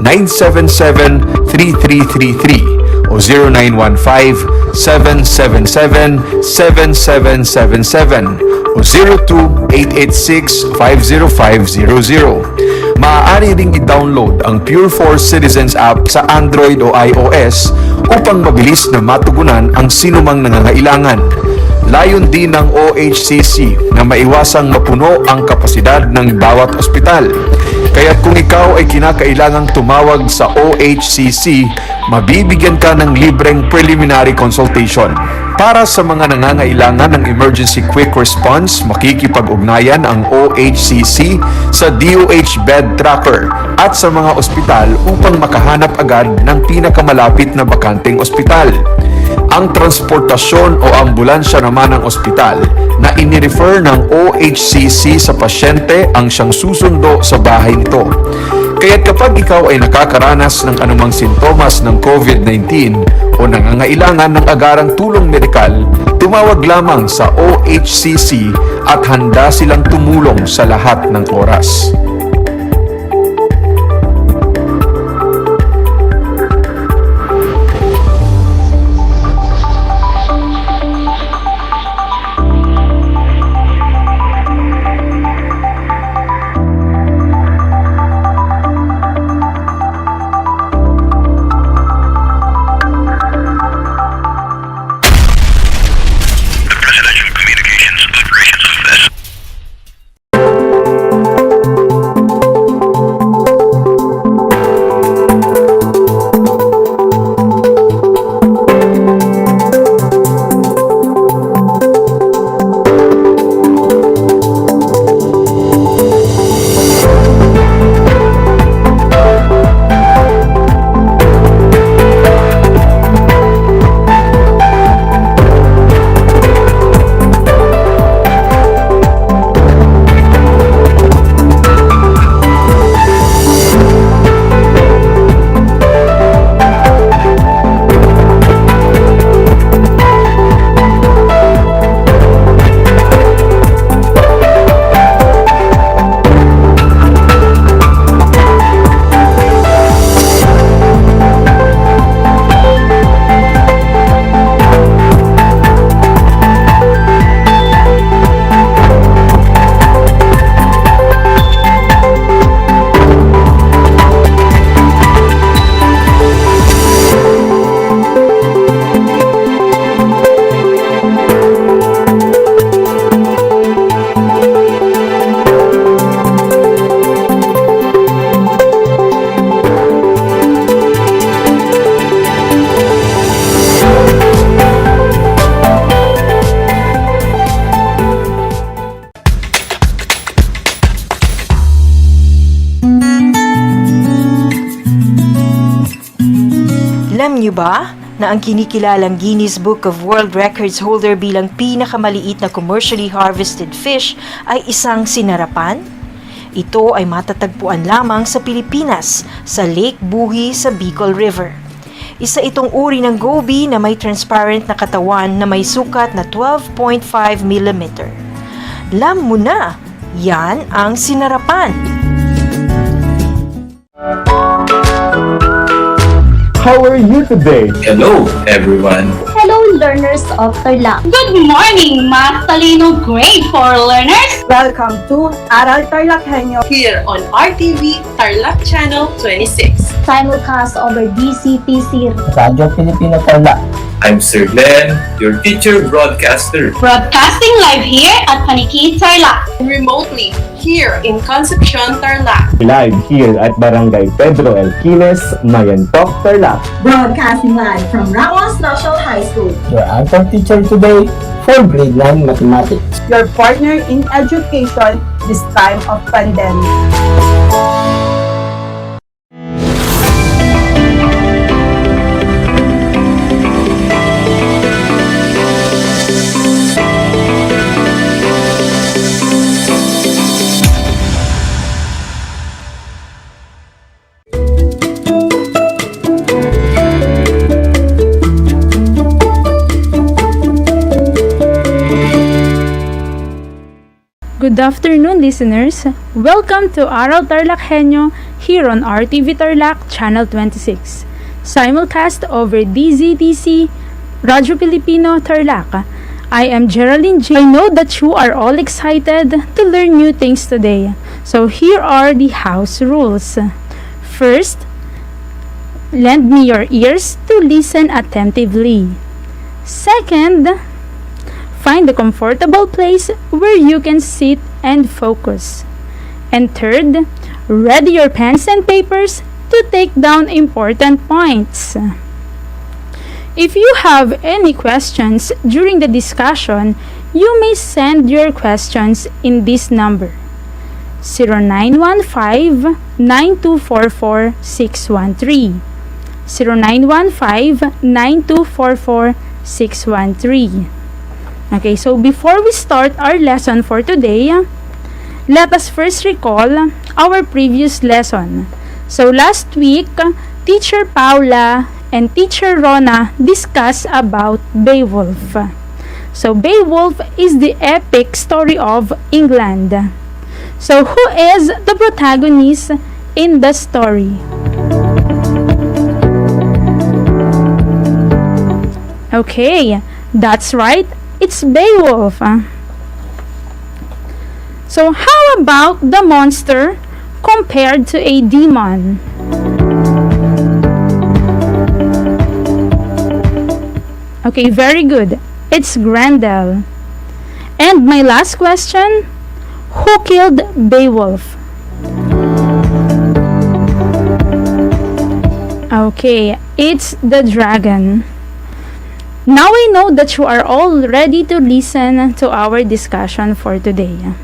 0919-977-3333 o 0915-777-7777 o 02-886-50500. Maaari ring i-download ang Pure Force Citizens app sa Android o iOS upang mabilis na matugunan ang sinumang nangangailangan. Layon din ng OHCC na maiwasang mapuno ang kapasidad ng bawat ospital. Kaya't kung ikaw ay kinakailangang tumawag sa OHCC, mabibigyan ka ng libreng preliminary consultation. Para sa mga nangangailangan ng emergency quick response, makikipag-ugnayan ang OHCC sa DOH Bed Tracker at sa mga ospital upang makahanap agad ng pinakamalapit na bakanteng ospital. Ang transportasyon o ambulansya naman ng ospital na inirefer ng OHCC sa pasyente ang siyang susundo sa bahay nito. Kaya't kapag ikaw ay nakakaranas ng anumang sintomas ng COVID-19 o nangangailangan ng agarang tulong medikal, tumawag lamang sa OHCC at handa silang tumulong sa lahat ng oras. Alam niyo ba na ang kinikilalang Guinness Book of World Records holder bilang pinakamaliit na commercially harvested fish ay isang sinarapan? Ito ay matatagpuan lamang sa Pilipinas, sa Lake Buhi sa Bicol River. Isa itong uri ng goby na may transparent na katawan na may sukat na 12.5 mm. Alam mo na, yan ang sinarapan. How are you today? Hello, everyone. Hello, learners of Tarlac. Good morning, Math Talino Grade 4 learners! Welcome to Aral TarlakHenyo Here on RTV Tarlac Channel 26. Simulcast over DCTC. Radyo Pilipino Tarlac. I'm Sir Glenn, your teacher broadcaster. Broadcasting live here at Paniki Tarlac. Remotely here in Concepcion, Tarlac. Live here at Barangay Pedro Elquines, Mayantok, Tarlac. Broadcasting live from Ramos National High School. Your anchor teacher today for grade 9 mathematics. Your partner in education this time of pandemic. Good afternoon, listeners. Welcome to Aral TarlakHenyo here on RTV Tarlac Channel 26. Simulcast over DZTC, Radyo Pilipino Tarlac. I am Geraldine J. I know that you are all excited to learn new things today. So here are the house rules. First, lend me your ears to listen attentively. Second, find a comfortable place where you can sit and focus. And third, ready your pens and papers to take down important points. If you have any questions during the discussion, you may send your questions in this number: 0915-9244-613, 0915-9244-613. Okay, so before we start our lesson for today, let us first recall our previous lesson. So last week, Teacher Paula and Teacher Rona discussed about Beowulf. So Beowulf is the epic story of England. So who is the protagonist in the story? Okay, that's right. It's Beowulf. So how about the monster compared to a demon? Okay, very good. It's Grendel. And my last question, who killed Beowulf? Okay, it's the dragon. Now I know that you are all ready to listen to our discussion for today.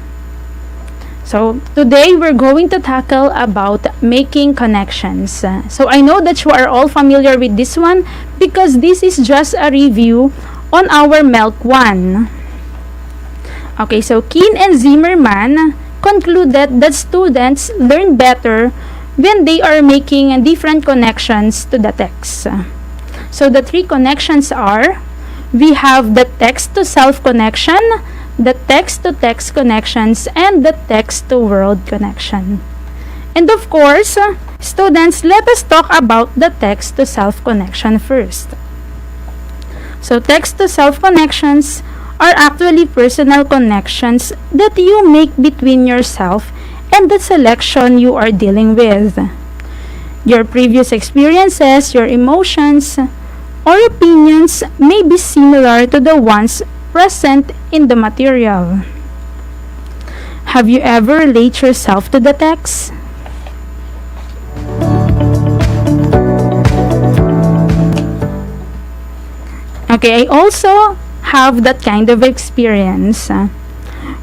So today we're going to tackle about making connections. So I know that you are all familiar with this one because this is just a review on our MELC 1. Okay, so Keen and Zimmerman concluded that students learn better when they are making different connections to the text. So the three connections are, we have the text-to-self connection, the text-to-text connections, and the text-to-world connection. And of course, students, let us talk about the text-to-self connection first. So text-to-self connections are actually personal connections that you make between yourself and the selection you are dealing with. Your previous experiences, your emotions, or opinions may be similar to the ones present in the material. Have you ever related yourself to the text? Okay, I also have that kind of experience.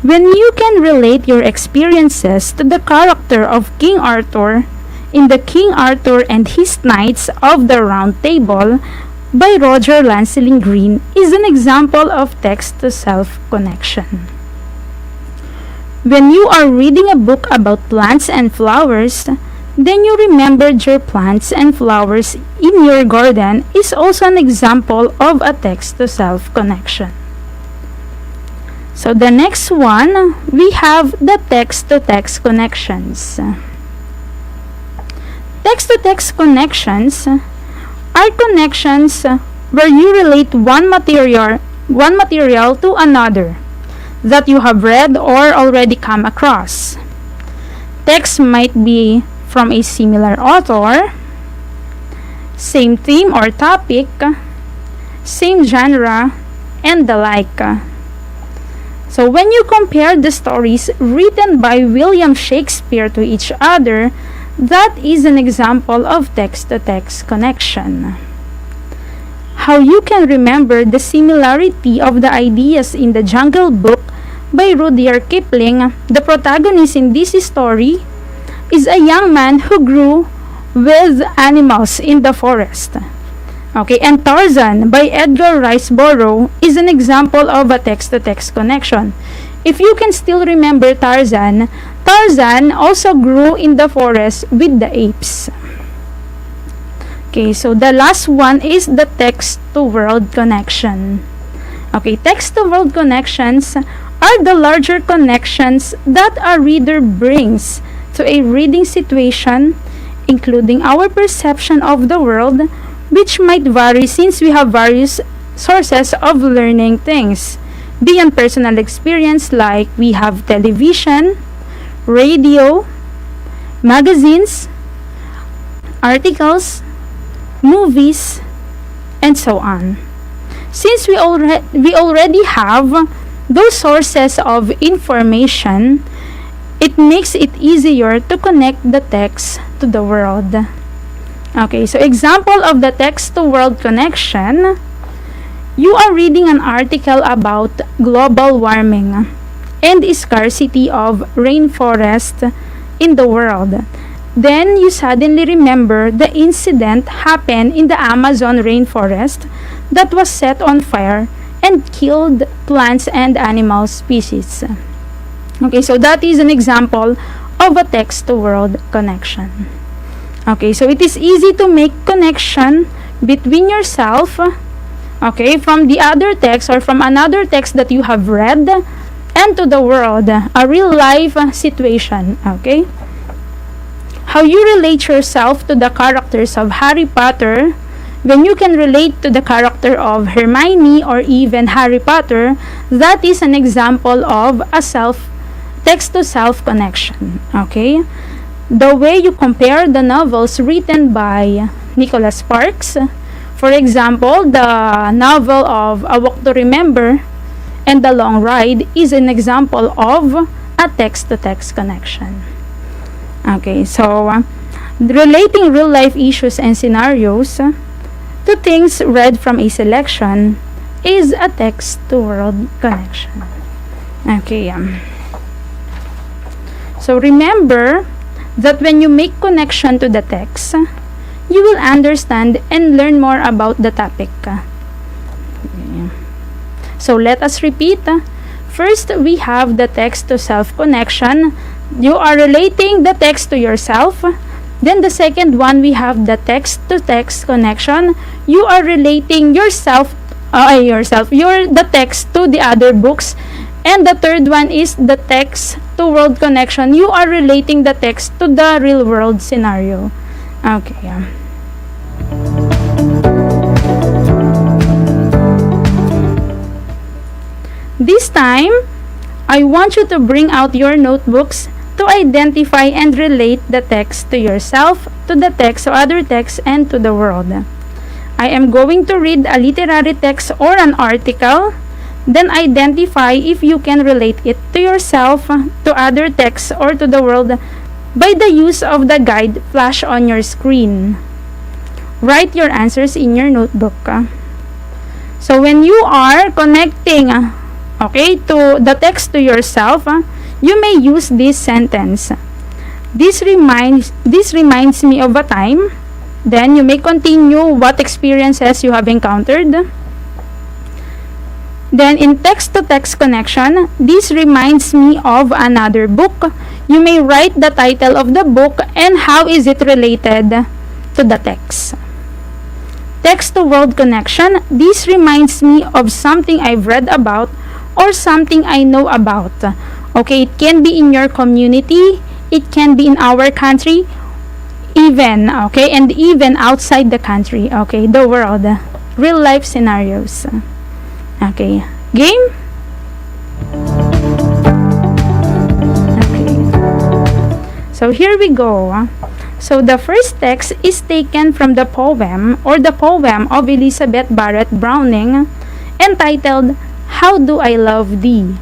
When you can relate your experiences to the character of King Arthur, in the King Arthur and His Knights of the Round Table by Roger Lancelin Green is an example of text-to-self connection. When you are reading a book about plants and flowers, then you remembered your plants and flowers in your garden is also an example of a text-to-self connection. So the next one, we have the text-to-text connections. Text-to-text connections are connections where you relate one material to another that you have read or already come across. Text might be from a similar author, same theme or topic, same genre, and the like. So when you compare the stories written by William Shakespeare to each other, that is an example of text-to-text connection. How you can remember the similarity of the ideas in the Jungle Book by Rudyard Kipling, the protagonist in this story is a young man who grew with animals in the forest. Okay, and Tarzan by Edgar Rice Burroughs is an example of a text-to-text connection. If you can still remember Tarzan also grew in the forest with the apes. Okay, so the last one is the text-to-world connection. Okay, text-to-world connections are the larger connections that a reader brings to a reading situation, including our perception of the world, which might vary since we have various sources of learning things. Beyond personal experience, like we have television, radio, magazines, articles, movies, and so on. Since we already have those sources of information, it makes it easier to connect the text to the world. Okay, so example of the text-to-world connection, you are reading an article about global warming and scarcity of rainforest in the world. Then you suddenly remember the incident happened in the Amazon rainforest that was set on fire and killed plants and animal species. Okay, so that is an example of a text-to-world connection. Okay, so it is easy to make connection between yourself, okay, from the other text or from another text that you have read and to the world, a real life situation, okay? How you relate yourself to the characters of Harry Potter when you can relate to the character of Hermione or even Harry Potter, that is an example of a text-to-self connection, okay? The way you compare the novels written by Nicholas Sparks, for example, the novel of A Walk to Remember and The Long Ride is an example of a text-to-text connection. Okay, so relating real-life issues and scenarios to things read from a selection is a text-to-world connection. Okay, so remember that when you make connection to the text, you will understand and learn more about the topic. Okay. So let us repeat. First, we have the text-to-self connection. You are relating the text to yourself. Then the second one, we have the text-to-text connection. You are relating the text to the other books. And the third one is the text-to-world connection. You are relating the text to the real-world scenario. Okay. This time, I want you to bring out your notebooks to identify and relate the text to yourself, to the text or other texts, and to the world. I am going to read a literary text or an article, then identify if you can relate it to yourself, to other texts, or to the world by the use of the guide flash on your screen. Write your answers in your notebook. So when you are connecting to the text to yourself, you may use this sentence. This reminds me of a time. Then you may continue what experiences you have encountered. Then in text-to-text connection, this reminds me of another book. You may write the title of the book and how is it related to the text. Text-to-world connection, this reminds me of something I've read about or something I know about. Okay, it can be in your community, it can be in our country, even, okay, and even outside the country, okay, the world, real life scenarios. Okay, game? Okay, so here we go. So the first text is taken from the poem of Elizabeth Barrett Browning entitled How Do I Love Thee?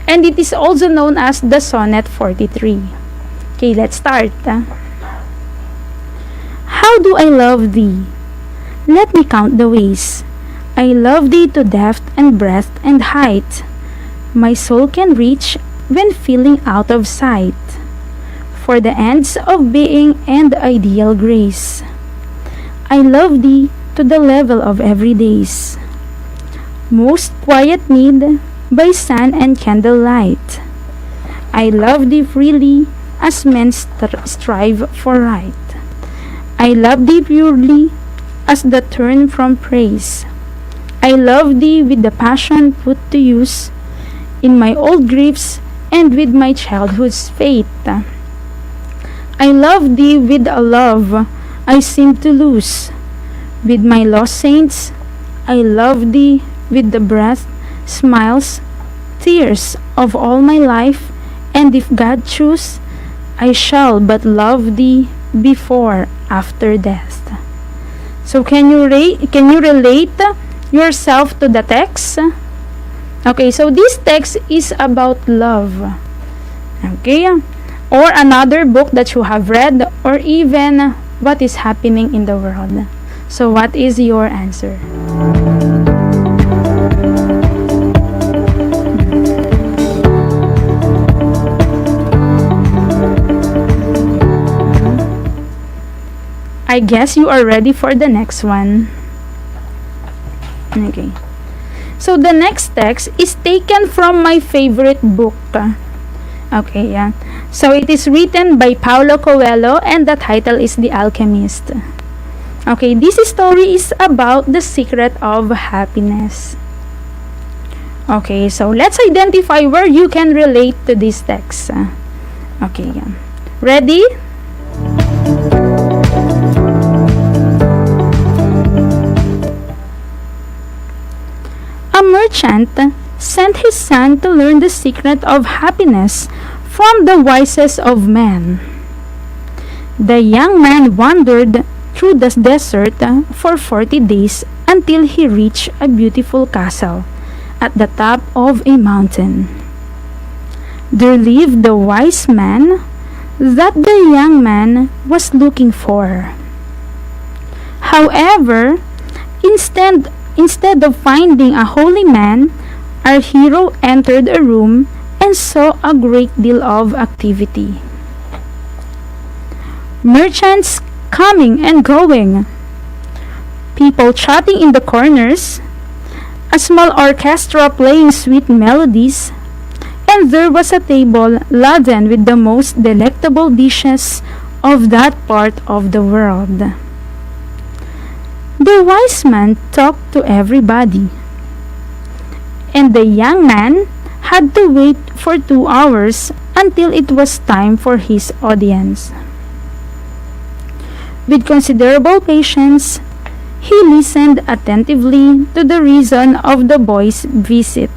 And it is also known as the Sonnet 43. Okay, let's start. How do I love thee? Let me count the ways. I love thee to depth and breadth and height. My soul can reach when feeling out of sight. For the ends of being and ideal grace. I love thee to the level of everydays. Most quiet need by sun and candlelight. I love thee freely as men strive for right. I love thee purely as the turn from praise. I love thee with the passion put to use in my old griefs and with my childhood's faith. I love thee with a love I seem to lose. With my lost saints, I love thee with the breath, smiles, tears of all my life, and if God choose, I shall but love thee before, after death. So can you relate yourself to the text? Okay, so this text is about love. Okay, or another book that you have read, or even what is happening in the world. So what is your answer? I guess you are ready for the next one. Okay. So the next text is taken from my favorite book. Okay, yeah. So it is written by Paulo Coelho and the title is The Alchemist. Okay, this story is about the secret of happiness. Okay, so let's identify where you can relate to this text. Okay, yeah. Ready? A merchant sent his son to learn the secret of happiness from the wisest of men. The young man wandered through the desert for 40 days until he reached a beautiful castle at the top of a mountain. There lived the wise man that the young man was looking for. However, instead of finding a holy man, our hero entered a room and saw a great deal of activity. Merchants coming and going, people chatting in the corners, a small orchestra playing sweet melodies, and there was a table laden with the most delectable dishes of that part of the world. The wise man talked to everybody, and the young man had to wait for 2 hours until it was time for his audience. With considerable patience, he listened attentively to the reason of the boy's visit,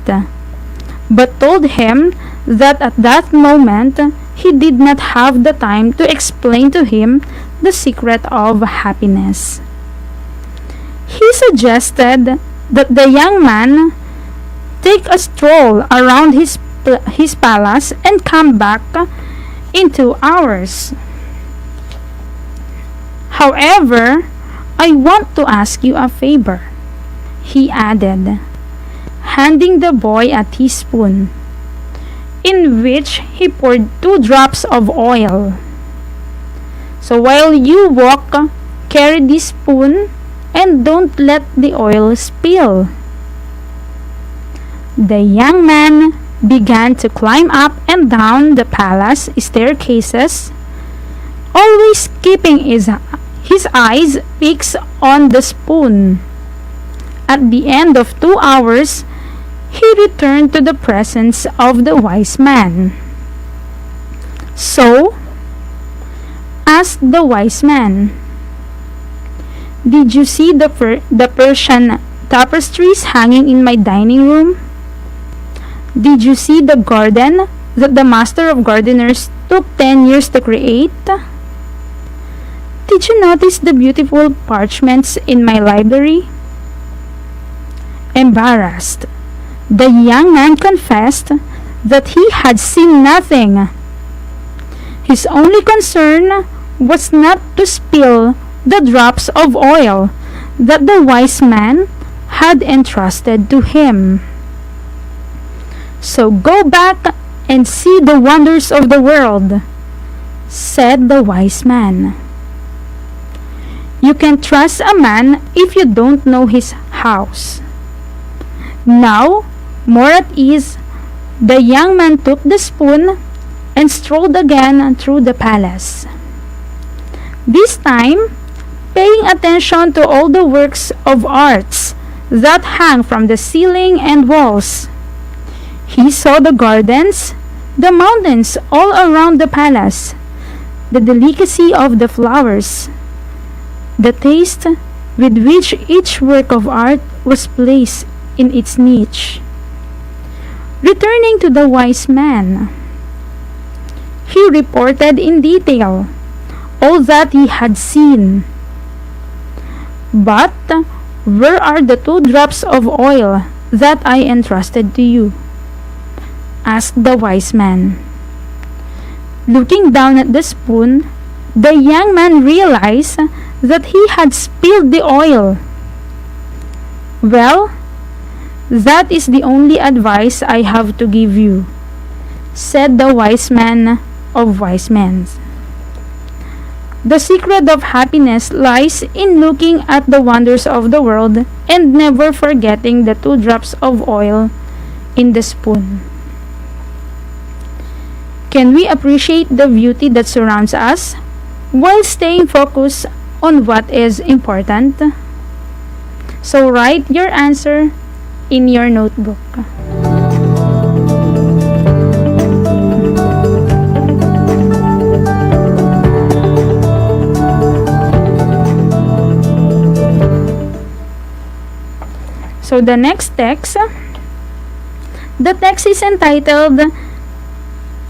but told him that at that moment he did not have the time to explain to him the secret of happiness. He suggested that the young man take a stroll around his palace and come back in 2 hours. However, I want to ask you a favor, he added, handing the boy a teaspoon, in which he poured 2 drops of oil. So while you walk, carry this spoon and don't let the oil spill. The young man began to climb up and down the palace staircases, always keeping his eyes fixed on the spoon. At the end of 2 hours, he returned to the presence of the wise man. So, asked the wise man, "Did you see the Persian tapestries hanging in my dining room? Did you see the garden that the master of gardeners took 10 years to create? Did you notice the beautiful parchments in my library?" Embarrassed, the young man confessed that he had seen nothing. His only concern was not to spill the drops of oil that the wise man had entrusted to him. "So go back and see the wonders of the world," said the wise man. "You can trust a man if you don't know his house." Now, more at ease, the young man took the spoon and strolled again through the palace. This time, paying attention to all the works of arts that hang from the ceiling and walls. He saw the gardens, the mountains all around the palace, the delicacy of the flowers, the taste with which each work of art was placed in its niche. Returning to the wise man, he reported in detail all that he had seen. "But where are the 2 drops of oil that I entrusted to you?" asked the wise man. Looking down at the spoon, the young man realized that he had spilled the oil. "Well, that is the only advice I have to give you," said the wise man of wise men. "The secret of happiness lies in looking at the wonders of the world and never forgetting the 2 drops of oil in the spoon." Can we appreciate the beauty that surrounds us while staying focused on what is important? So write your answer in your notebook. So the next text, the text is entitled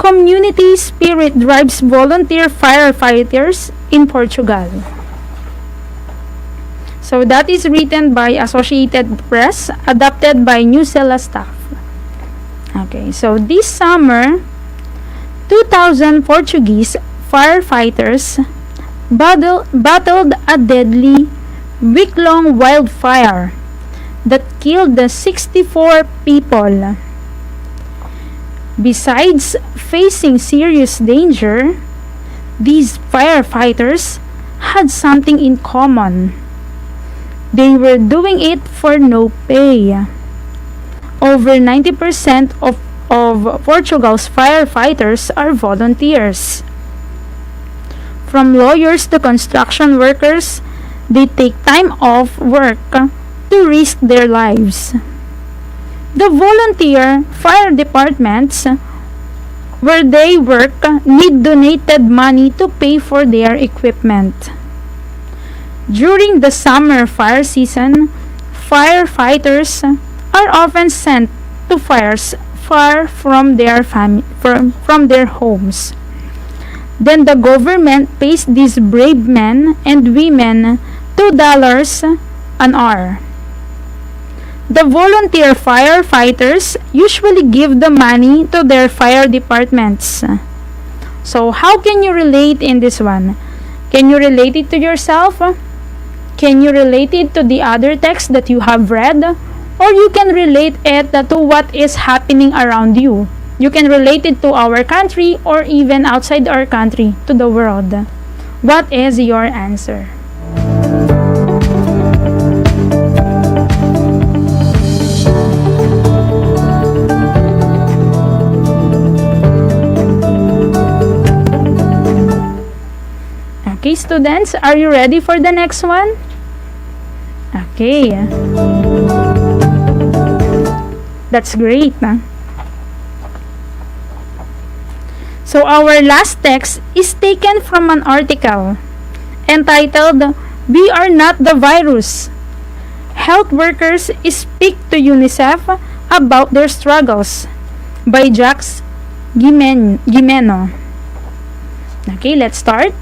"Community Spirit Drives Volunteer Firefighters in Portugal." So that is written by Associated Press, adapted by New Zealand staff. Okay, so this summer, 2,000 Portuguese firefighters battled a deadly week-long wildfire that killed 64 people. Besides facing serious danger, these firefighters had something in common. They were doing it for no pay. Over 90% of Portugal's firefighters are volunteers. From lawyers to construction workers, they take time off work to risk their lives. The volunteer fire departments where they work need donated money to pay for their equipment. During the summer fire season, firefighters are often sent to fires far from their homes. Then the government pays these brave men and women $2 an hour. The volunteer firefighters usually give the money to their fire departments. So how can you relate in this one? Can you relate it to yourself? Can you relate it to the other text that you have read? Or you can relate it to what is happening around you. You can relate it to our country or even outside our country, to the world. What is your answer? Okay, students, are you ready for the next one? Okay. That's great. So our last text is taken from an article entitled "We Are Not the Virus. Health Workers Speak to UNICEF About Their Struggles" by Jacques Gimeno. Okay, let's start.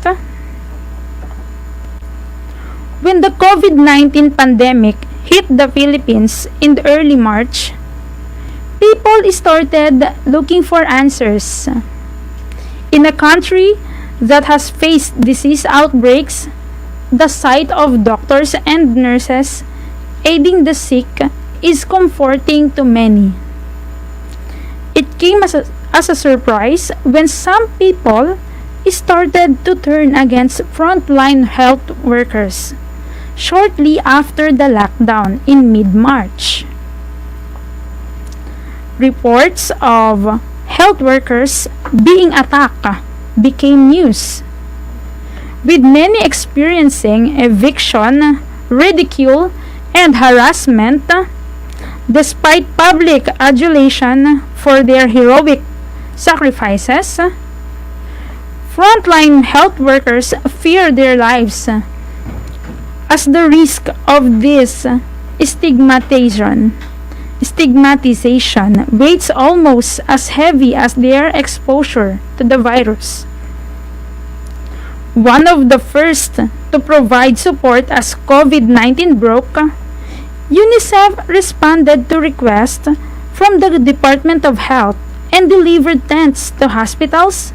When the COVID-19 pandemic hit the Philippines in early March, people started looking for answers. In a country that has faced disease outbreaks, the sight of doctors and nurses aiding the sick is comforting to many. It came as a surprise when some people started to turn against frontline health workers shortly after the lockdown in mid-March. Reports of health workers being attacked became news, with many experiencing eviction, ridicule, and harassment. Despite public adulation for their heroic sacrifices, frontline health workers fear their lives as the risk of this stigmatization weighs almost as heavy as their exposure to the virus. One of the first to provide support as COVID-19 broke, UNICEF responded to requests from the Department of Health and delivered tents to hospitals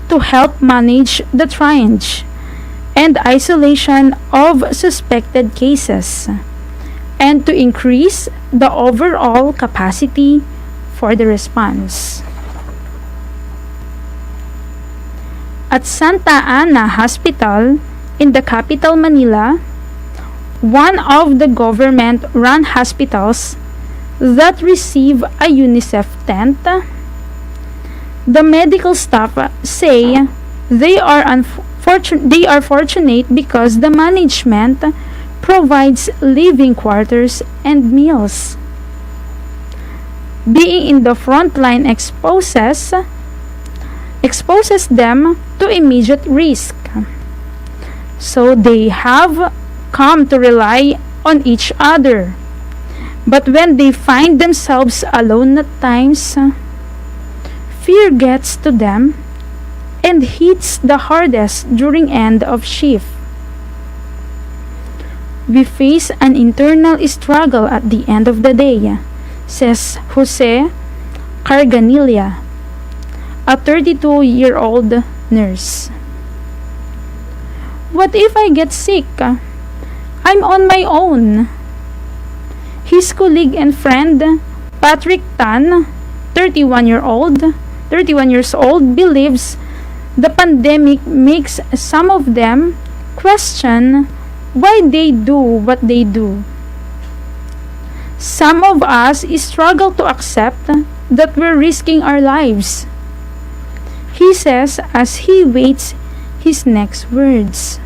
to help manage the triage and isolation of suspected cases, and to increase the overall capacity for the response. At Santa Ana Hospital in the capital Manila, one of the government-run hospitals that receive a UNICEF tent, the medical staff say they are fortunate because the management provides living quarters and meals. Being in the front line exposes them to immediate risk. So they have come to rely on each other. But when they find themselves alone at times, fear gets to them and hits the hardest during end of shift. We face an internal struggle at the end of the day, says Jose Carganilla, a 32-year-old nurse. What if I get sick? I'm on my own. His colleague and friend, Patrick Tan, 31 years old, believes the pandemic makes some of them question why they do what they do. Some of us struggle to accept that we're risking our lives, he says as he waits his next words.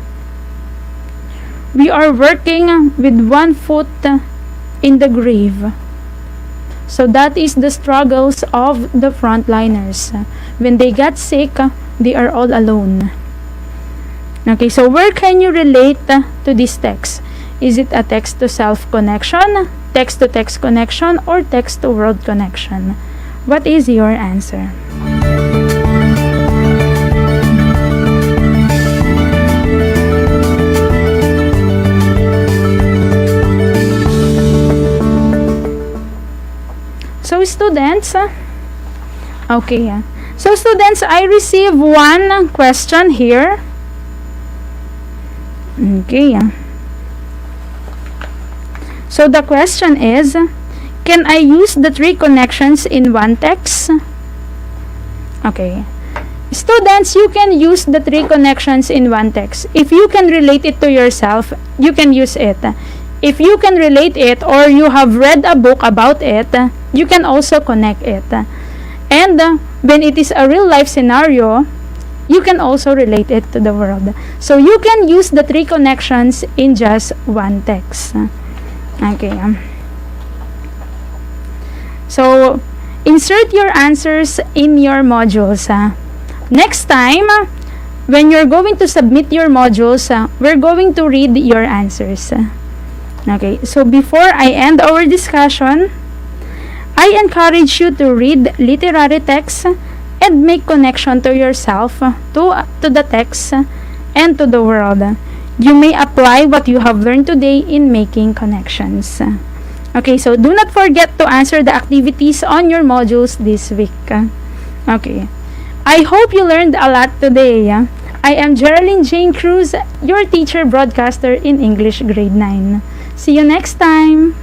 We are working with one foot in the grave. So that is the struggles of the frontliners. When they get sick, they are all alone. Okay, so where can you relate to this text? Is it a text-to-self connection, text-to-text connection, or text-to-world connection? What is your answer? So students, I receive one question here. Okay. So the question is, can I use the three connections in one text? Okay. students, you can use the three connections in one text. If you can relate it to yourself, you can use it. If you can relate it or you have read a book about it, you can also connect it. And when it is a real life scenario, you can also relate it to the world. So you can use the three connections in just one text. Okay. So insert your answers in your modules. Next time, when you're going to submit your modules, we're going to read your answers. Okay, so before I end our discussion, I encourage you to read literary text and make connection to yourself, to the text, and to the world. You may apply what you have learned today in making connections. Okay, so do not forget to answer the activities on your modules this week. Okay, I hope you learned a lot today. I am Geraldine Jane Cruz, your teacher broadcaster in English grade 9. See you next time!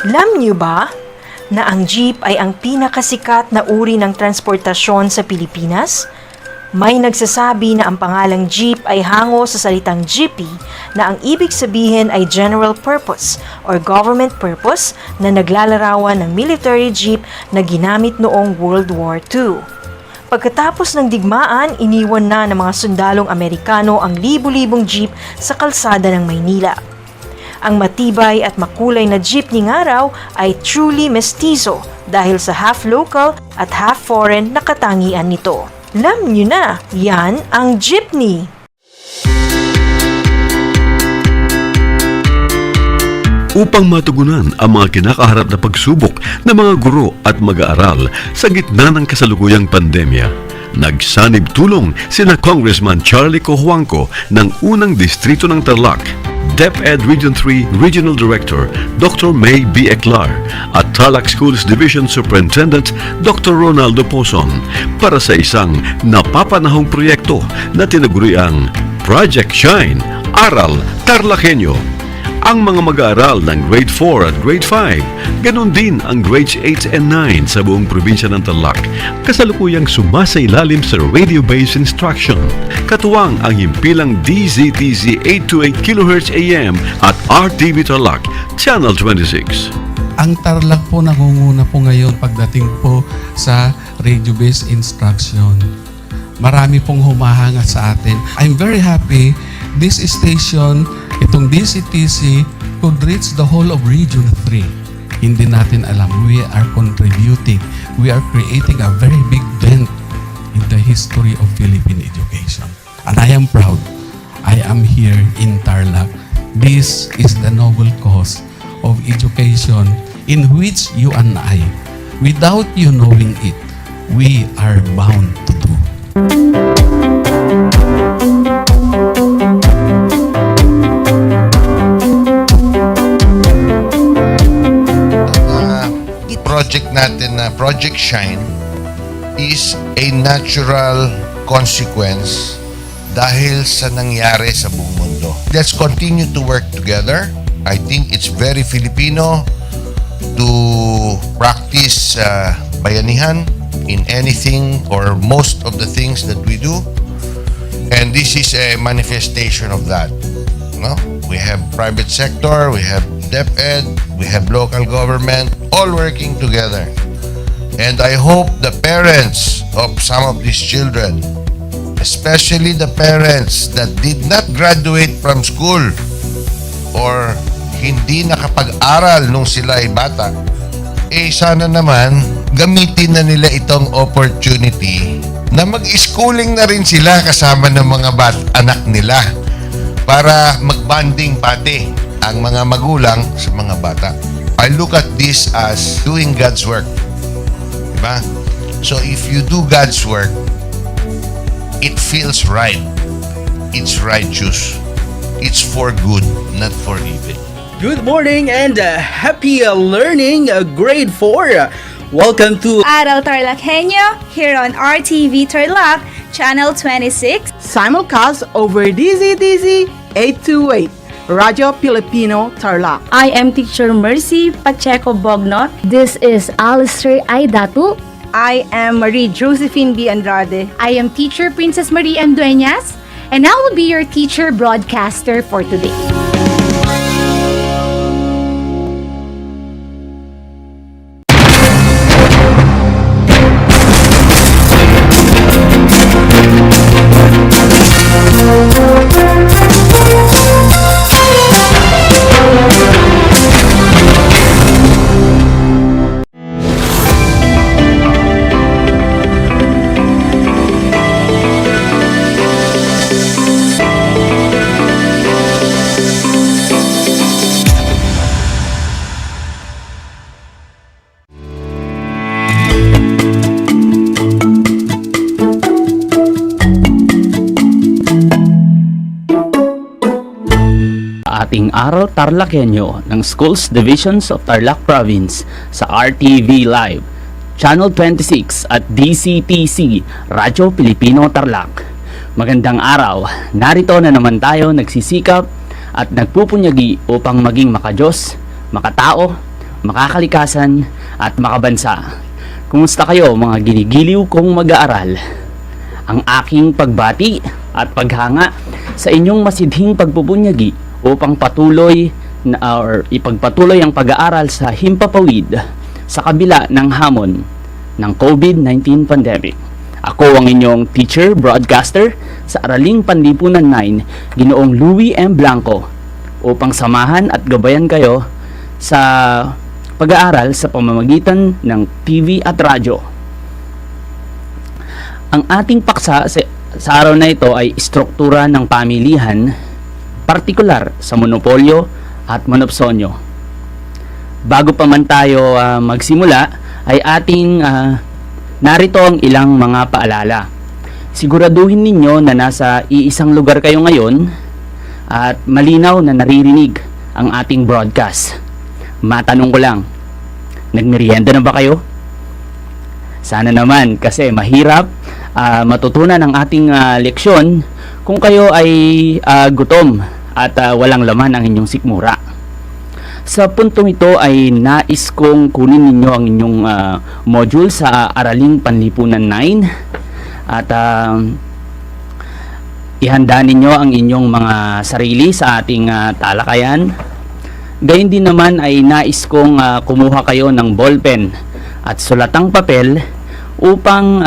Alam niyo ba na ang jeep ay ang pinakasikat na uri ng transportasyon sa Pilipinas? May nagsasabi na ang pangalang jeep ay hango sa salitang jeepy na ang ibig sabihin ay general purpose or government purpose na naglalarawan ng military jeep na ginamit noong World War II. Pagkatapos ng digmaan, iniwan na ng mga sundalong Amerikano ang libu-libong jeep sa kalsada ng Maynila. Ang matibay at makulay na jeepney nga raw ay truly mestizo dahil sa half local at half foreign na katangian nito. Alam nyo na, yan ang jeepney! Upang matugunan ang mga kinakaharap na pagsubok ng mga guro at mag-aaral sa gitna ng kasalukuyang pandemya, nagsanib tulong sina Congressman Charlie Cojuangco ng unang distrito ng Tarlac, DEPED Region 3 Regional Director Dr. May B. Eclar at Tarlac Schools Division Superintendent Dr. Ronaldo Poson para sa isang napapanahong proyekto na tinaguriang Project Shine, Aral TarlakHenyo. Ang mga mag-aaral ng Grade 4 at Grade 5, ganun din ang Grades 8 and 9 sa buong probinsya ng Tarlac, kasalukuyang sumasailalim sa radio-based instruction. Katuwang ang himpilang DZTC 828 kHz AM at RTV Tarlac, Channel 26. Ang Tarlac po nangunguna po ngayon pagdating po sa radio-based instruction. Marami pong humahanga sa atin. I'm very happy this station, itong DCTC, could reach the whole of Region 3. Hindi natin alam, we are contributing. We are creating a very big dent in the history of Philippine education. And I am proud. I am here in Tarlac. This is the noble cause of education in which you and I, without you knowing it, we are bound to do. Project natin na Project Shine is a natural consequence dahil sa nangyari sa buong mundo. Let's continue to work together. I think it's very Filipino to practice bayanihan in anything or most of the things that we do. And this is a manifestation of that. No? We have private sector, we have DEPED, we have local government, all working together. And I hope the parents of some of these children, especially the parents that did not graduate from school or hindi nakapag-aral nung sila ay bata, sana naman gamitin na nila itong opportunity na mag-schooling na rin sila kasama ng mga anak nila para mag-bonding pati ang mga magulang sa mga bata. I look at this as doing God's work. Diba? So if you do God's work, it feels right. It's righteous. It's for good, not for evil. Good morning and happy learning, grade 4. Welcome to Aral TarlakHenyo here on RTV Tarlac, Channel 26. Simulcast over DZTZ 828, Radio Filipino Tarlac. I am Teacher Mercy Pacheco Bognot. This is Alistair Aidatu. I am Marie Josephine B. Andrade. I am Teacher Princess Marie Andueñas. And I will be your teacher broadcaster for today. Ating Aral TarlakHenyo ng Schools Divisions of Tarlac Province sa RTV Live, Channel 26 at DCTC, Radyo Pilipino Tarlac. Magandang araw, narito na naman tayo nagsisikap at nagpupunyagi upang maging makadiyos, makatao, makakalikasan at makabansa. Kumusta kayo mga ginigiliw kong mag-aaral? Ang aking pagbati at paghanga sa inyong masidhing pagpupunyagi upang ipagpatuloy ang pag-aaral sa himpapawid sa kabila ng hamon ng COVID-19 pandemic. Ako ang inyong teacher broadcaster sa Araling Panlipunan 9, Ginoong Louie M. Blanco, upang samahan at gabayan kayo sa pag-aaral sa pamamagitan ng TV at radyo. Ang ating paksa sa araw na ito ay struktura ng pamilihan, partikular sa monopolyo at monopsonyo. Bago pa man tayo magsimula, ay ating narito ang ilang mga paalala. Siguraduhin ninyo na nasa iisang lugar kayo ngayon at malinaw na naririnig ang ating broadcast. Matanong ko lang, nagmerienda na ba kayo? Sana naman, kasi mahirap matutunan ang ating leksyon kung kayo ay gutom at walang laman ang inyong sikmura. Sa puntong ito ay nais kong kunin ninyo ang inyong module sa Araling Panlipunan 9 at ihanda ninyo ang inyong mga sarili sa ating talakayan. Gayun din naman ay nais kong kumuha kayo ng ballpen at sulatang papel upang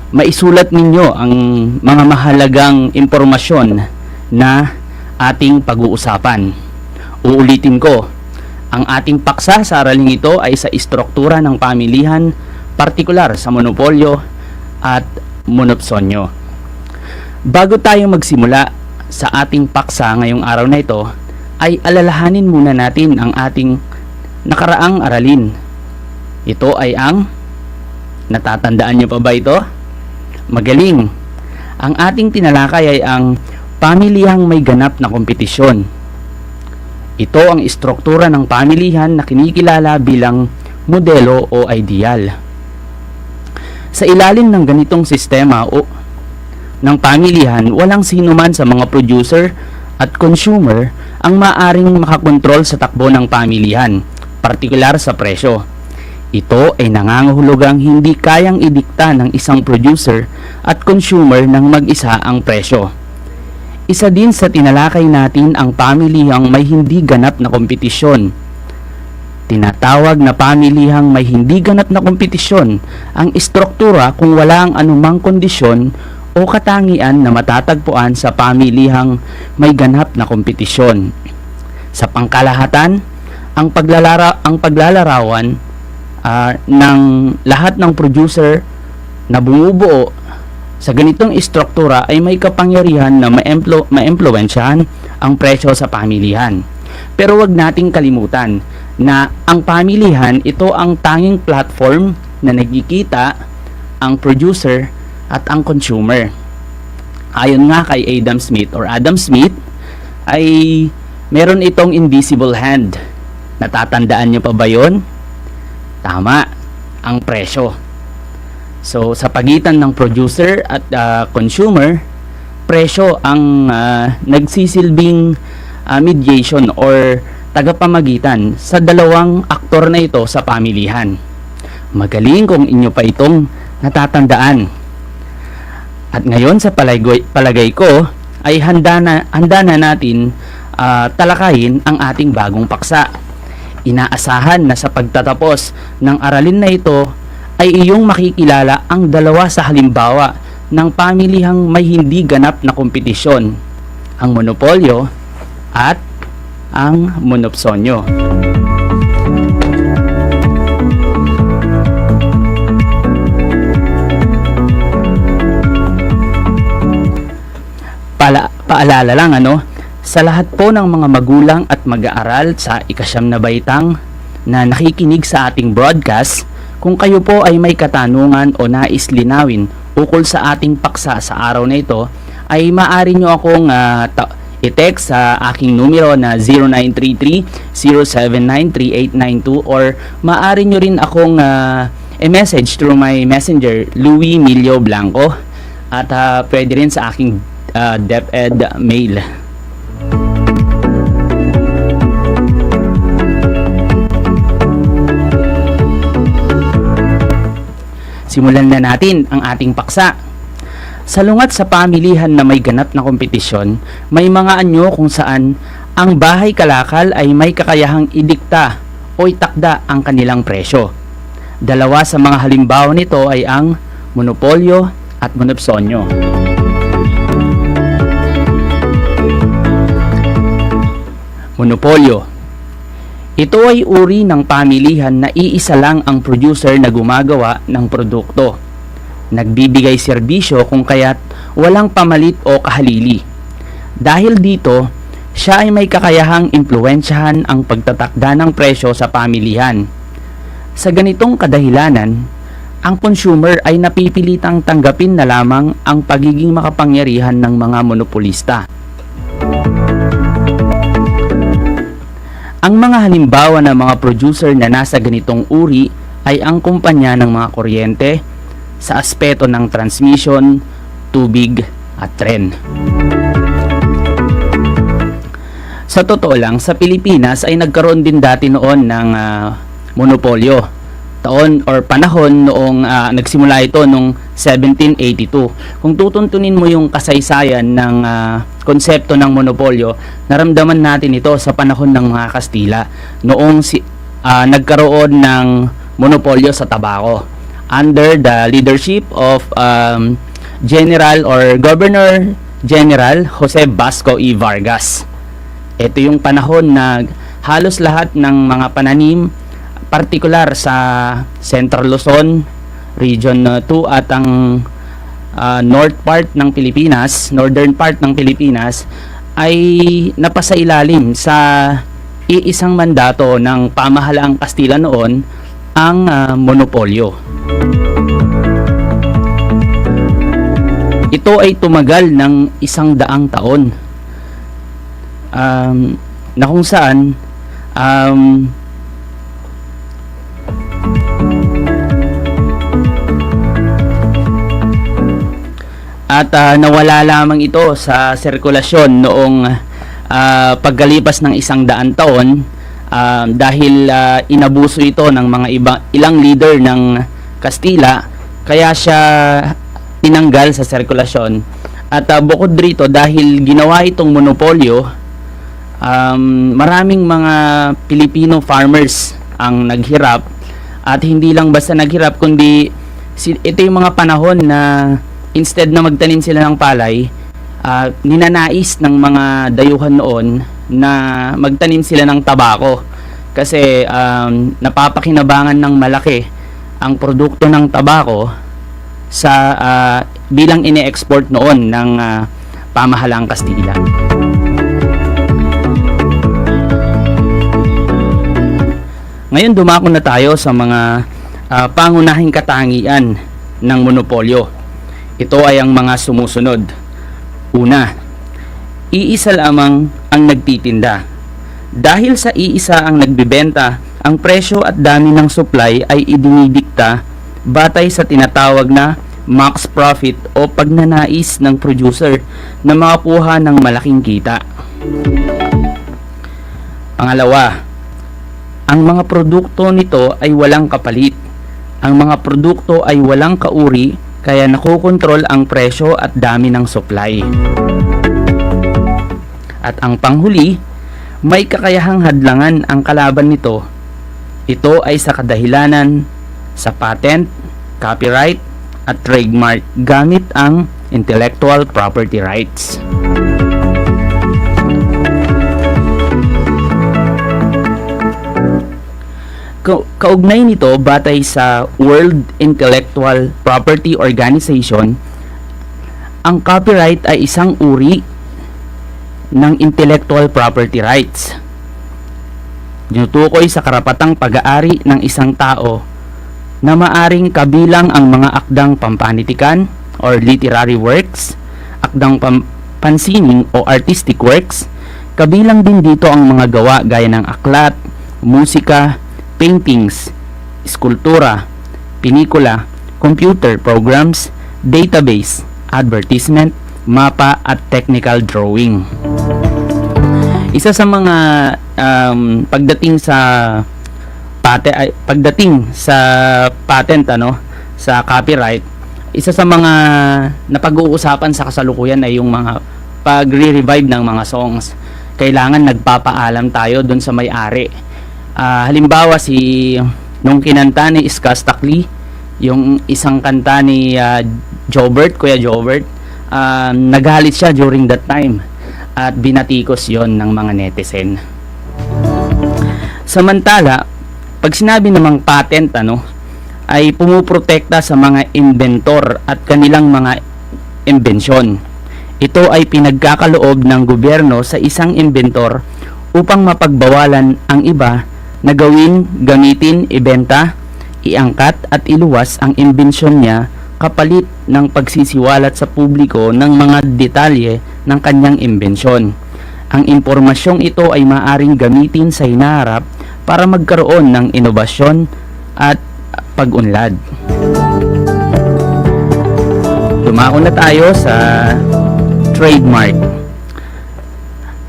maisulat ninyo ang mga mahalagang impormasyon na ating pag-uusapan. Uulitin ko, ang ating paksa sa araling ito ay sa istruktura ng pamilihan, partikular sa monopolyo at monopsonyo. Bago tayo magsimula sa ating paksa ngayong araw na ito, ay alalahanin muna natin ang ating nakaraang aralin. Ito ay ang, natatandaan nyo pa ba ito? Magaling. Ang ating tinalakay ay ang pamilihang may ganap na kompetisyon. Ito ang istruktura ng pamilihan na kinikilala bilang modelo o ideal. Sa ilalim ng ganitong sistema ng pamilihan, walang sino man sa mga producer at consumer ang maaring makakontrol sa takbo ng pamilihan, partikular sa presyo. Ito ay nangangahulugang hindi kayang idikta ng isang producer at consumer ng mag-isa ang presyo. Isa din sa tinalakay natin ang pamilihang may hindi ganap na kompetisyon. Tinatawag na pamilihang may hindi ganap na kompetisyon ang istruktura kung wala ang anumang kondisyon o katangian na matatagpuan sa pamilihang may ganap na kompetisyon. Sa pangkalahatan, ang paglalarawan ng lahat ng producer na bumubuo sa ganitong istruktura ay may kapangyarihan na maimpluwensyahan ang presyo sa pamilihan. Pero wag nating kalimutan na ang pamilihan, ito ang tanging platform na nagkikita ang producer at ang consumer. Ayon nga kay Adam Smith ay meron itong invisible hand. Natatandaan nyo pa ba yun? Tama, ang presyo. So sa pagitan ng producer at consumer, presyo ang nagsisilbing mediation or tagapamagitan sa dalawang aktor na ito sa pamilihan. Magaling kung inyo pa itong natatandaan. At ngayon sa palagay ko ay handa na natin talakayin ang ating bagong paksa. Inaasahan na sa pagtatapos ng aralin na ito ay iyong makikilala ang dalawa sa halimbawa ng pamilihang may hindi ganap na kompetisyon, ang monopolyo at ang monopsonyo. Paalala lang sa lahat po ng mga magulang at mag-aaral sa ikasyam na baitang na nakikinig sa ating broadcast, kung kayo po ay may katanungan o nais linawin ukol sa ating paksa sa araw na ito, ay maaari nyo akong i-text sa aking numero na 0933-0793892 or maaari nyo rin akong i-message through my messenger, Louis Milio Blanco, at pwede rin sa aking DEPED mail. Simulan na natin ang ating paksa. Salungat sa pamilihan na may ganap na kompetisyon, may mga anyo kung saan ang bahay kalakal ay may kakayahang idikta o itakda ang kanilang presyo. Dalawa sa mga halimbawa nito ay ang monopolyo at monopsonyo. Monopolyo. Ito ay uri ng pamilihan na iisa lang ang producer na gumagawa ng produkto. Nagbibigay serbisyo kung kaya't walang pamalit o kahalili. Dahil dito, siya ay may kakayahang impluwensyahan ang pagtatakda ng presyo sa pamilihan. Sa ganitong kadahilanan, ang consumer ay napipilitang tanggapin na lamang ang pagiging makapangyarihan ng mga monopolista. Ang mga halimbawa ng mga producer na nasa ganitong uri ay ang kumpanya ng mga kuryente sa aspeto ng transmission, tubig at tren. Sa totoo lang, sa Pilipinas ay nagkaroon din dati noon ng monopolyo. Taon or panahon noong nagsimula ito noong 1782. Kung tutuntunin mo yung kasaysayan ng konsepto ng monopolyo, naramdaman natin ito sa panahon ng mga Kastila noong nagkaroon ng monopolyo sa tabako under the leadership of General or Governor General Jose Vasco E. Vargas. Ito yung panahon na halos lahat ng mga pananim, partikular sa Central Luzon, Region 2 at ang northern part ng Pilipinas ay napasailalim sa iisang mandato ng pamahalaang Kastila noon, ang monopolyo. Ito ay tumagal ng 100 taon na kung saan at nawala lamang ito sa sirkulasyon noong pagkalipas ng 100 taon dahil inabuso ito ng mga ilang leader ng Kastila, kaya siya tinanggal sa sirkulasyon. At bukod rito, dahil ginawa itong monopolyo, maraming mga Pilipino farmers ang naghirap, at hindi lang basta naghirap kundi ito yung mga panahon na instead na magtanim sila ng palay, ninanais ng mga dayuhan noon na magtanim sila ng tabako kasi napapakinabangan ng malaki ang produkto ng tabako sa bilang ine-export noon ng pamahalaang Kastila. Ngayon dumako na tayo sa mga pangunahing katangian ng monopolyo. Ito ay ang mga sumusunod. Una, iisa lamang ang nagtitinda. Dahil sa iisa ang nagbibenta, ang presyo at dami ng supply ay idinidikta batay sa tinatawag na max profit o pagnanais ng producer na makakuha ng malaking kita. Pangalawa, ang mga produkto nito ay walang kapalit. Ang mga produkto ay walang kauri kaya nakokontrol ang presyo at dami ng supply. At ang panghuli, may kakayahang hadlangan ang kalaban nito. Ito ay sa kadahilanan sa patent, copyright at trademark gamit ang intellectual property rights. Kaugnay nito batay sa World Intellectual Property Organization, ang copyright ay isang uri ng intellectual property rights. Tinutukoy sa karapatang pag-aari ng isang tao na maaring kabilang ang mga akdang pampanitikan or literary works, akdang pansining o artistic works, kabilang din dito ang mga gawa gaya ng aklat, musika, paintings, skulptura, pinikula, computer programs, database, advertisement, mapa at technical drawing. Isa sa mga pagdating sa patent sa copyright, isa sa mga napag-uusapan sa kasalukuyan ay yung mga pagre-revive ng mga songs. Kailangan nagpapaalam tayo dun sa may-ari. Halimbawa nung kinanta ni Skastakli, yung isang kanta ni Kuya Jobert, nagalit siya during that time at binatikos yon ng mga netizen. Samantala, pag sinabi namang patent ay pumuprotekta sa mga inventor at kanilang mga imbensyon. Ito ay pinagkakaloob ng gobyerno sa isang inventor upang mapagbawalan ang iba na gawin, gamitin, ibenta, iangkat at iluwas ang imbensyon niya kapalit ng pagsisiwalat sa publiko ng mga detalye ng kanyang imbensyon. Ang impormasyong ito ay maaring gamitin sa hinaharap para magkaroon ng inobasyon at pag-unlad. Dumako na tayo sa trademark.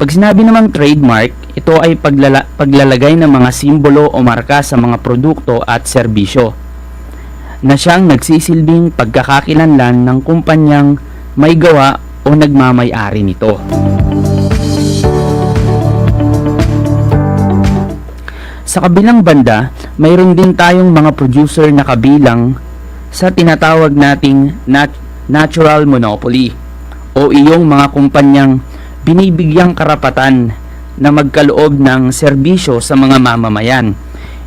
Pag sinabi namang trademark, ito ay paglalagay ng mga simbolo o marka sa mga produkto at serbisyo na siyang nagsisilbing pagkakakilanlan ng kumpanyang may gawa o nagmamay-ari nito. Sa kabilang banda, mayroon din tayong mga producer na kabilang sa tinatawag nating natural monopoly o iyong mga kumpanyang binibigyang karapatan na magkaloob ng serbisyo sa mga mamamayan.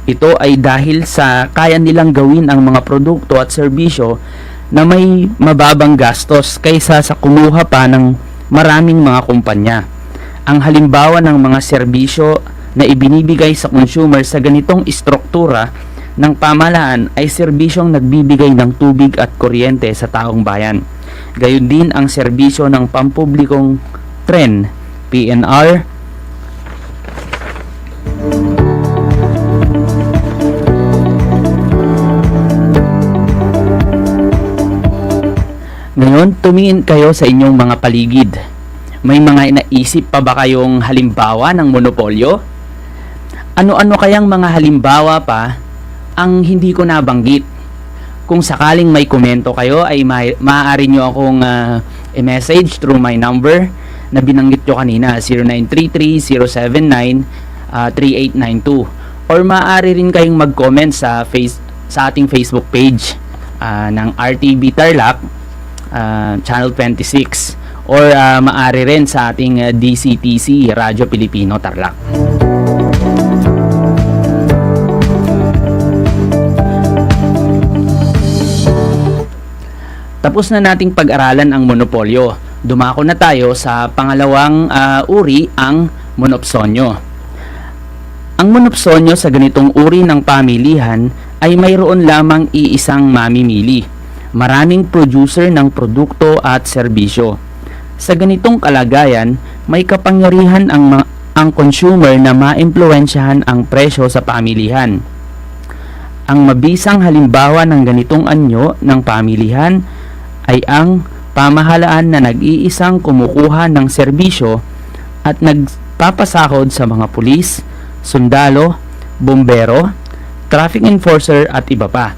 Ito ay dahil sa kaya nilang gawin ang mga produkto at serbisyo na may mababang gastos kaysa sa kumuha pa ng maraming mga kumpanya. Ang halimbawa ng mga serbisyo na ibinibigay sa consumer sa ganitong istruktura ng pamahalaan ay serbisyong nagbibigay ng tubig at kuryente sa taong bayan. Gayon din ang serbisyo ng pampublikong tren, PNR, Ngayon, tumingin kayo sa inyong mga paligid. May mga naisip pa ba kayong halimbawa ng monopolyo? Ano-ano kayang mga halimbawa pa ang hindi ko nabanggit? Kung sakaling may komento kayo ay maaari nyo akong i-message through my number na binanggit nyo kanina, 0933-079-3892, or maaari rin kayong mag-comment sa ating Facebook page ng RTV Tarlac, Channel 26, or maaari rin sa ating DCTC Radyo Pilipino Tarlac. Tapos na nating pag-aralan ang monopolyo. Dumako na tayo sa pangalawang uri, ang monopsonyo. Ang monopsonyo sa ganitong uri ng pamilihan ay mayroon lamang iisang mamimili. Maraming producer ng produkto at serbisyo. Sa ganitong kalagayan, may kapangyarihan ang consumer na maimpluwensyahan ang presyo sa pamilihan. Ang mabisang halimbawa ng ganitong anyo ng pamilihan ay ang pamahalaan na nag-iisang kumukuha ng serbisyo at nagpapasahod sa mga pulis, sundalo, bombero, traffic enforcer at iba pa.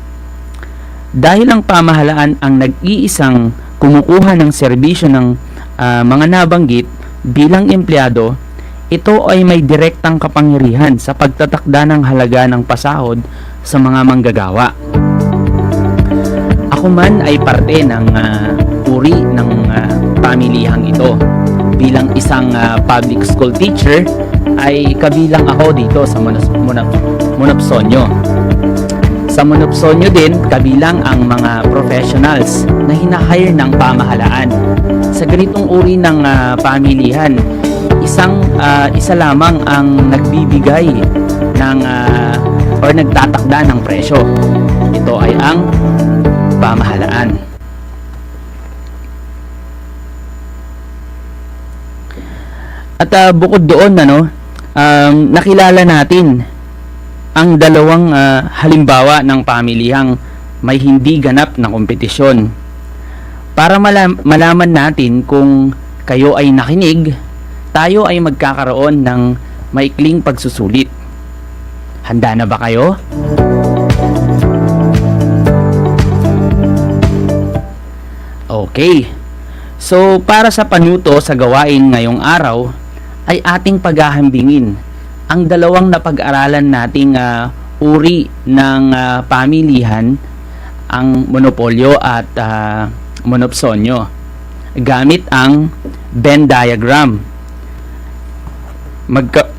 Dahil ang pamahalaan ang nag-iisang kumukuha ng serbisyo ng mga nabanggit bilang empleyado, ito ay may direktang kapangyarihan sa pagtatakda ng halaga ng pasahod sa mga manggagawa. Ako man ay parte ng uri ng pamilihang ito. Bilang isang public school teacher, ay kabilang ako dito sa monopsonyo. Sa monopsonyo din, kabilang ang mga professionals na hinahire ng pamahalaan. Sa ganitong uri ng pamilihan, isa lamang ang nagbibigay ng or nagtatakda ng presyo. Ito ay ang pamahalaan. At bukod doon, nakilala natin ang dalawang halimbawa ng pamilihang may hindi ganap na kompetisyon. Para malaman natin kung kayo ay nakinig, tayo ay magkakaroon ng maikling pagsusulit. Handa na ba kayo? Okay. So, para sa panuto sa gawain ngayong araw, ay ating paghahambingin ang dalawang napag-aralan nating uri ng pamilihan, ang monopolyo at monopsonyo, gamit ang Venn diagram.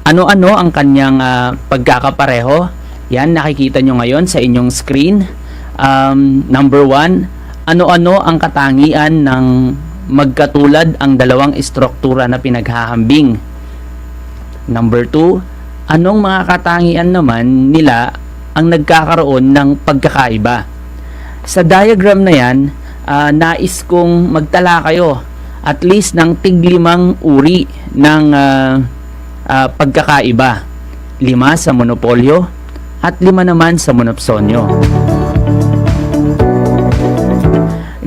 Ano-ano ang kanyang pagkakapareho? Yan, nakikita nyo ngayon sa inyong screen. Number 1, ano-ano ang katangian ng magkatulad ang dalawang istruktura na pinaghahambing? Number 2, anong mga katangian naman nila ang nagkakaroon ng pagkakaiba? Sa diagram na yan, nais kong magtala kayo at least ng tig-5 uri ng pagkakaiba. 5 sa monopolyo at 5 naman sa monopsonyo.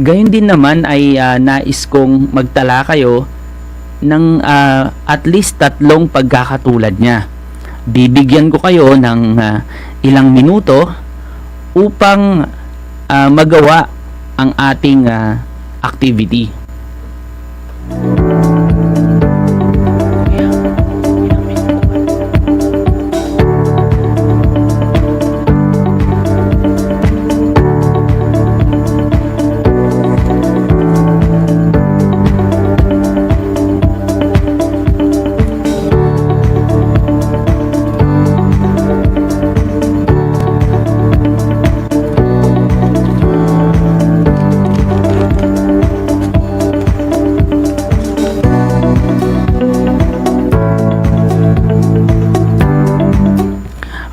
Gayun din naman ay nais kong magtala kayo ng at least 3 pagkakatulad niya. Bibigyan ko kayo ng ilang minuto upang magawa ang ating activity.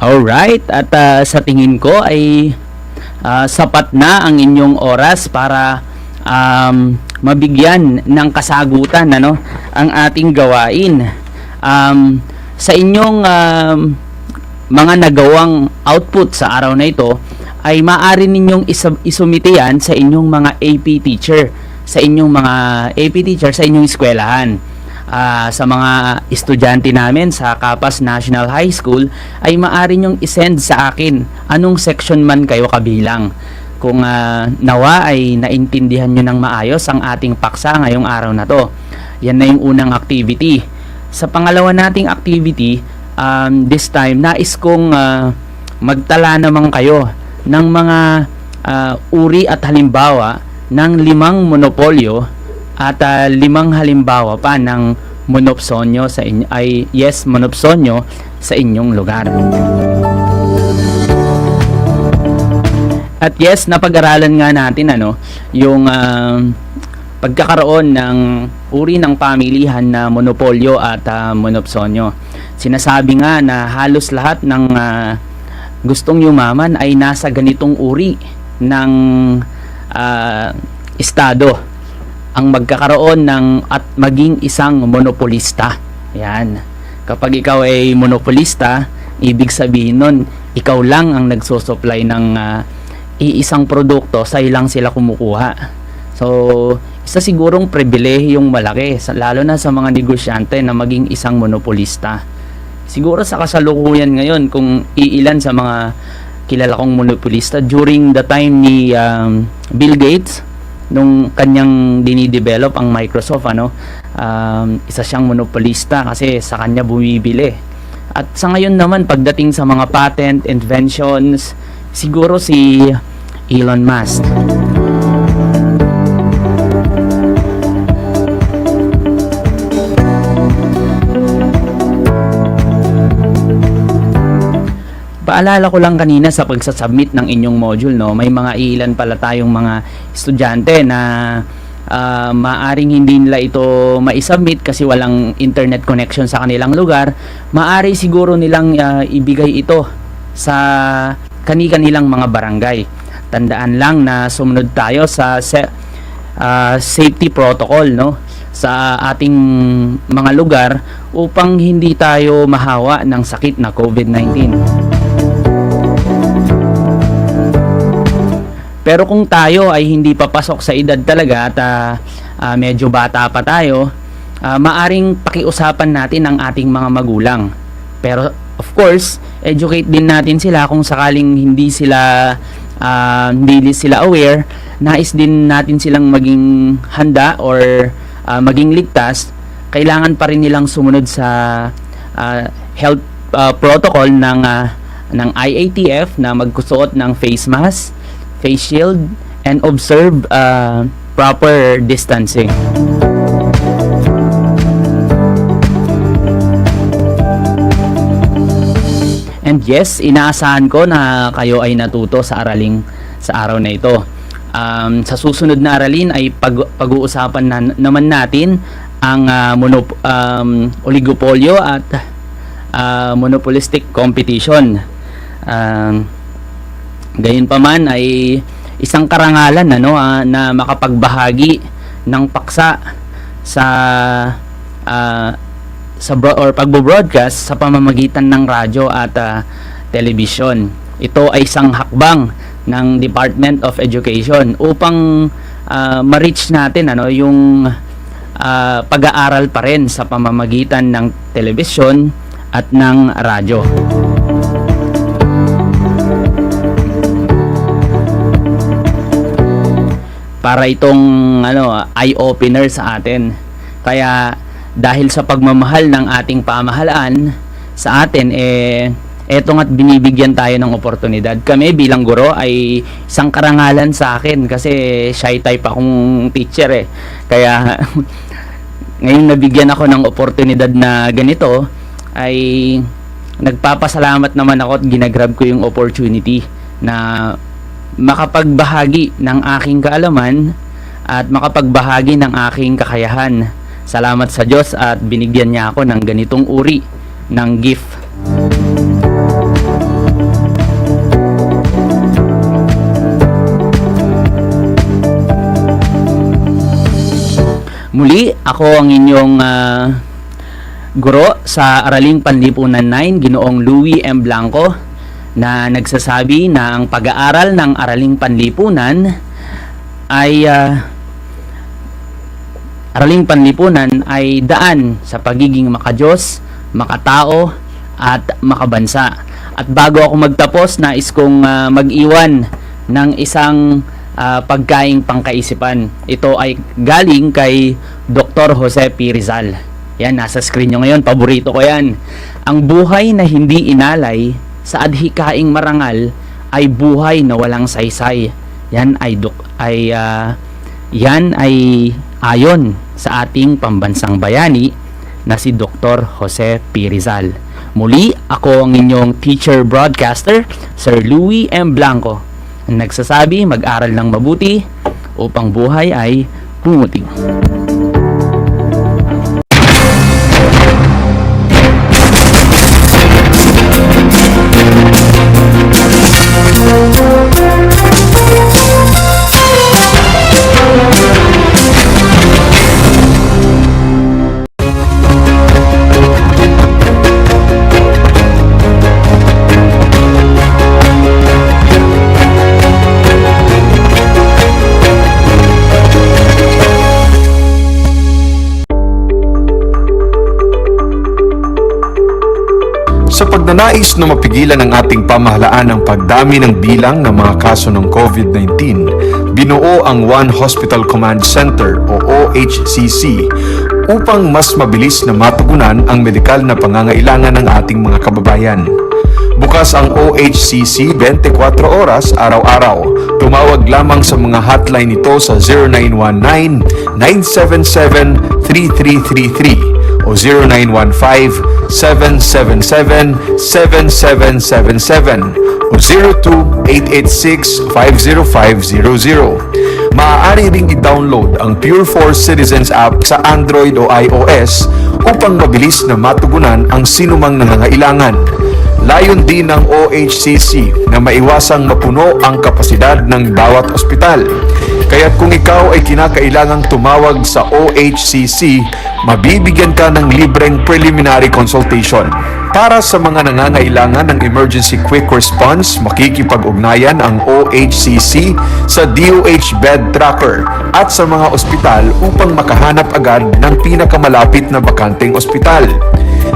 Alright, at sa tingin ko ay sapat na ang inyong oras para mabigyan ng kasagutan ang ating gawain. Sa inyong mga nagawang output sa araw na ito ay maaari ninyong isumite yan sa inyong mga AP teacher, sa inyong eskwelahan. Sa mga estudyante namin sa Capas National High School ay maaari nyong isend sa akin anong section man kayo kabilang. Kung nawa ay naintindihan nyo ng maayos ang ating paksa ngayong araw na to. Yan na yung unang activity. Sa pangalawa nating activity, this time nais kong magtala naman kayo ng mga uri at halimbawa ng 5 monopolyo at 5 halimbawa pa ng monopsonyo sa monopsonyo sa inyong lugar. At yes, napag-aralan nga natin yung pagkakaroon ng uri ng pamilihan na monopolyo at monopsonyo. Sinasabi nga na halos lahat ng gustong yumaman ay nasa ganitong uri ng estado ang magkakaroon ng at maging isang monopolista. Yan. Kapag ikaw ay monopolista, ibig sabihin nun, ikaw lang ang nagsusupply ng iisang produkto, sa ilang sila kumukuha. So, isa sigurong pribilehiyong malaki, lalo na sa mga negosyante na maging isang monopolista. Siguro sa kasalukuyan ngayon, kung iilan sa mga kilala kong monopolista, during the time ni Bill Gates, nung kanyang dinidevelop ang Microsoft, isa siyang monopolista kasi sa kanya bumibili. At sa ngayon naman, pagdating sa mga patent, inventions, siguro si Elon Musk. Paalala ko lang kanina sa pagsasubmit ng inyong module, may mga ilan pala tayong mga estudyante na maaring hindi nila ito maisubmit kasi walang internet connection sa kanilang lugar. Maari siguro nilang ibigay ito sa kani-kanilang mga barangay. Tandaan lang na sumunod tayo sa safety protocol sa ating mga lugar upang hindi tayo mahawa ng sakit na COVID-19. Pero kung tayo ay hindi papasok sa edad talaga at medyo bata pa tayo, maaring pakiusapan natin ang ating mga magulang. Pero of course, educate din natin sila kung sakaling hindi sila aware, nais din natin silang maging handa or maging ligtas. Kailangan pa rin nilang sumunod sa health protocol ng IATF na magsusuot ng face mask, face shield, and observe proper distancing. And yes, inaasahan ko na kayo ay natuto sa sa araw na ito. Sa susunod na aralin ay pag-uusapan naman natin ang oligopolyo at monopolistic competition. Gayunpaman ay isang karangalan na makapagbahagi ng paksa sa pagbo-broadcast sa pamamagitan ng radyo at television. Ito ay isang hakbang ng Department of Education upang ma-reach natin yung pag-aaral pa rin sa pamamagitan ng television at ng radyo. Para itong eye-opener sa atin. Kaya dahil sa pagmamahal ng ating pamahalaan sa atin, eto nga't binibigyan tayo ng oportunidad. Kami bilang guro ay isang karangalan sa akin kasi shy type akong teacher Kaya ngayon nabigyan ako ng oportunidad na ganito, ay nagpapasalamat naman ako at ginagrab ko yung opportunity na makapagbahagi ng aking kaalaman at makapagbahagi ng aking kakayahan. Salamat sa Diyos at binigyan niya ako ng ganitong uri ng gift. Muli, ako ang inyong guro sa Araling Panlipunan 9, Ginoong Louie M. Blanco, na nagsasabi na ang pag-aaral ng Araling Panlipunan ay daan sa pagiging makadiyos, makatao at makabansa. At bago ako magtapos, nais kong mag-iwan ng isang pagkaing pangkaisipan. Ito ay galing kay Dr. Jose P. Rizal. Yan, nasa screen nyo ngayon, paborito ko yan. Ang buhay na hindi inalay sa adhikaing marangal ay buhay na walang saysay. Yan ay ayon sa ating pambansang bayani na si Dr. Jose P. Rizal. Muli, ako ang inyong teacher broadcaster, Sir Louie M. Blanco, nagsasabi mag-aral ng mabuti upang buhay ay pumuti. Sa pagnanais na mapigilan ang ating pamahalaan ang pagdami ng bilang ng mga kaso ng COVID-19, binuo ang One Hospital Command Center o OHCC upang mas mabilis na matugunan ang medikal na pangangailangan ng ating mga kababayan. Bukas ang OHCC 24 oras araw-araw. Tumawag lamang sa mga hotline nito sa 0919-977-3333 o 0915-777-7777 o 02-886-50500. Maaari ring i-download ang Pure Force Citizens app sa Android o iOS upang mabilis na matugunan ang sinumang nangangailangan. Layon din ng OHCC na maiwasang mapuno ang kapasidad ng bawat ospital. Kaya't kung ikaw ay kinakailangang tumawag sa OHCC, mabibigyan ka ng libreng preliminary consultation. Para sa mga nangangailangan ng emergency quick response, makikipag-ugnayan ang OHCC sa DOH Bed Tracker at sa mga ospital upang makahanap agad ng pinakamalapit na bakanteng ospital.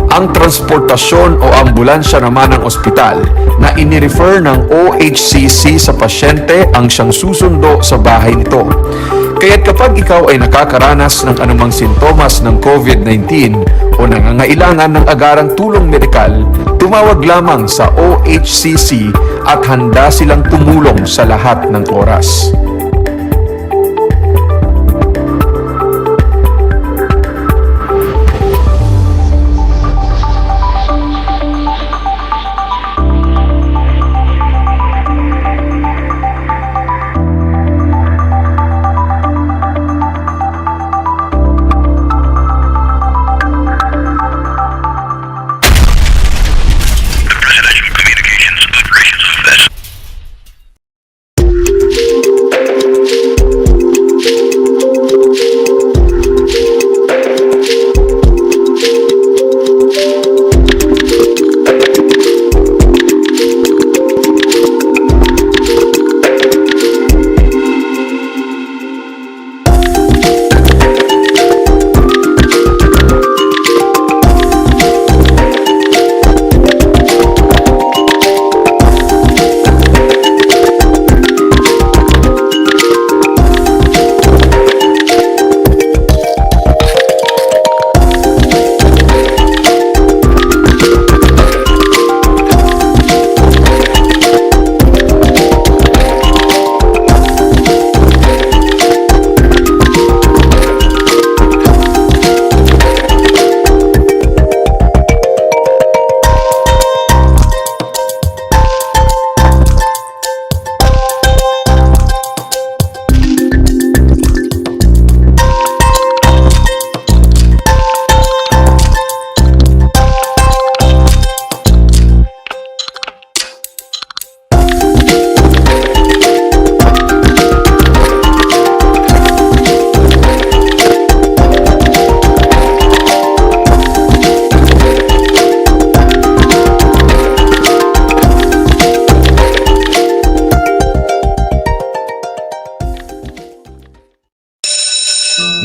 Ang transportasyon o ambulansya naman ng ospital na inirefer ng OHCC sa pasyente ang siyang susundo sa bahay nito. Kaya't kapag ikaw ay nakakaranas ng anumang sintomas ng COVID-19 o nangangailangan ng agarang tulong medikal, tumawag lamang sa OHCC at handa silang tumulong sa lahat ng oras.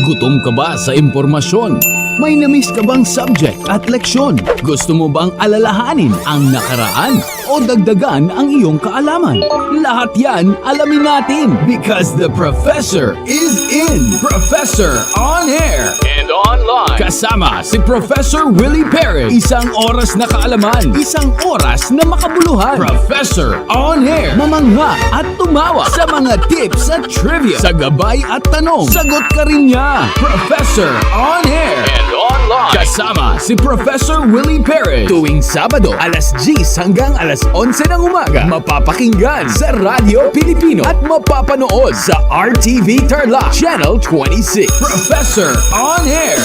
Gutom ka ba sa impormasyon? May namiss ka bang subject at leksyon? Gusto mo bang alalahanin ang nakaraan o dagdagan ang iyong kaalaman? Lahat yan alamin natin because the professor is in. Professor on air and online. Kasama si Professor Willie Perez. Isang oras na kaalaman, isang oras na makabuluhan. Professor On Air, mamangha at tumawa sa mga tips at trivia. Sa gabay at tanong, sagot ka rin niya. Professor On Air and online. Kasama si Professor Willie Perez. Tuwing Sabado, alas 10 hanggang alas 11 ng umaga. Mapapakinggan sa Radyo Pilipino at mapapanood sa RTV Tarlac Channel 26. Professor On Air.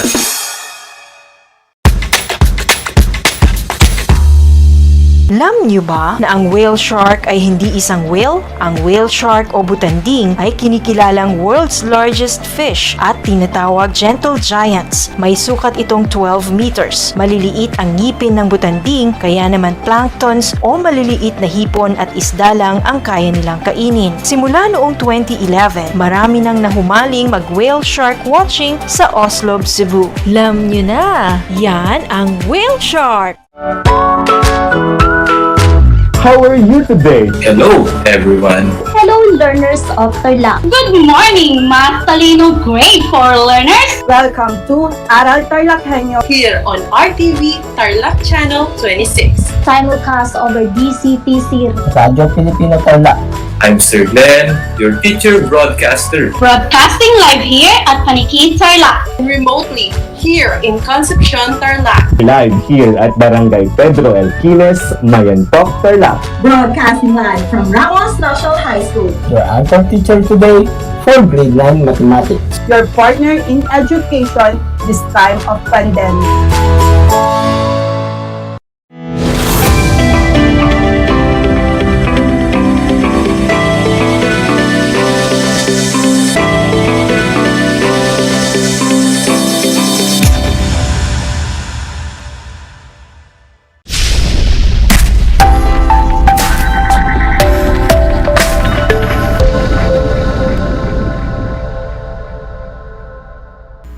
Alam niyo ba na ang whale shark ay hindi isang whale? Ang whale shark o butanding ay kinikilalang world's largest fish at tinatawag gentle giants. May sukat itong 12 meters. Maliliit ang ngipin ng butanding, kaya naman planktons o maliliit na hipon at isda lang ang kaya nilang kainin. Simula noong 2011, marami nang nahumaling mag-whale shark watching sa Oslo, Cebu. Alam niyo na, yan ang whale shark! How are you today? Hello, everyone. Hello, learners of Tarlac. Good morning, Math Talino Grade 4 learners! Welcome to Aral TarlakHenyo Here on RTV Tarlac Channel 26. Simulcast over DCTC. Radyo Pilipino Tarlac. I'm Sir Glenn, your teacher broadcaster. Broadcasting live here at Paniki Tarlac. Remotely here in Concepcion, Tarlac. Live here at Barangay Pedro Elquines, Mayantok, Tarlac. Broadcasting live from Ramos National High School. Your anchor teacher today for grade 9 mathematics. your partner in education this time of pandemic.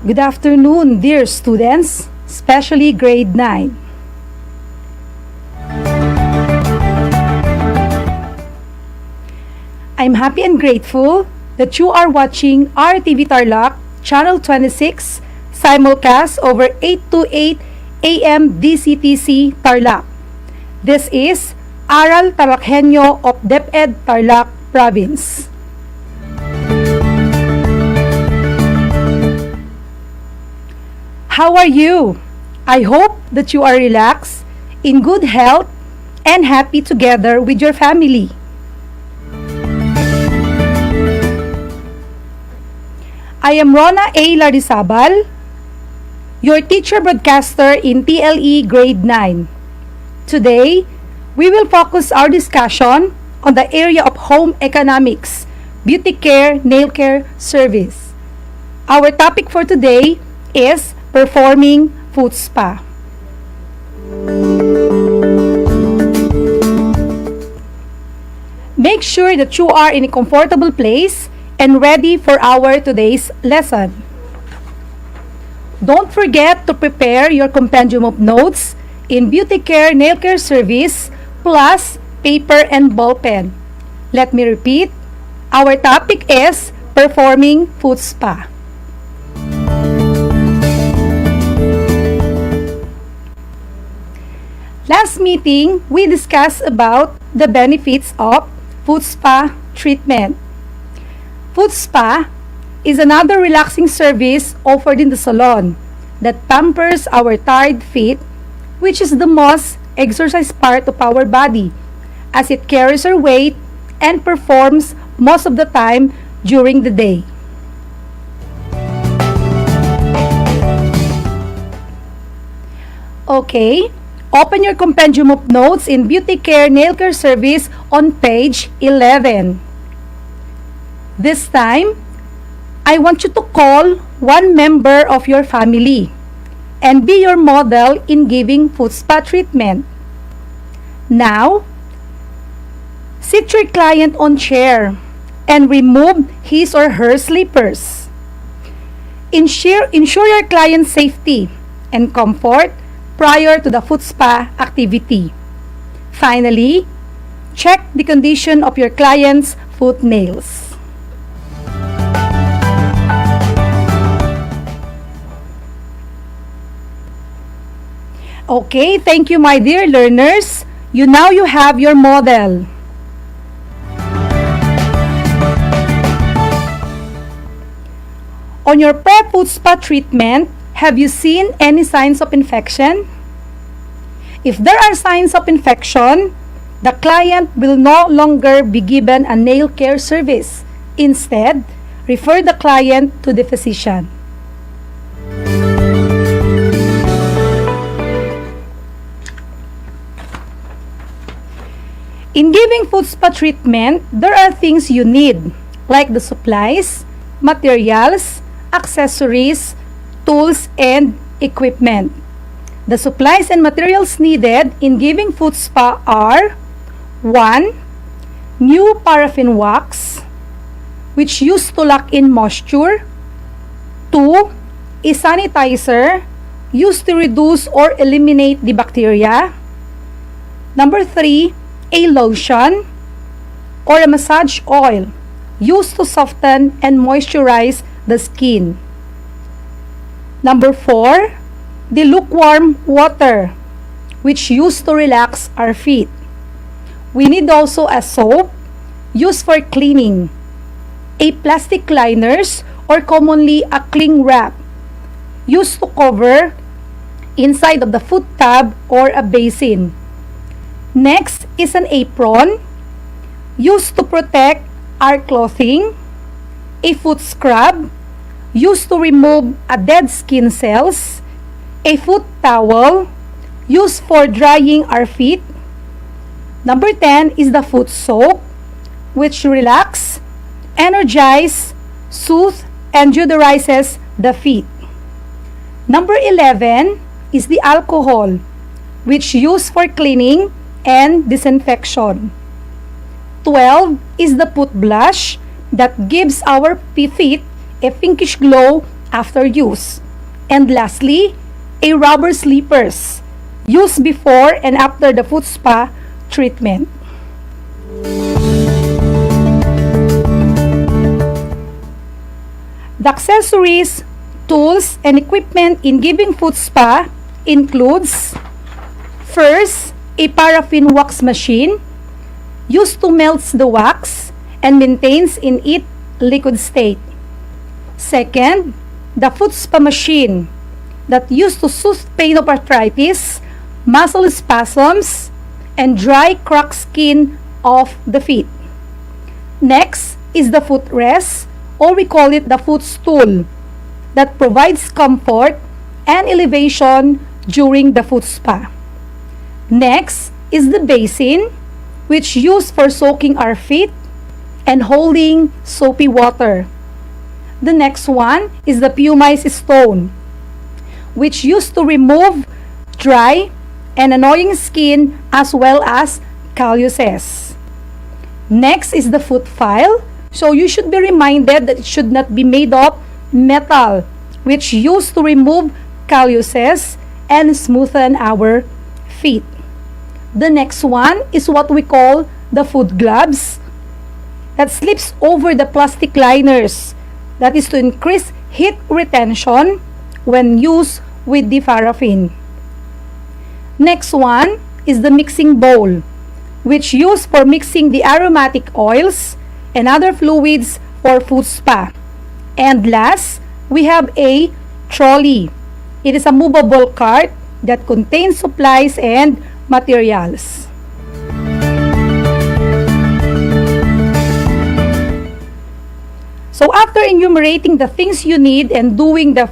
Good afternoon, dear students, especially grade 9. I'm happy and grateful that you are watching RTV Tarlac, Channel 26, simulcast over 828 AM DCTC Tarlac. This is Aral TarlakHenyo of DEPED Tarlac Province. How are you? I hope that you are relaxed, in good health, and happy together with your family. I am Rona A. Larisabal, your teacher broadcaster in TLE Grade 9. Today, we will focus our discussion on the area of home economics, beauty care, nail care service. Our topic for today is performing foot spa. Make sure that you are in a comfortable place and ready for our today's lesson. Don't forget to prepare your compendium of notes in beauty care nail care service plus paper and ball pen. Let me repeat, our topic is performing foot spa. Last meeting, we discussed about the benefits of foot spa treatment. Foot spa is another relaxing service offered in the salon that pampers our tired feet, which is the most exercised part of our body, as it carries our weight and performs most of the time during the day. Okay. Open your compendium of notes in Beauty Care Nail Care Service on page 11. This time, I want you to call one member of your family and be your model in giving foot spa treatment. Now, sit your client on chair and remove his or her slippers. Ensure your client's safety and comfort prior to the foot spa activity. Finally, check the condition of your client's foot nails. Okay, thank you, my dear learners. You have your model. On your pre-food spa treatment, have you seen any signs of infection? If there are signs of infection, the client will no longer be given a nail care service. Instead, refer the client to the physician. In giving food spa treatment, there are things you need, like the supplies, materials, accessories, tools, and equipment. The supplies and materials needed in giving food spa are 1. New paraffin wax, which used to lock in moisture. 2. A sanitizer, used to reduce or eliminate the bacteria. Number 3. A lotion or a massage oil, used to soften and moisturize the skin. Number 4. The lukewarm water, which used to relax our feet. We need also a soap, used for cleaning. A plastic liners, or commonly a cling wrap, used to cover inside of the foot tub or a basin. Next is an apron, used to protect our clothing. A foot scrub, used to remove a dead skin cells. A foot towel, used for drying our feet. Number 10 is the foot soak, which relax, energize, soothe, and deodorizes the feet. Number 11 is the alcohol, which used for cleaning and disinfection. 12 is the foot blush that gives our feet a pinkish glow after use. And lastly, a rubber slippers, used before and after the foot spa treatment. The accessories, tools, and equipment in giving foot spa includes: first, a paraffin wax machine, used to melt the wax and maintains in it liquid state. Second, the foot spa machine that used to soothe pain of arthritis, muscle spasms, and dry cracked skin of the feet. Next is the foot rest, or we call it the footstool, that provides comfort and elevation during the foot spa. Next is the basin, which used for soaking our feet and holding soapy water. The next one is the pumice stone, which used to remove dry and annoying skin as well as calluses. Next is the foot file, so you should be reminded that it should not be made of metal, which used to remove calluses and smoothen our feet. The next one is what we call the foot gloves, that slips over the plastic liners, that is to increase heat retention when used with the paraffin. Next one is the mixing bowl, which used for mixing the aromatic oils and other fluids for foot spa. And last, we have a trolley. It is a movable cart that contains supplies and materials. So after enumerating the things you need and doing the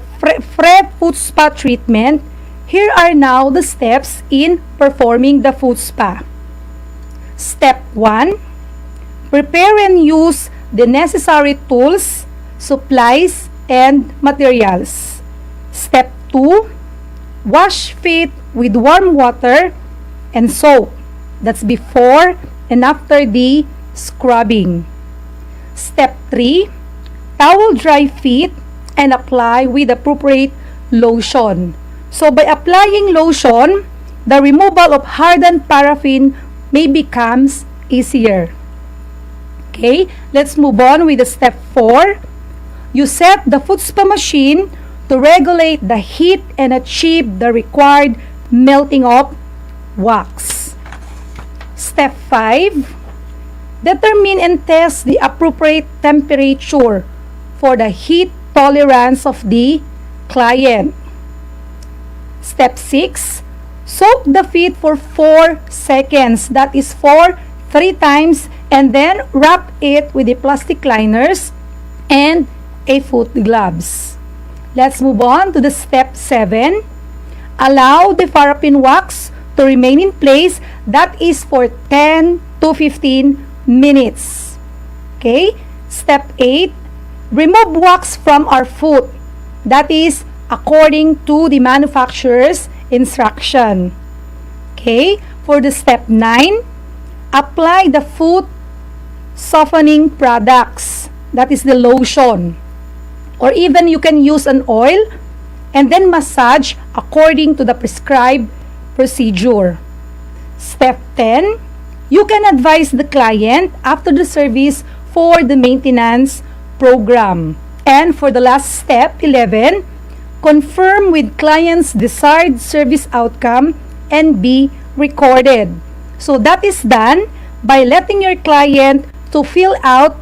foot spa treatment, here are now the steps in performing the foot spa. Step 1. Prepare and use the necessary tools, supplies, and materials. Step 2. Wash feet with warm water and soap. That's before and after the scrubbing. Step 3. Towel dry feet and apply with appropriate lotion. So by applying lotion, the removal of hardened paraffin may becomes easier. Okay, let's move on with the step 4. You set the foot spa machine to regulate the heat and achieve the required melting of wax. Step 5. Determine and test the appropriate temperature for the heat tolerance of the client. Step 6. Soak the feet for 4 seconds. That is 3 times, and then wrap it with the plastic liners and a foot gloves. Let's move on to the step 7. Allow the paraffin wax to remain in place. That is for 10 to 15 minutes. Okay? Step 8. Remove wax from our foot. That is according to the manufacturer's instruction. Okay? For the step 9, apply the foot softening products. That is the lotion. Or even you can use an oil and then massage according to the prescribed procedure. Step 10, you can advise the client after the service for the maintenance program. And for the last step, 11, confirm with client's desired service outcome and be recorded. So that is done by letting your client to fill out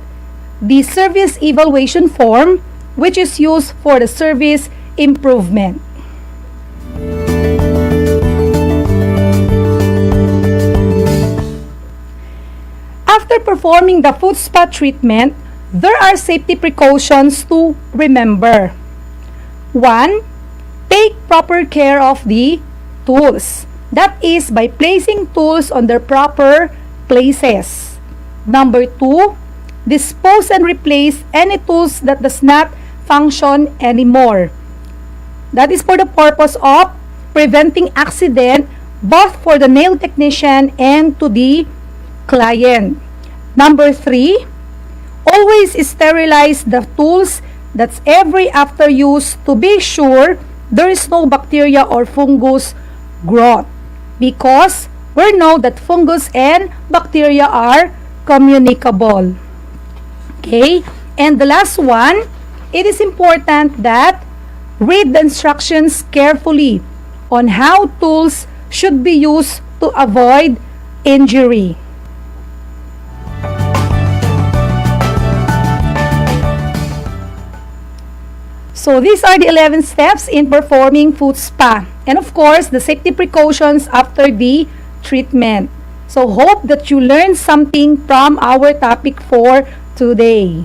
the service evaluation form, which is used for the service improvement. After performing the foot spa treatment, there are safety precautions to remember. 1. Take proper care of the tools. That is by placing tools on their proper places. Number 2. Dispose and replace any tools that does not function anymore. That is for the purpose of preventing accident both for the nail technician and to the client. Number 3. Always sterilize the tools that's every after use to be sure there is no bacteria or fungus growth, because we know that fungus and bacteria are communicable. Okay? And the last one, it is important that read the instructions carefully on how tools should be used to avoid injury. So these are the 11 steps in performing foot spa. And of course, the safety precautions after the treatment. So hope that you learned something from our topic for today.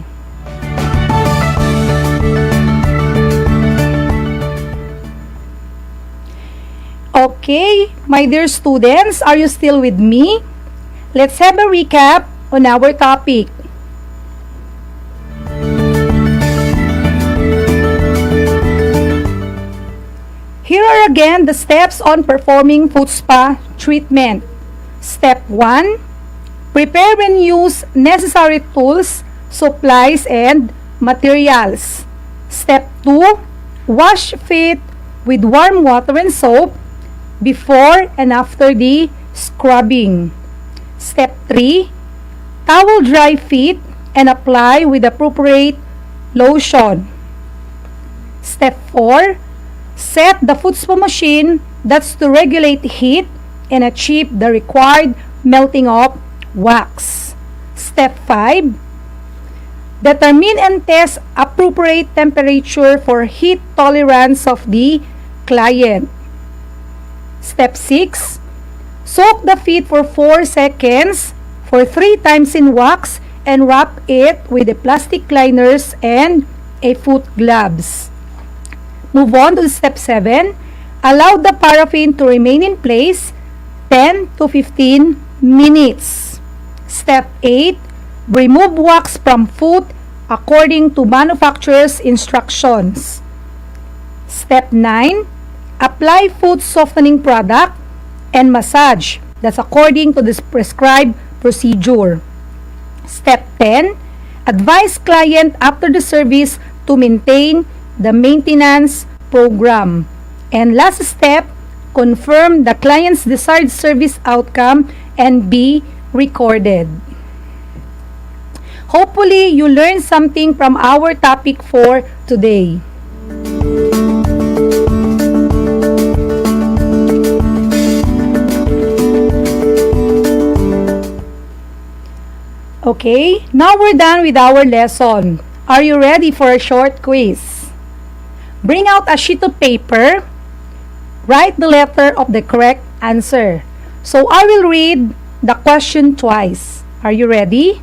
Okay, my dear students, are you still with me? Let's have a recap on our topic. Here are again the steps on performing foot spa treatment. Step 1. Prepare and use necessary tools, supplies, and materials. Step 2. Wash feet with warm water and soap before and after the scrubbing. Step 3. Towel dry feet and apply with appropriate lotion. Step 4. Set the foot spa machine that's to regulate heat and achieve the required melting of wax. Step 5. Determine and test appropriate temperature for heat tolerance of the client. Step 6. Soak the feet for 4 seconds for 3 times in wax and wrap it with the plastic liners and a foot gloves. Move on to step 7. Allow the paraffin to remain in place 10 to 15 minutes. Step 8. Remove wax from foot according to manufacturer's instructions. Step 9. Apply foot softening product and massage. That's according to the prescribed procedure. Step 10. Advise client after the service to maintain the maintenance program. And last step, confirm the client's desired service outcome and be recorded. Hopefully, you learned something from our topic for today. Okay, now we're done with our lesson. Are you ready for a short quiz? Bring out a sheet of paper. Write the letter of the correct answer. So I will read the question twice. Are you ready?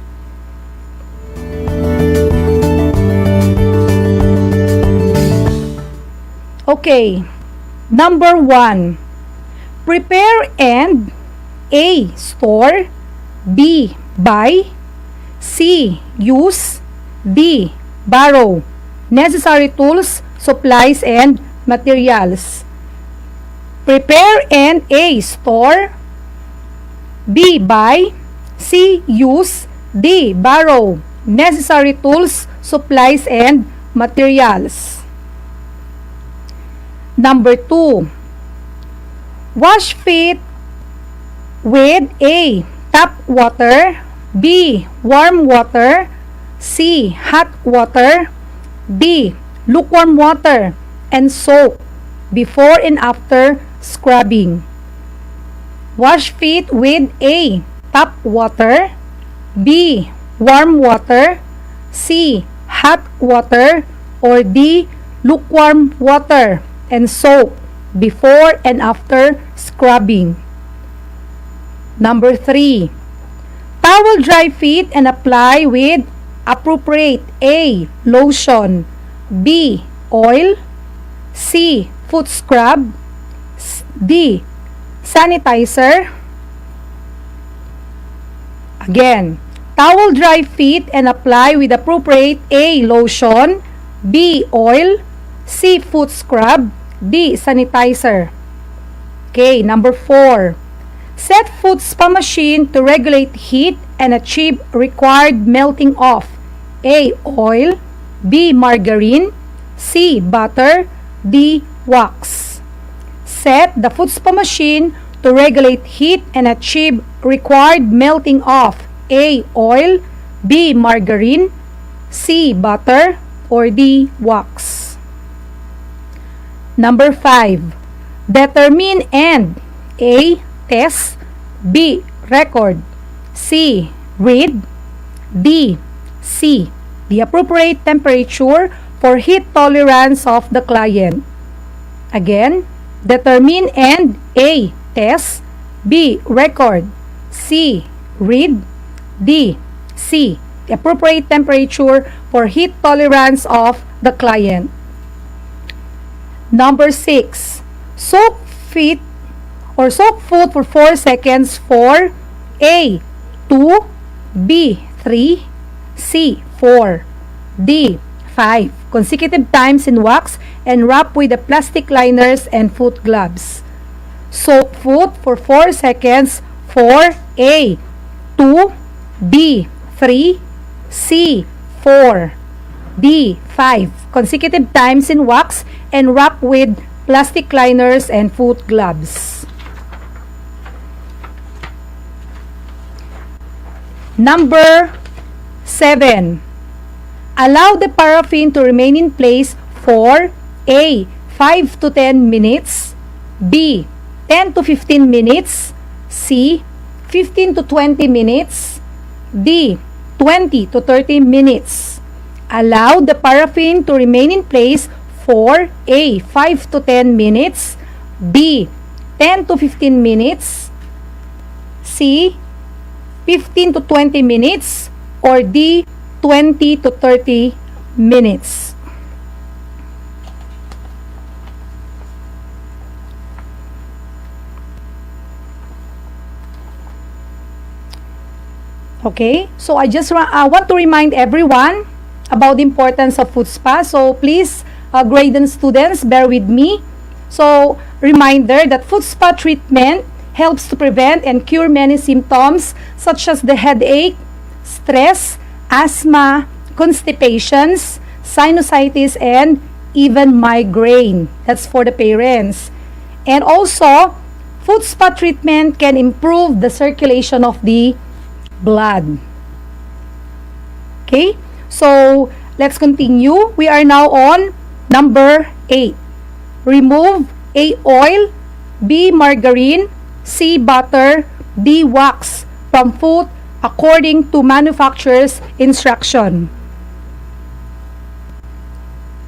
Okay. Number 1. Prepare and A. Store, B. Buy, C. Use, D. Borrow necessary tools, supplies, and materials. Prepare and A. Store, B. Buy, C. Use, D. Borrow necessary tools, supplies, and materials. Number 2. Wash feet with A. Tap water, B. Warm water, C. Hot water, D. Lukewarm water, and soap before and after scrubbing. Wash feet with A. Tap water, B. Warm water, C. Hot water, or D. Lukewarm water and soap before and after scrubbing. Number 3. Towel dry feet and apply with appropriate A. Lotion, B. Oil, C. Foot scrub, D. Sanitizer. Again, towel dry feet and apply with appropriate A. Lotion, B. Oil, C. Foot scrub, D. Sanitizer. Okay, number 4. Set foot spa machine to regulate heat and achieve required melting of A. Oil, B. Margarine, C. Butter, D. Wax. Set the foot spa machine to regulate heat and achieve required melting of A. Oil, B. Margarine, C. Butter, or D. Wax. Number 5. Determine and A. Test, B. Record, C. Read, D. See the appropriate temperature for heat tolerance of the client. Again, determine and A. Test, B. Record, C. Read, D. See the appropriate temperature for heat tolerance of the client. Number 6. Soak feet or soak foot for 4 seconds for A. 2, B. 3, C. 4, D. 5 consecutive times in wax and wrap with the plastic liners and foot gloves. Soak foot for 4 seconds for A. 2, B. 3, C. 4, D. 5 consecutive times in wax and wrap with plastic liners and foot gloves. Number 7. Allow the paraffin to remain in place for A. 5 to 10 minutes, B. 10 to 15 minutes, C. 15 to 20 minutes, D. 20 to 30 minutes. Allow the paraffin to remain in place for A. 5 to 10 minutes, B. 10 to 15 minutes, C. 15 to 20 minutes, or D. 20 to 30 minutes. Okay, so I just want to remind everyone about the importance of foot spa. So please, grade and students, bear with me. So, reminder that foot spa treatment helps to prevent and cure many symptoms such as the headache, stress, asthma, constipations, sinusitis, and even migraine. That's for the parents. And also, foot spa treatment can improve the circulation of the blood. Okay, so let's continue. We are now on number 8. Remove A. Oil, B. Margarine, C. Butter, D. Wax from foot according to manufacturer's instruction.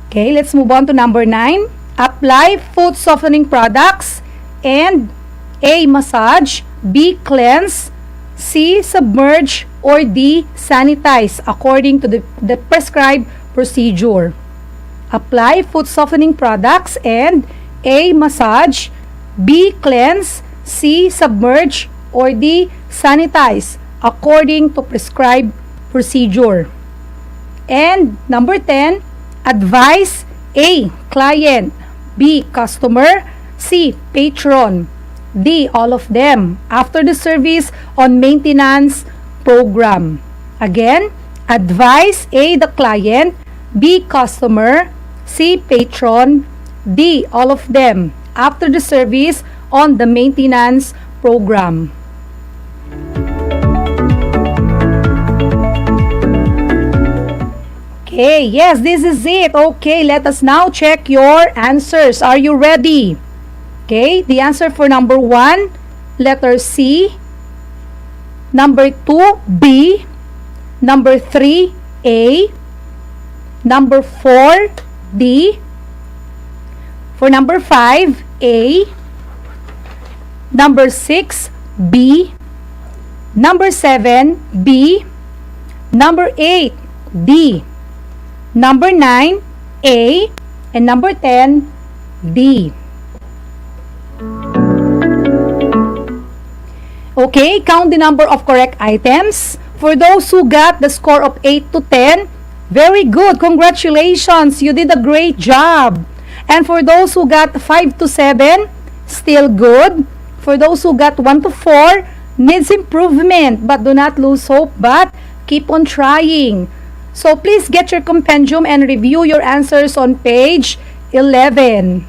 Okay, let's move on to number 9. Apply food softening products and A. Massage, B. Cleanse, C. Submerge, or D. Sanitize according to the prescribed procedure. Apply food softening products and A. Massage, B. Cleanse, C. Submerge, or D. Sanitize according to prescribed procedure. And number 10, advise A. Client, B. Customer, C. Patron, D. All of them after the service on maintenance program. Again, advise A. The client, B. Customer, C. Patron, D. All of them after the service on the maintenance program. Okay, yes, this is it. Okay, let us now check your answers. Are you ready? Okay, the answer for number 1, letter C. Number 2, B. Number 3, A. Number 4, D. For number 5, A. Number 6, B. Number 7, B. Number 8, D. Number 9, A. And number 10, D. Okay, count the number of correct items. For those who got the score of 8 to 10, very good. Congratulations. You did a great job. And for those who got 5 to 7, still good. For those who got 1 to 4, needs improvement. But do not lose hope, but keep on trying. So please get your compendium and review your answers on page 11.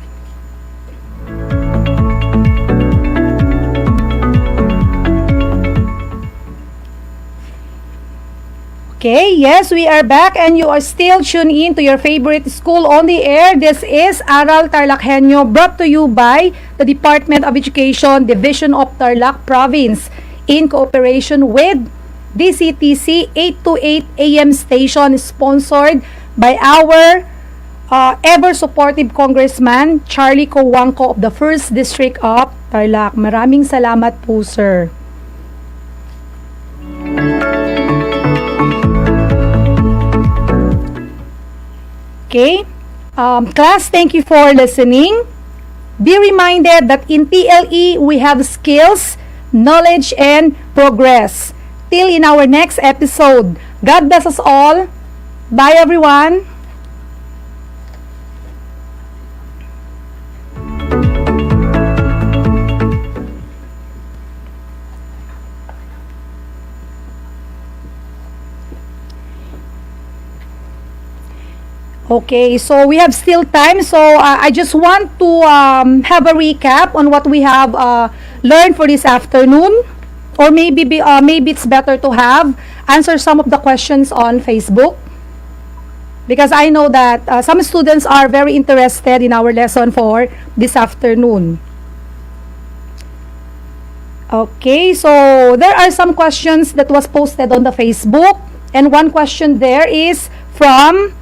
Okay, yes, we are back and you are still tuned in to your favorite school on the air. This is Aral TarlakHenyo, brought to you by the Department of Education, Division of Tarlac Province, in cooperation with DCTC 828 AM station, sponsored by our ever supportive Congressman Charlie Huangco of the 1st District of Tarlac. Maraming salamat po, sir. Okay, class, thank you for listening. Be reminded that in TLE, we have skills, knowledge, and progress. Till in our next episode. God bless us all. Bye, everyone. Okay, so we have still time. So I just want to have a recap on what we have learned for this afternoon. Or maybe it's better to have answer some of the questions on Facebook. Because I know that some students are very interested in our lesson for this afternoon. Okay, so there are some questions that was posted on the Facebook. And one question there is from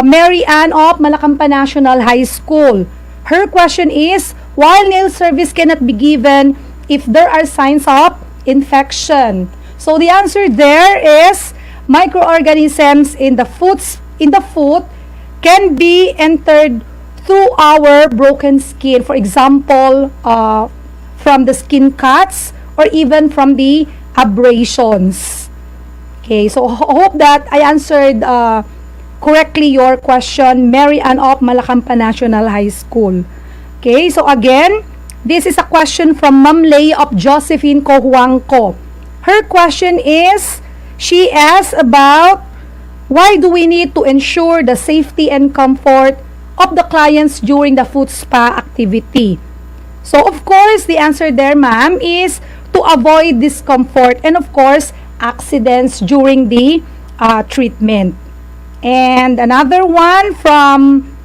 Mary Ann of Malacampa National High School. Her question is, while nail service cannot be given if there are signs of infection. So the answer there is microorganisms in the foot can be entered through our broken skin. For example, from the skin cuts or even from the abrasions. Okay, so hope that I answered correctly your question, Mary Ann of Malacampa National High School. Okay, so again, this is a question from Ma'am Lay of Josephine Huangco. Her question is, she asks about why do we need to ensure the safety and comfort of the clients during the foot spa activity? So of course, the answer there, ma'am, is to avoid discomfort and of course, accidents during the treatment. And another one from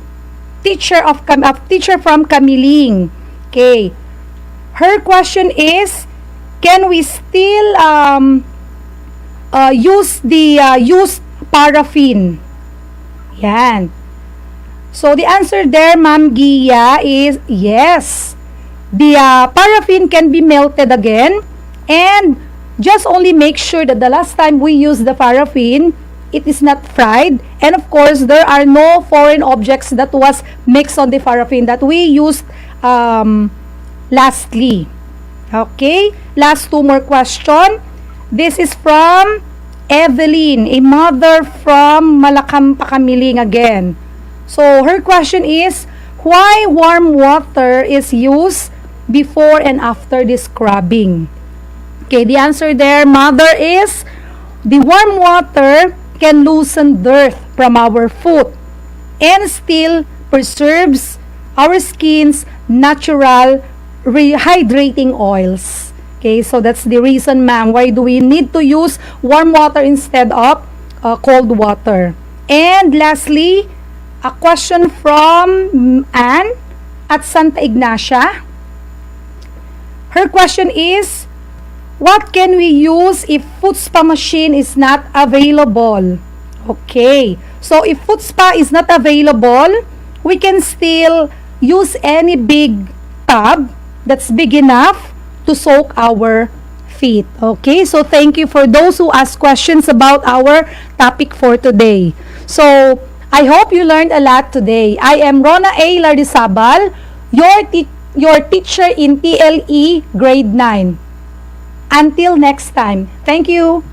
teacher from Kamiling. Okay. Her question is, can we still use the used paraffin? Yan. So the answer there, Ma'am Gia, is yes. The paraffin can be melted again, and just only make sure that the last time we use the paraffin, it is not fried, and of course there are no foreign objects that was mixed on the paraffin that we used lastly. Okay, last two more question. This is from Evelyn, a mother from Malakam Pakamiling again. So her question is, why warm water is used before and after the scrubbing? Okay, the answer there, mother, is the warm water can loosen dirt from our foot and still preserves our skin's natural rehydrating oils. Okay, so that's the reason, ma'am, why do we need to use warm water instead of cold water. And lastly, a question from Anne at Santa Ignacia. Her question is, what can we use if foot spa machine is not available? Okay, so if foot spa is not available, we can still use any big tub that's big enough to soak our feet. Okay, so thank you for those who asked questions about our topic for today. So I hope you learned a lot today. I am Rona A. Larisabal, your teacher in TLE grade 9. Until next time, thank you.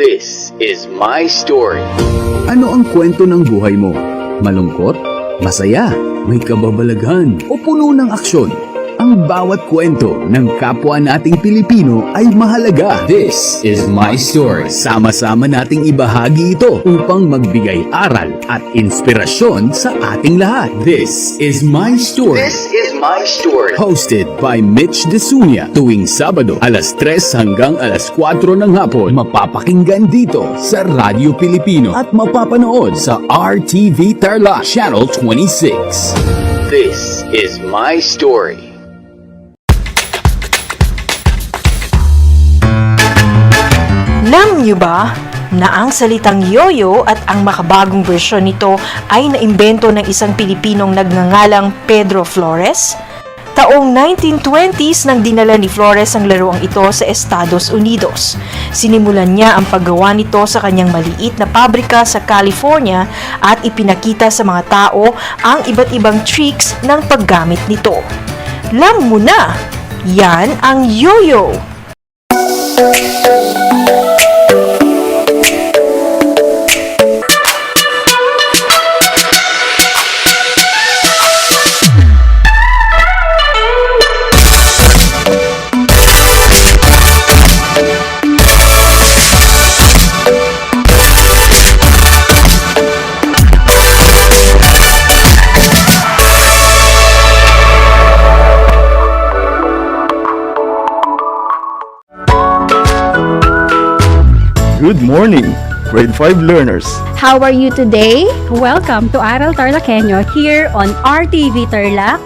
This is my story. Ano ang kwento ng buhay mo? Malungkot? Masaya? May kababalaghan? O puno ng aksyon? Ang bawat kwento ng kapwa nating Pilipino ay mahalaga. This is my story. Sama-sama nating ibahagi ito upang magbigay aral at inspirasyon sa ating lahat. This is my story. This is my story. Hosted by Mitch Desunia. Tuwing Sabado, alas 3 hanggang alas 4 ng hapon. Mapapakinggan dito sa Radyo Pilipino at mapapanood sa RTV Tarlac Channel 26. This is my story. Alam niyo ba na ang salitang yoyo at ang makabagong bersyon nito ay naimbento ng isang Pilipinong nagngangalang Pedro Flores? Taong 1920s nang dinala ni Flores ang laruang ito sa Estados Unidos. Sinimulan niya ang paggawa nito sa kanyang maliit na pabrika sa California at ipinakita sa mga tao ang iba't ibang tricks ng paggamit nito. Alam mo na, yan ang yoyo! Good morning, grade 5 learners. How are you today? Welcome to Aral TarlakHenyo here on RTV Tarlac,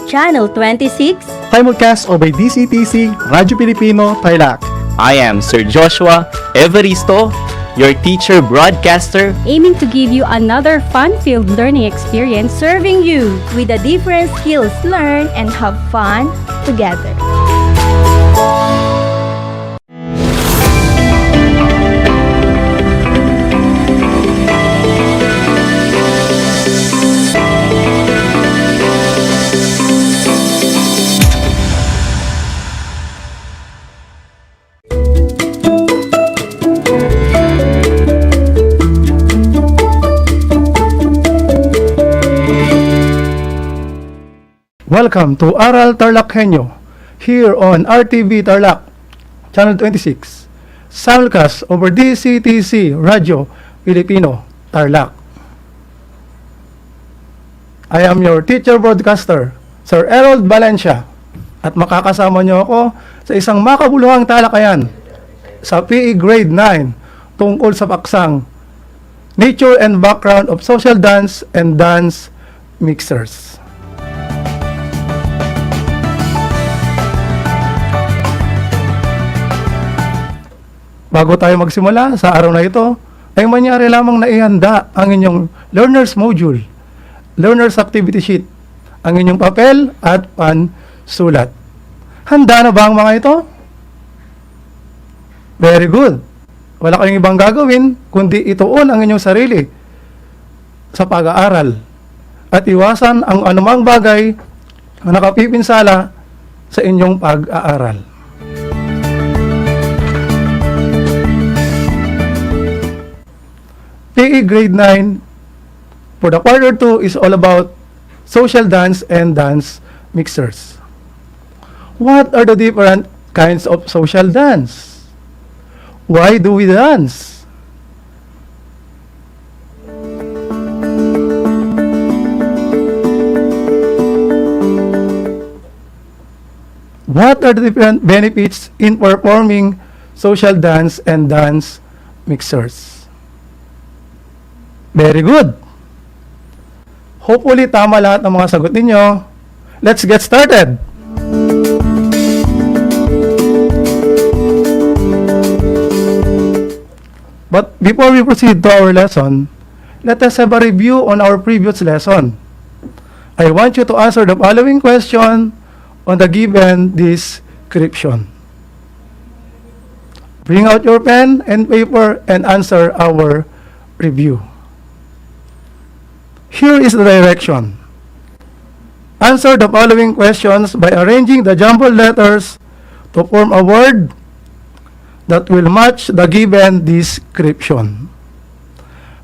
Channel 26. Simulcast by DCTC, Radyo Pilipino, Tarlac. I am Sir Joshua Evaristo, your teacher broadcaster, Aiming to give you another fun-filled learning experience, serving you with the different skills learned and have fun together. Welcome to Aral TarlakHenyo here on RTV Tarlac, Channel 26. Simulcast over DCTC, Radyo Pilipino, Tarlac. I am your teacher broadcaster, Sir Harold Valencia, at makakasama niyo ako sa isang makabuluhang talakayan sa PE Grade 9 tungkol sa paksang Nature and Background of Social Dance and Dance Mixers. Bago tayo magsimula sa araw na ito, ay manyari lamang na ihanda ang inyong learner's module, learner's activity sheet, ang inyong papel at pansulat. Handa na ba ang mga ito? Very good. Wala kayong ibang gagawin kundi ituon ang inyong sarili sa pag-aaral at iwasan ang anumang bagay na nakapipinsala sa inyong pag-aaral. PE Grade 9 for the quarter 2 is all about social dance and dance mixers. What are the different kinds of social dance? Why do we dance? What are the different benefits in performing social dance and dance mixers? Very good. Hopefully, tama lahat ng mga sagot ninyo. Let's get started. But before we proceed to our lesson, let us have a review on our previous lesson. I want you to answer the following question on the given description. Bring out your pen and paper and answer our review. Here is the direction. Answer the following questions by arranging the jumbled letters to form a word that will match the given description.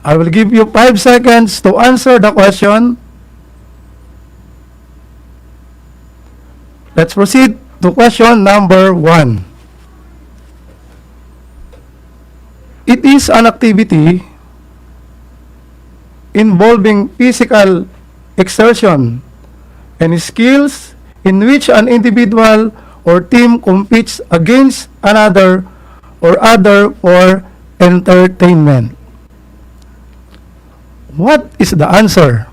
I will give you 5 seconds to answer the question. Let's proceed to question number 1. It is an activity involving physical exertion and skills in which an individual or team competes against another or other for entertainment. What is the answer?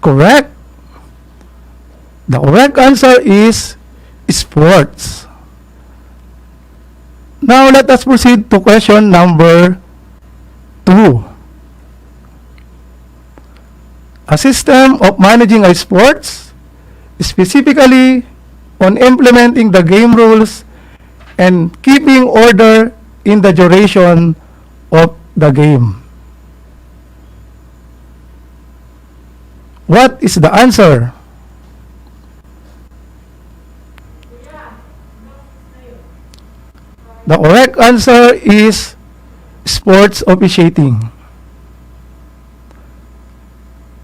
Correct. The correct answer is sports. Now let us proceed to question number 2. A system of managing a sports, specifically on implementing the game rules and keeping order in the duration of the game. What is the answer? The correct answer is sports officiating.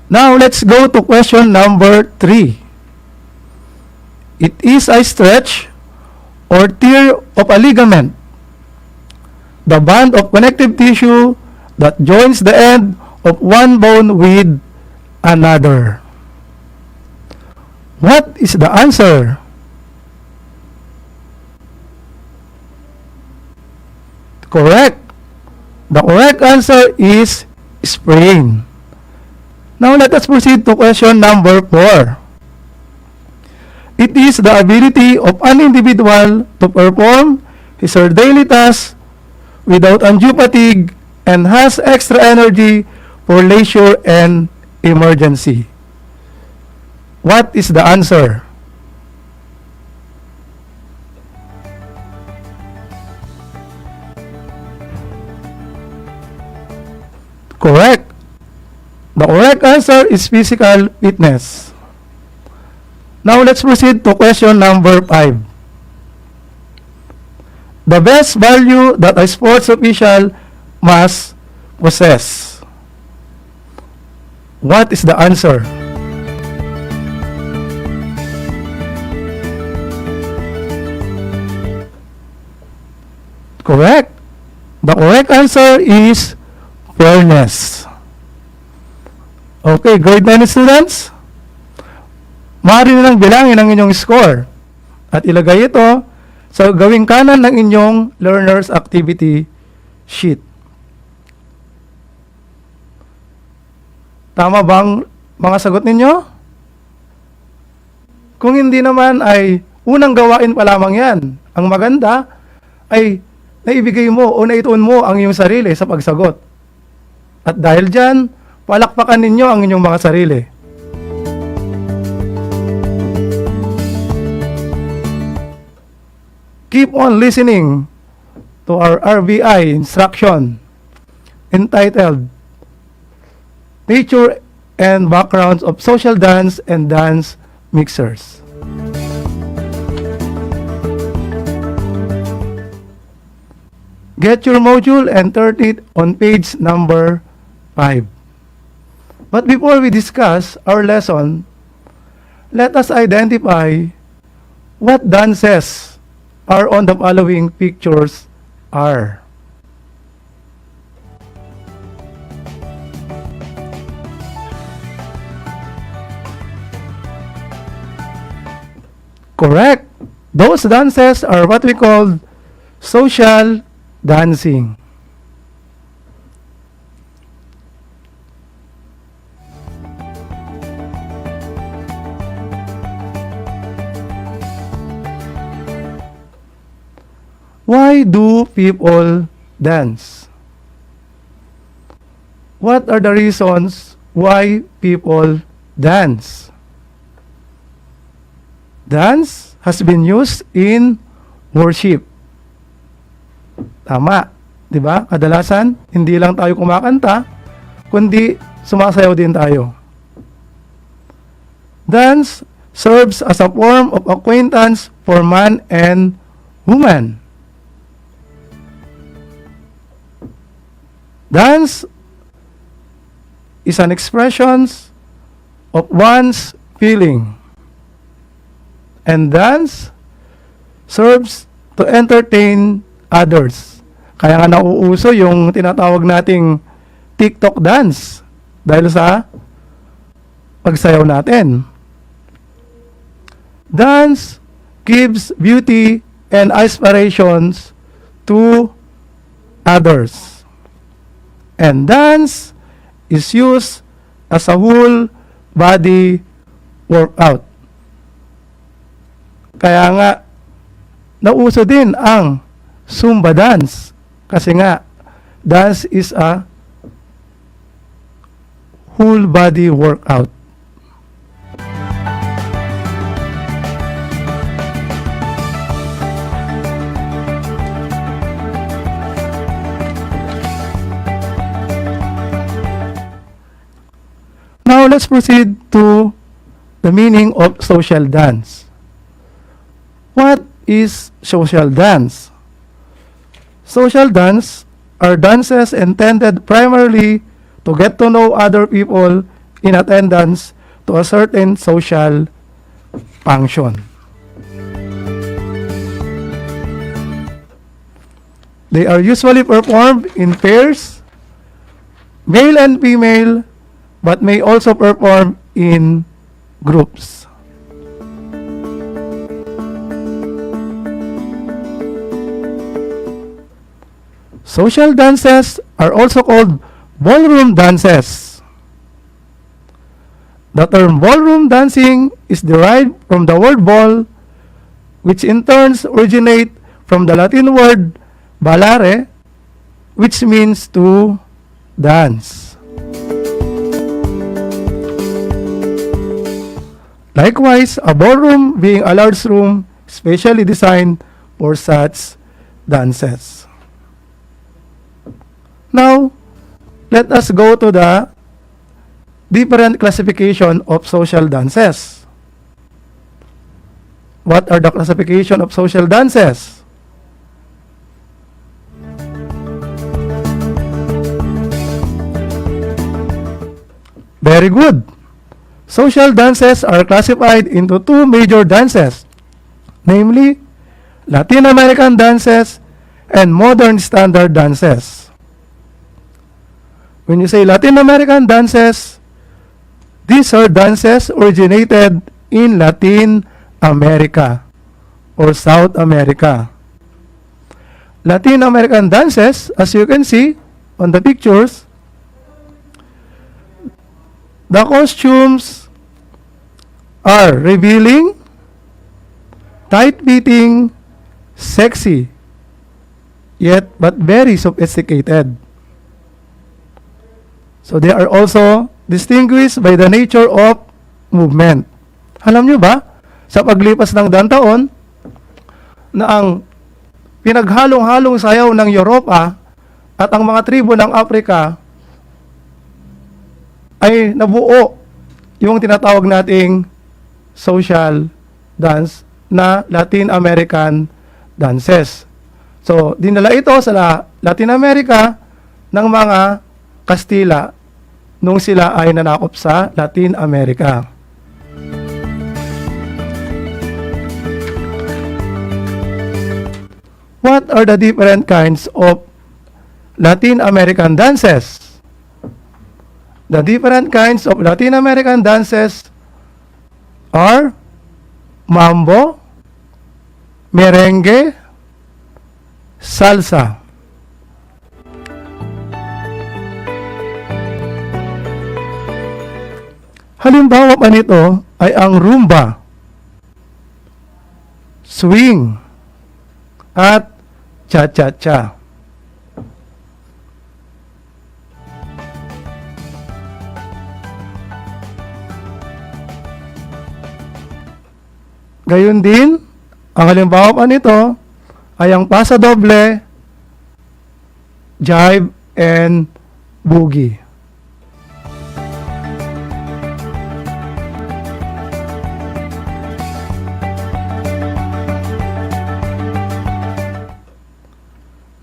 Now let's go to question number 3. It is a stretch or tear of a ligament, the band of connective tissue that joins the end of one bone with another. What is the answer? Correct. The correct answer is sprain. Now let us proceed to question number 4. It is the ability of an individual to perform his or daily tasks without undue fatigue and has extra energy for leisure and emergency. What is the answer? Correct. The correct answer is physical fitness. Now let's proceed to question number 5. The best value that a sports official must possess. What is the answer? Correct. The correct answer is fairness. Okay, grade 9 students, maaari nilang bilangin ang inyong score at ilagay ito sa gawing kanan ng inyong learner's activity sheet. Tama bang mga sagot ninyo? Kung hindi naman ay unang gawain pa lamang yan. Ang maganda ay naibigay mo o naituon mo ang iyong sarili sa pagsagot. At dahil dyan, palakpakan ninyo ang inyong mga sarili. Keep on listening to our RBI instruction entitled Nature and Backgrounds of Social Dance and Dance Mixers. Get your module and turn it on page number 5. But before we discuss our lesson, let us identify what dances are on the following pictures are. Correct. Those dances are what we call social dancing. Why do people dance? What are the reasons why people dance? Dance has been used in worship. Tama, di ba? Kadalasan, hindi lang tayo kumakanta, kundi sumasayaw din tayo. Dance serves as a form of acquaintance for man and woman. Dance is an expression of one's feeling. And dance serves to entertain others. Kaya nga nauuso yung tinatawag nating TikTok dance dahil sa pagsayaw natin. Dance gives beauty and aspirations to others. And dance is used as a whole body workout. Kaya nga, nauso din ang Zumba dance. Kasi nga, dance is a whole body workout. Now, let's proceed to the meaning of social dance. What is social dance? Social dance are dances intended primarily to get to know other people in attendance to a certain social function. They are usually performed in pairs, male and female, but may also perform in groups. Social dances are also called ballroom dances. The term ballroom dancing is derived from the word ball, which in turn originate from the Latin word ballare, which means to dance. Likewise, a ballroom being a large room specially designed for such dances. Now, let us go to the different classification of social dances. What are the classification of social dances? Very good. Social dances are classified into two major dances, namely Latin American dances and modern standard dances. When you say Latin American dances, these are dances originated in Latin America or South America. Latin American dances, as you can see on the pictures, the costumes are revealing, tight-fitting, sexy, yet but very sophisticated. So they are also distinguished by the nature of movement. Alam nyo ba, sa paglipas ng taon, na ang pinaghalong-halong sayaw ng Europa at ang mga tribo ng Africa ay nabuo yung tinatawag nating social dance na Latin American dances. So, dinala ito sa Latin America ng mga Kastila nung sila ay nanakop sa Latin America. What are the different kinds of Latin American dances? The different kinds of Latin American dances are mambo, merengue, salsa. Halimbawa pa nito ay ang rumba, swing, at cha-cha-cha. Gayon din, ang halimbawa pa nito ay ang pasadoble, jive, and boogie.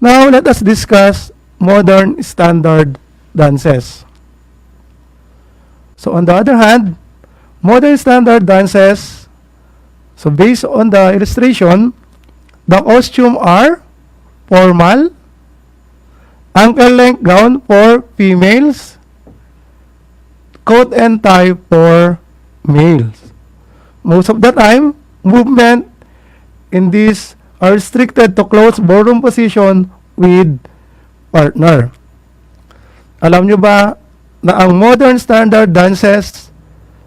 Now, let us discuss modern standard dances. So, on the other hand, modern standard dances, so based on the illustration, the costume are formal, ankle-length gown for females, coat and tie for males. Most of the time, movement in this are restricted to close ballroom position with partner. Alam nyo ba na ang modern standard dances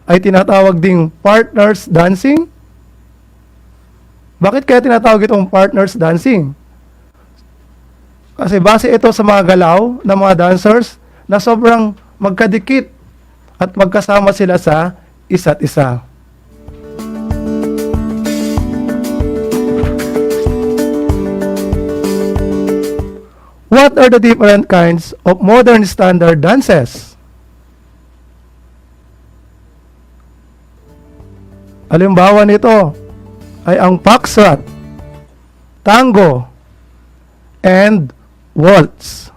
ay tinatawag ding partners dancing. Bakit kaya tinatawag itong partners dancing? Kasi base ito sa mga galaw ng mga dancers na sobrang magkadikit at magkasama sila sa isa't isa. What are the different kinds of modern standard dances? Halimbawa nito ay ang foxtrot, tango, and waltz.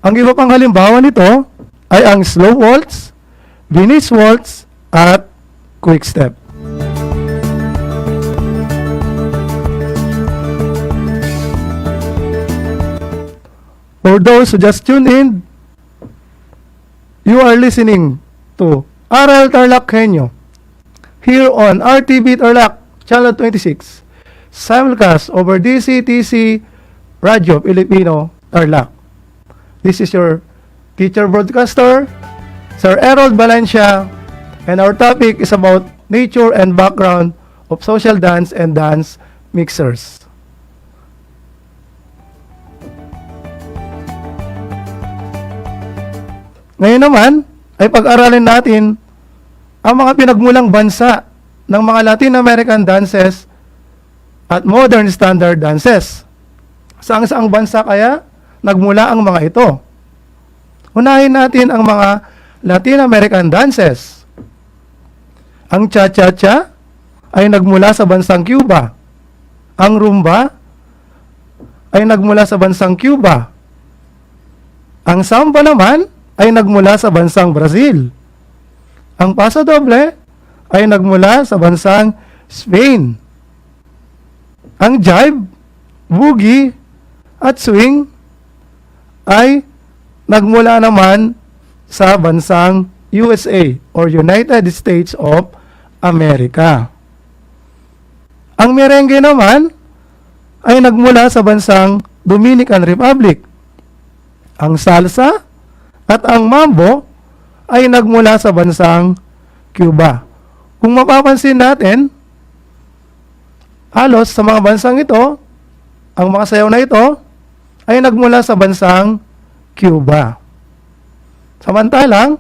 Ang iba pang halimbawa nito ay ang slow waltz, Viennese waltz, at quick step. For those who just tuned in, you are listening to Aral TarlakHenyo here on RTV Tarlac, Channel 26, simulcast over DCTC Radio Filipino Tarlac. This is your teacher broadcaster, Sir Aral Valencia, and our topic is about nature and background of social dance and dance mixers. Ngayon naman ay pag-aralin natin ang mga pinagmulang bansa ng mga Latin American dances at modern standard dances. Saang-saang bansa kaya nagmula ang mga ito? Unahin natin ang mga Latin American dances. Ang cha-cha-cha ay nagmula sa bansang Cuba. Ang rumba ay nagmula sa bansang Cuba. Ang samba naman ay nagmula sa bansang Brazil. Ang pasodoble ay nagmula sa bansang Spain. Ang jive, boogie, at swing ay nagmula naman sa bansang USA or United States of America. Ang merengue naman ay nagmula sa bansang Dominican Republic. Ang salsa at ang mambo ay nagmula sa bansang Cuba. Kung mapapansin natin, halos sa mga bansang ito, ang mga sayaw na ito ay nagmula sa bansang Cuba. Samantalang,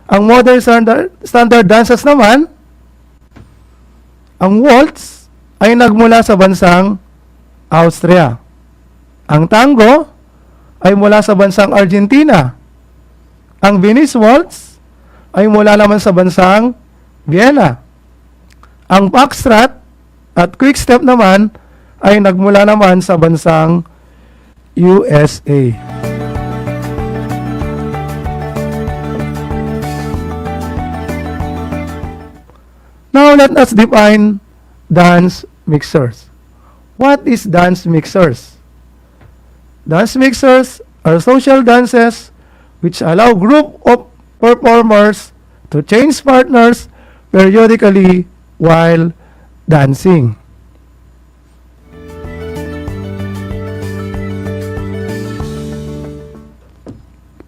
ang modern standard dances naman, ang waltz ay nagmula sa bansang Austria. Ang tango ay mula sa bansang Argentina. Ang Viennese waltz ay mula naman sa bansang Vienna. Ang foxtrot at quick step naman ay nagmula naman sa bansang USA. Now let us define dance mixers. What is dance mixers? Dance mixers are social dances which allow group of performers to change partners periodically while dancing.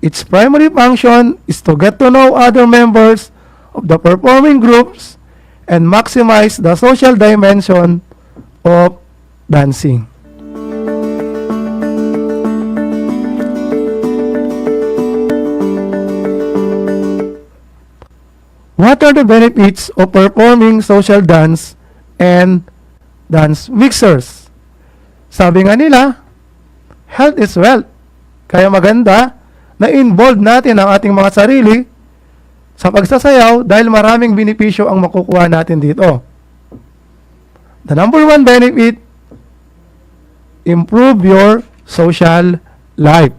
Its primary function is to get to know other members of the performing groups and maximize the social dimension of dancing. What are the benefits of performing social dance and dance mixers? Sabi nga nila, health is wealth. Kaya maganda na involve natin ang ating mga sarili sa pagsasayaw dahil maraming benepisyo ang makukuha natin dito. The number one benefit, improve your social life.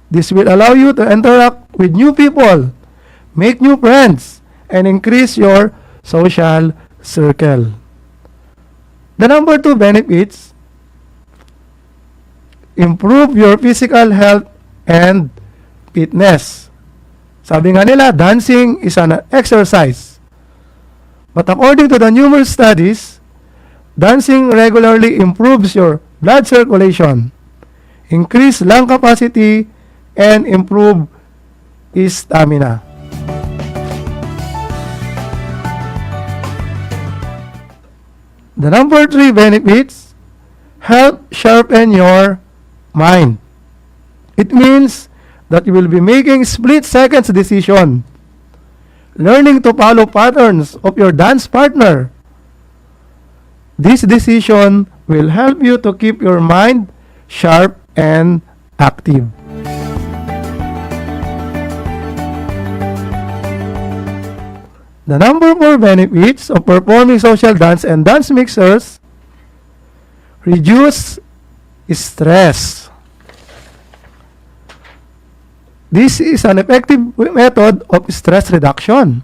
This will allow you to interact with new people, make new friends, and increase your social circle. The number two benefits, improve your physical health and fitness. Sabi nga nila, dancing is an exercise. But according to the numerous studies, dancing regularly improves your blood circulation, increase lung capacity, and improve stamina. The number 3 benefits, help sharpen your mind. It means that you will be making split-second decision, learning to follow patterns of your dance partner. This decision will help you to keep your mind sharp and active. The number 4 benefits of performing social dance and dance mixers, reduce stress. This is an effective method of stress reduction.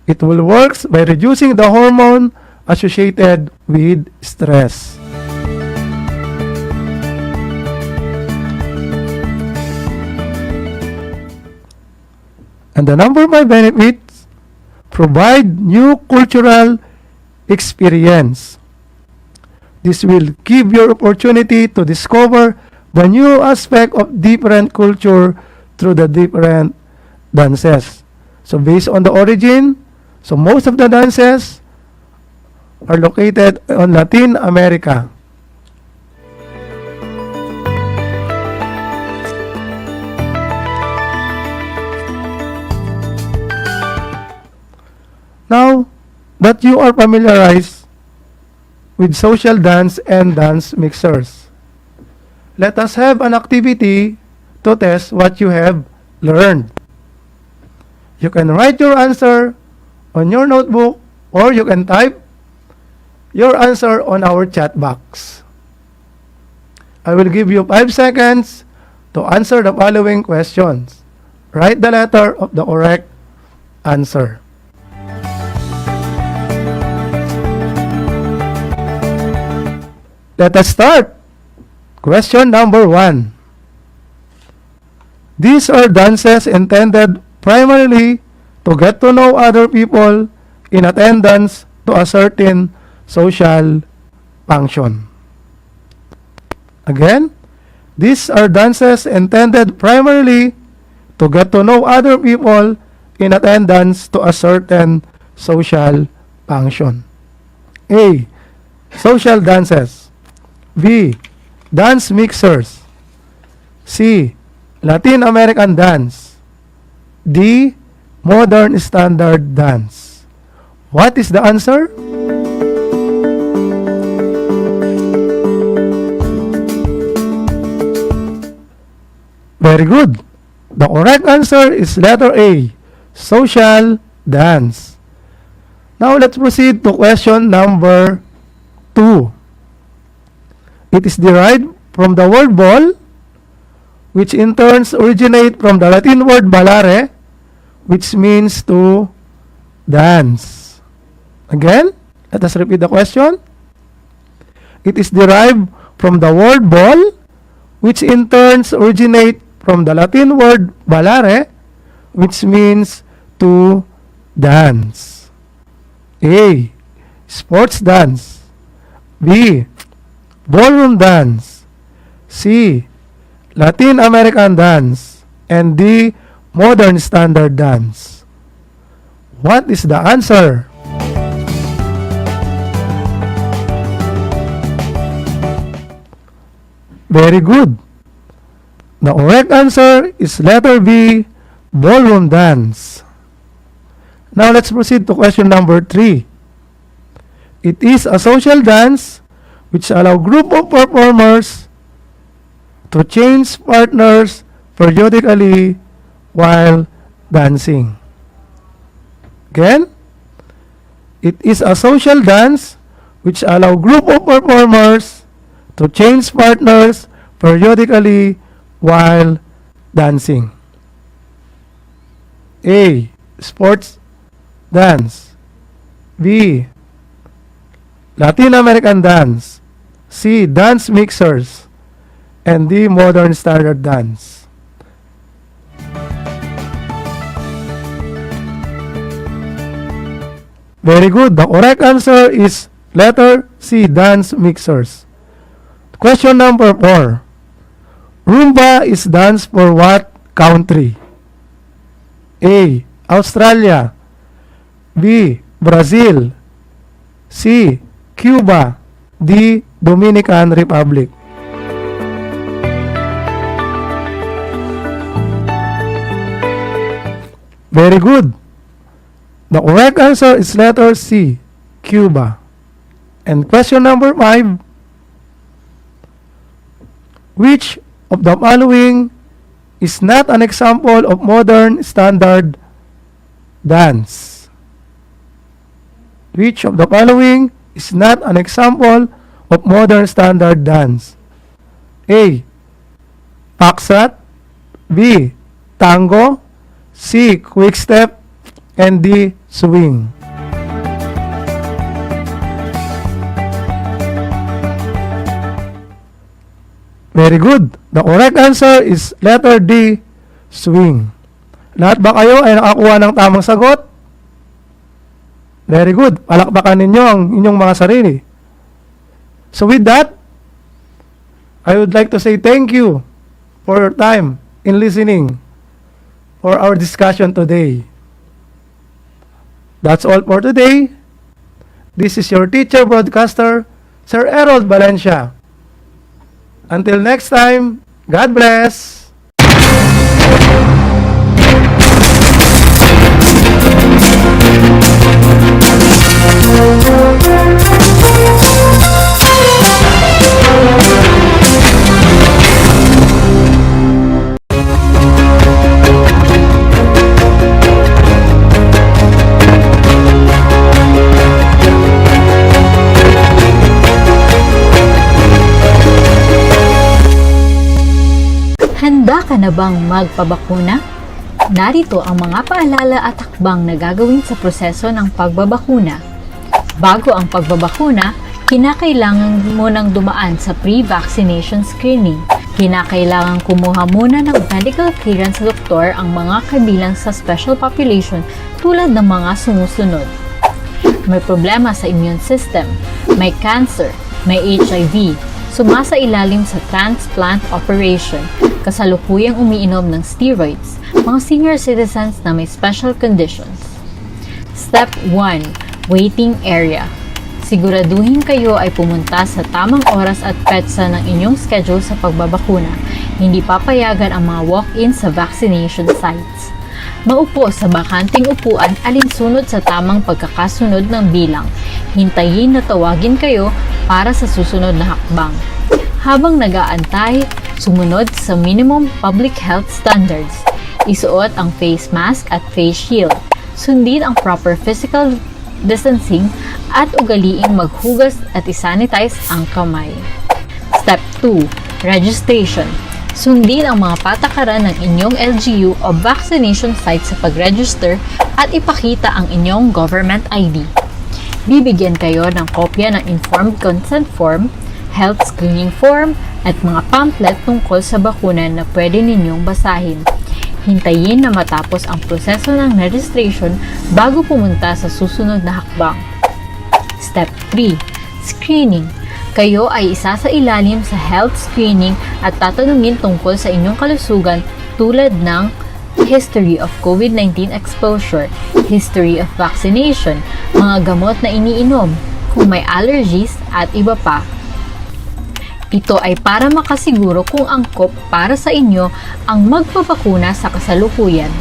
It will work by reducing the hormone associated with stress. And the number 5 benefits, provide new cultural experience. This will give you opportunity to discover the new aspect of different culture through the different dances. So based on the origin, so most of the dances are located on Latin America. Now that you are familiarized with social dance and dance mixers, let us have an activity to test what you have learned. You can write your answer on your notebook or you can type your answer on our chat box. I will give you 5 seconds to answer the following questions. Write the letter of the correct answer. Let us start. Question number 1. These are dances intended primarily to get to know other people in attendance to a certain social function. Again, these are dances intended primarily to get to know other people in attendance to a certain social function. A. Social dances. B. Dance mixers. C. Latin American dance. D. Modern standard dance. What is the answer? Very good. The correct answer is letter A, social dance. Now let's proceed to question number 2. It is derived from the word ball, which in turn originate from the Latin word ballare, which means to dance. Again, let us repeat the question. It is derived from the word ball, which in turn originate from the Latin word ballare, which means to dance. A. Sports dance. B. Ballroom dance. C. Latin American dance. And D. Modern standard dance. What is the answer? Very good. The correct answer is letter B, ballroom dance. Now let's proceed to question number 3. It is a social dance which allow group of performers to change partners periodically while dancing. Again, it is a social dance which allow group of performers to change partners periodically while dancing. A. Sports dance. B. Latin American dance. C. Dance mixers. And D. Modern standard dance. Very good. The correct answer is letter C. Dance mixers. Question number 4. Rumba is dance for what country? A. Australia. B. Brazil. C. Cuba. D. Dominican Republic. Very good. The correct answer is letter C, Cuba. And question number 5. Which of the following is not an example of modern standard dance? Which of the following is not an example of modern standard dance? A. Paksat. B. Tango. C. Quick step. And D. Swing. Very good. The correct answer is letter D. Swing. Lahat ba kayo ay nakakuha ng tamang sagot? Very good. Palakpakan ninyo ang inyong mga sarili. So with that, I would like to say thank you for your time in listening for our discussion today. That's all for today. This is your teacher broadcaster, Sir Aral Valencia. Until next time, God bless. Handa ka na bang magpabakuna? Narito ang mga paalala at hakbang na gagawin sa proseso ng pagbabakuna. Bago ang pagbabakuna, kinakailangan mo nang dumaan sa pre-vaccination screening. Kinakailangan kumuha muna ng medical clearance sa doktor ang mga kabilang sa special population tulad ng mga sumusunod. May problema sa immune system, may cancer, may HIV, sumasailalim sa transplant operation, kasalukuyang umiinom ng steroids, mga senior citizens na may special conditions. Step 1. Waiting area. Siguraduhin kayo ay pumunta sa tamang oras at petsa ng inyong schedule sa pagbabakuna. Hindi papayagan ang mga walk-in sa vaccination sites. Maupo sa bakanting upuan alinsunod sa tamang pagkakasunod ng bilang. Hintayin na tawagin kayo para sa susunod na hakbang. Habang nag-aantay, sumunod sa minimum public health standards. Isuot ang face mask at face shield. Sundin ang proper physical distancing at ugaliing maghugas at isanitize ang kamay. Step 2. Registration. Sundin ang mga patakaran ng inyong LGU o vaccination site sa pag-register at ipakita ang inyong government ID. Bibigyan kayo ng kopya ng informed consent form, health screening form, at mga pamphlet tungkol sa bakuna na pwede ninyong basahin. Hintayin na matapos ang proseso ng registration bago pumunta sa susunod na hakbang. Step 3. Screening. Kayo ay isa sa ilalim sa health screening at tatanungin tungkol sa inyong kalusugan tulad ng history of COVID-19 exposure, history of vaccination, mga gamot na iniinom, kung may allergies at iba pa. Ito ay para makasiguro kung angkop para sa inyo ang magpapakuna sa kasalukuyan.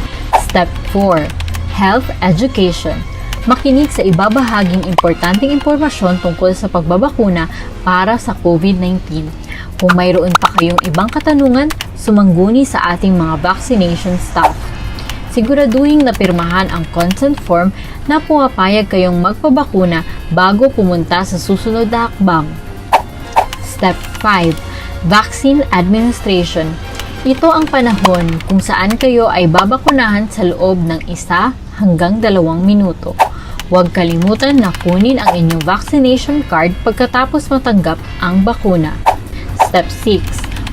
Step 4. Health Education. Makinig sa ibabahaging importanteng impormasyon tungkol sa pagbabakuna para sa COVID-19. Kung mayroon pa kayong ibang katanungan, sumangguni sa ating mga vaccination staff. Siguraduhin na pirmahan ang consent form na pumapayag kayong magpabakuna bago pumunta sa susunod na hakbang. Step 5. Vaccine Administration. Ito ang panahon kung saan kayo ay babakunahan sa loob ng 1 hanggang 2 minuto. Huwag kalimutan na kunin ang inyong vaccination card pagkatapos matanggap ang bakuna. Step 6.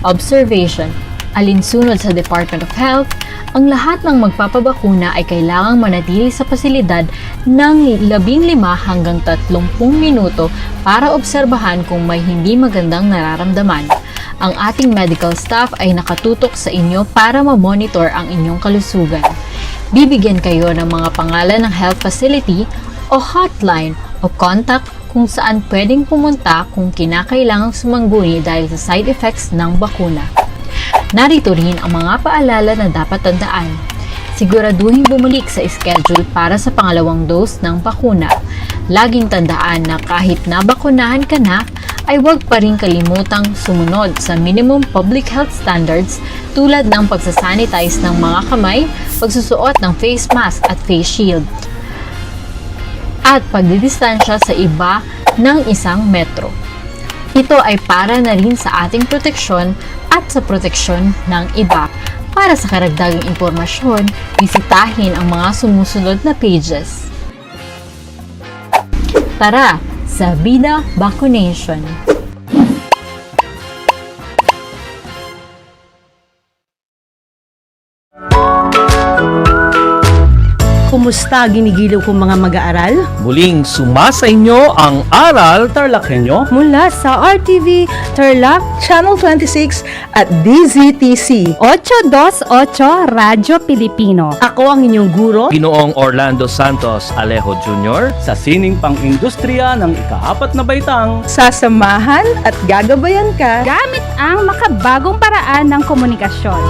Observation. Alinsunod sa Department of Health, ang lahat ng magpapabakuna ay kailangang manatili sa pasilidad ng 15 hanggang 30 minuto para obserbahan kung may hindi magandang nararamdaman. Ang ating medical staff ay nakatutok sa inyo para ma-monitor ang inyong kalusugan. Bibigyan kayo ng mga pangalan ng health facility o hotline o contact kung saan pwedeng pumunta kung kinakailangang sumangguni dahil sa side effects ng bakuna. Narito rin ang mga paalala na dapat tandaan. Siguraduhin bumalik sa schedule para sa pangalawang dose ng bakuna. Laging tandaan na kahit nabakunahan ka na, ay huwag pa rin kalimutang sumunod sa minimum public health standards tulad ng pagsasanitize ng mga kamay, pagsusuot ng face mask at face shield, at pagdidistansya sa iba ng 1 metro. Ito ay para na rin sa ating proteksyon at sa proteksyon ng iba. Para sa karagdagang impormasyon, bisitahin ang mga sumusunod na pages. Tara sa Vida Vaccination! Kumusta ginigiliw kong mga mag-aaral? Muling sumasa inyo ang Aral TarlakHenyo Mula sa RTV Tarlac, Channel 26 at DZTC 828 Radyo Pilipino. Ako ang inyong guro, Ginoong Orlando Santos Alejo Jr. sa sining pang-industriya ng ika-4 na baitang sasamahan at gagabayan ka Gamit ang makabagong paraan ng komunikasyon.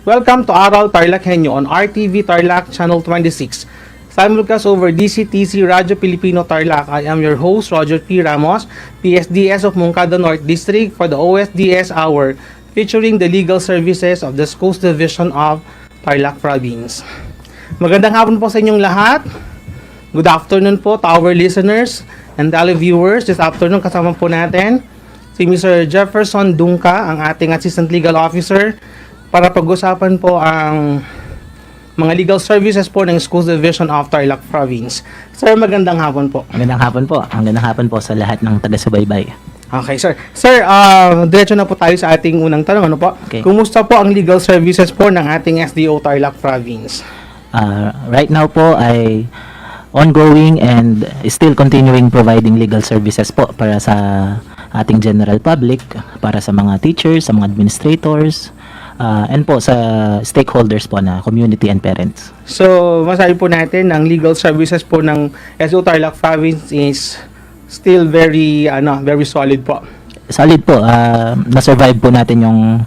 Welcome to Aral TarlakHenyo on RTV Tarlac Channel 26. Simulcast over DCTC Radyo Pilipino Tarlac. I am your host, Roger P. Ramos, PSDS of Moncada North District for the OSDS Hour, featuring the legal services of the Schools Division of Tarlac Province. Magandang hapon po sa inyong lahat. Good afternoon po to our listeners and televiewers. This afternoon kasama po natin si Mr. Jefferson Dungka, ang ating Assistant Legal Officer, para pag-usapan po ang mga legal services po ng Schools Division of Tarlac Province. Sir, magandang hapon po. Magandang hapon po. Magandang hapon po sa lahat ng taga-subaybay. Okay, sir. Sir, diretso na po tayo sa ating unang tanong. Ano po? Okay. Kumusta po ang legal services po ng ating SDO Tarlac Province? Right now po ay ongoing and still continuing providing legal services po para sa ating general public, para sa mga teachers, sa mga administrators, and po sa stakeholders po na community and parents. So, masabi po natin, ang legal services po ng SDO Tarlac Province is still very solid po. Solid po. Na-survive po natin yung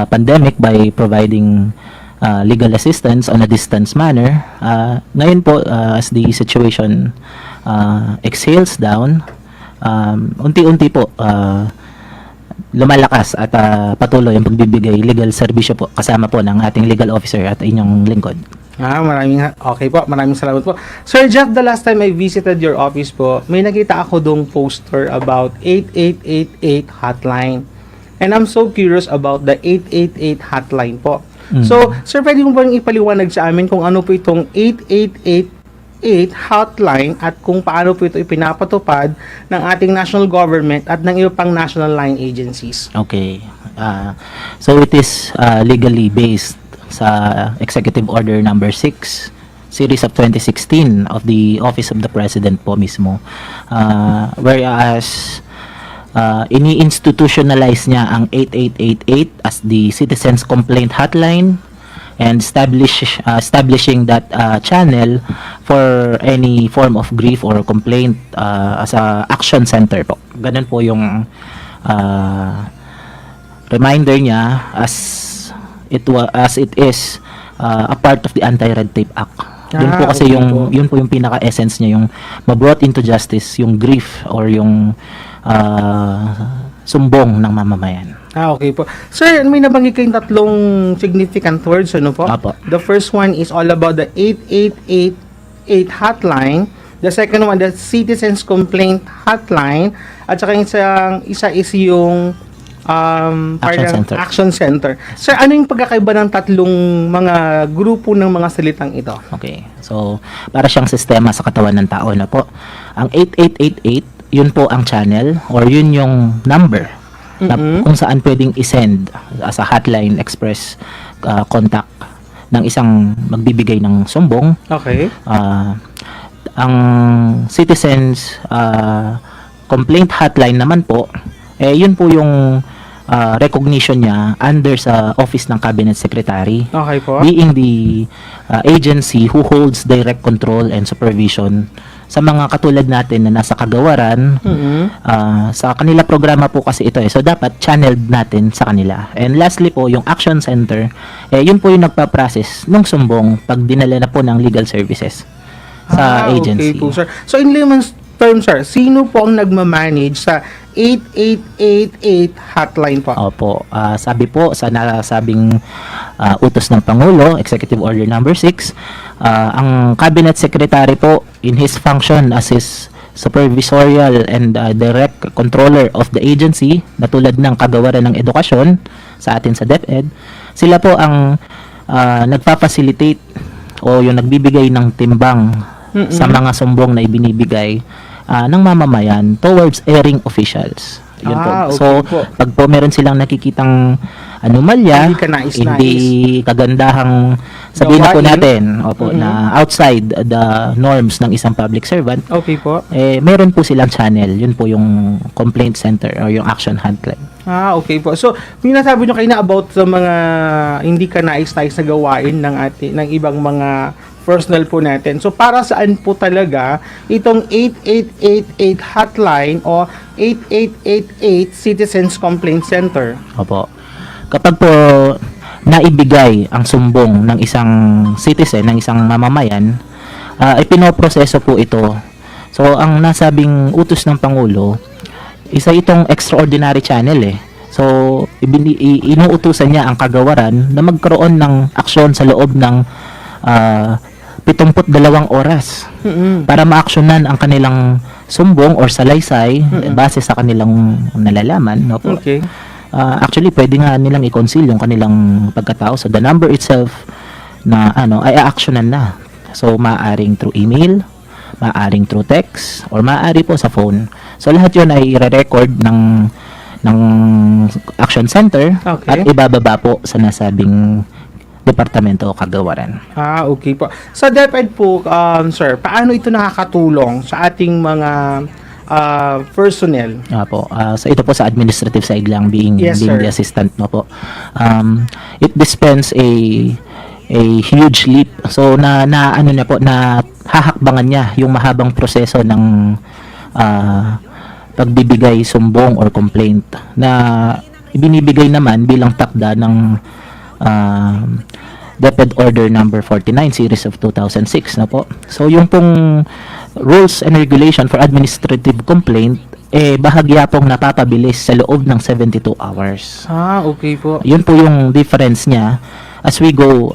pandemic by providing legal assistance on a distance manner. Ngayon po, as the situation exhales down, unti-unti po lumalakas at patuloy ang pagbibigay legal serbisyo po kasama po ng ating legal officer at inyong lingkod. Maraming salamat po. Sir Jeff, the last time I visited your office po, may nakita ako dong poster about 8888 hotline. And I'm so curious about the 888 hotline po. So, sir, pwede mo bang ipaliwanag sa amin kung ano po itong 8888 hotline at kung paano po ito ipinapatupad ng ating national government at ng iba pang national line agencies? Okay. So it is legally based sa Executive Order number 6 series of 2016 of the Office of the President po mismo. Whereas ini-institutionalize niya ang 8888 as the Citizens Complaint Hotline and establishing that channel for any form of grief or complaint as a action center po. Ganun po yung reminder niya as it is a part of the Anti-Red Tape Act. Yun po kasi yun po yung pinaka-essence niya, yung ma-brought into justice yung grief or yung sumbong ng mamamayan. Okay po. Sir, may nabanggit kayong tatlong significant words, ano po? Apo. The first one is all about the 8888 hotline. The second one, the Citizens Complaint Hotline. At saka isa is yung parang Center. Action Center. Sir, ano yung pagkakaiba ng tatlong mga grupo ng mga salitang ito? Okay. So, para siyang sistema sa katawan ng tao na po. Ang 8888, yun po ang channel or yun yung number na kung saan pwedeng isend as a hotline express contact ng isang magbibigay ng sumbong. Okay. Ang citizens complaint hotline naman po, yun po yung recognition niya under sa office ng cabinet secretary, Okay po. being the agency who holds direct control and supervision sa mga katulad natin na nasa kagawaran. Sa kanila programa po kasi ito so dapat channeled natin sa kanila. And lastly po, yung action center, yun po yung nagpa-process ng sumbong pag dinala na po ng legal services sa agency. Okay po, sir. So, in layman's terms, sir, sino po ang nagmamanage sa 8888 hotline po? Opo. Sabi po sa nasabing utos ng Pangulo, Executive Order number 6, ang Cabinet Secretary po in his function as his supervisorial and direct controller of the agency, na tulad ng kagawaran ng edukasyon sa atin sa DEPED, sila po ang nagpa-facilitate o yung nagbibigay ng timbang sa mga sumbong na ibinibigay ng mamamayan towards erring officials. Yun po. Okay So, po. pag po meron silang nakikitang anomalya, Hindi kanais-nais. hindi kagandahang sabihin na po Gawain. natin na outside the norms ng isang public servant, Okay po. meron po silang channel. Yun po yung complaint center or yung action hotline. Okay po. So, yung nasabi nyo kayo na about sa mga hindi ka nais-nais na gawain ng ibang mga personal po natin. So, para saan po talaga itong 8888 hotline o 8888 Citizens Complaint Center? Opo. Kapag po naibigay ang sumbong ng isang citizen, ng isang mamamayan, ipinoproseso po ito. So, ang nasabing utos ng Pangulo, isa itong extraordinary channel So, inuutusan niya ang kagawaran na magkaroon ng aksyon sa loob ng 72 oras para ma-actionan ang kanilang sumbong or salaysay base sa kanilang nalalaman. No po? Okay. Actually, pwede nga nilang i-conceal yung kanilang pagkatao. So, the number itself na ay a-actionan na. So, maaaring through email, maaaring through text, or maaari po sa phone. So, lahat yun ay i-record ng action center at ibababa po sa nasabing departamento o kagawaran. Okay po. Sa DepEd po, sir, paano ito nakakatulong sa ating mga personnel? So ito po sa administrative side lang, being Yes, the sir. assistant po. It dispense a huge leap. So na hahakbangan niya yung mahabang proseso ng pagbibigay sumbong or complaint na ibinibigay naman bilang takda ng DEPED Order number 49 series of 2006 na po. So yung pong rules and regulation for administrative complaint bahagya pong napapabilis sa loob ng 72 hours. Okay po. Yun po yung difference niya. As we go,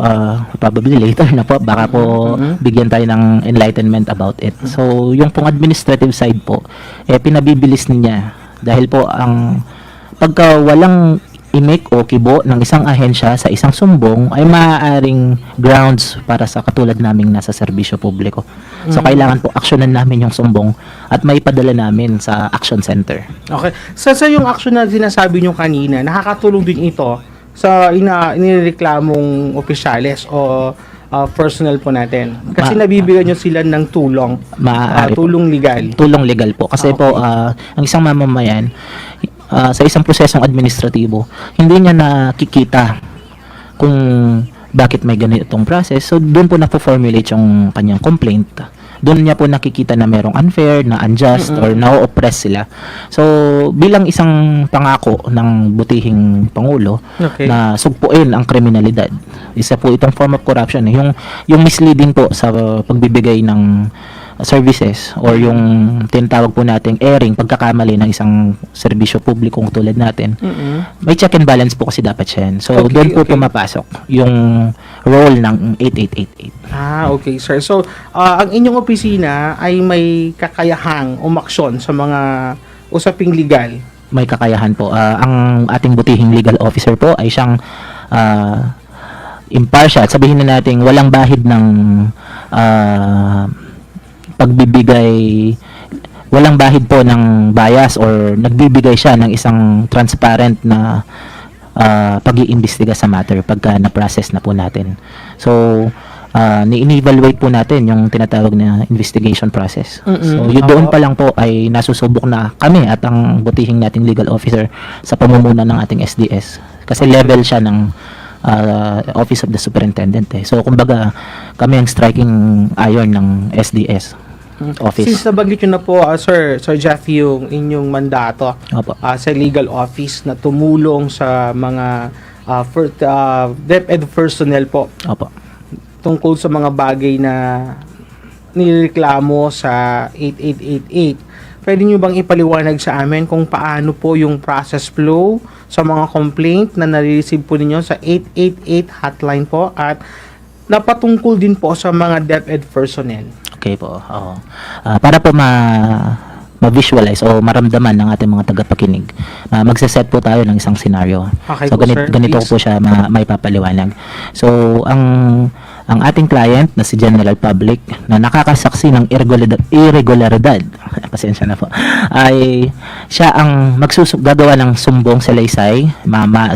probably later na po, baka po bigyan tayo ng enlightenment about it. So, yung pong administrative side po, pinabibilis niya. Dahil po, pagka walang i-make o kibo ng isang ahensya sa isang sumbong, ay maaaring grounds para sa katulad naming nasa serbisyo publiko. So, kailangan po aksyonan namin yung sumbong at maipadala namin sa action center. Okay. Sa yung action na sinasabi nyo kanina, nakakatulong din ito sa inireklamong opisyales o personal po natin. Kasi nabibigyan nyo sila ng tulong. Tulong legal. Tulong legal po. Kasi po, ang isang mamamayan, sa isang prosesong administratibo, hindi niya nakikita kung bakit may ganitong process. So, doon po na-formulate yung kanyang complaint. Doon niya po nakikita na merong unfair, na unjust, or na-oppress sila. So, bilang isang pangako ng butihing Pangulo na sugpuin ang kriminalidad, isa po itong form of corruption. Yung misleading po sa pagbibigay ng services or yung tinatawag po nating erring, pagkakamali ng isang serbisyo publikong tulad natin, may check and balance po kasi dapat siya. So, doon po pumapasok yung role ng 8888. Okay, sir. So, ang inyong opisina ay may kakayahang umaksyon sa mga usaping legal may kakayahan po. Ang ating butihing legal officer po ay siyang impartial. Sabihin na natin walang bahid ng pagbibigay, walang bahid po ng bias or nagbibigay siya ng isang transparent na pag-iimbestiga sa matter pagka na-process na po natin. So, ni-evaluate po natin yung tinatawag na investigation process. So, yun doon pa lang po ay nasusubok na kami at ang butihing nating legal officer sa pamumuno ng ating SDS. Kasi level siya ng Office of the Superintendent. So, kumbaga, kami ang striking iron ng SDS office. Since nabanggit nyo na po, Sir Jeff, yung inyong mandato sa legal office na tumulong sa mga DepEd personnel po. Tungkol sa mga bagay na nireklamo sa 8888. Pwede nyo bang ipaliwanag sa amin kung paano po yung process flow sa mga complaint na nare-receive po ninyo sa 888 hotline po at napatungkol din po sa mga DepEd personnel? Okay po. Para po ma-visualize o maramdaman ng ating mga tagapakinig, magsaset po tayo ng isang scenario. Okay so po, sir, ganito po siya may papaliwanag. So ang ating client na si General Public na nakakasaksi ng irregularidad, pasensya na po, ay siya ang gagawa ng sumbong salaysay,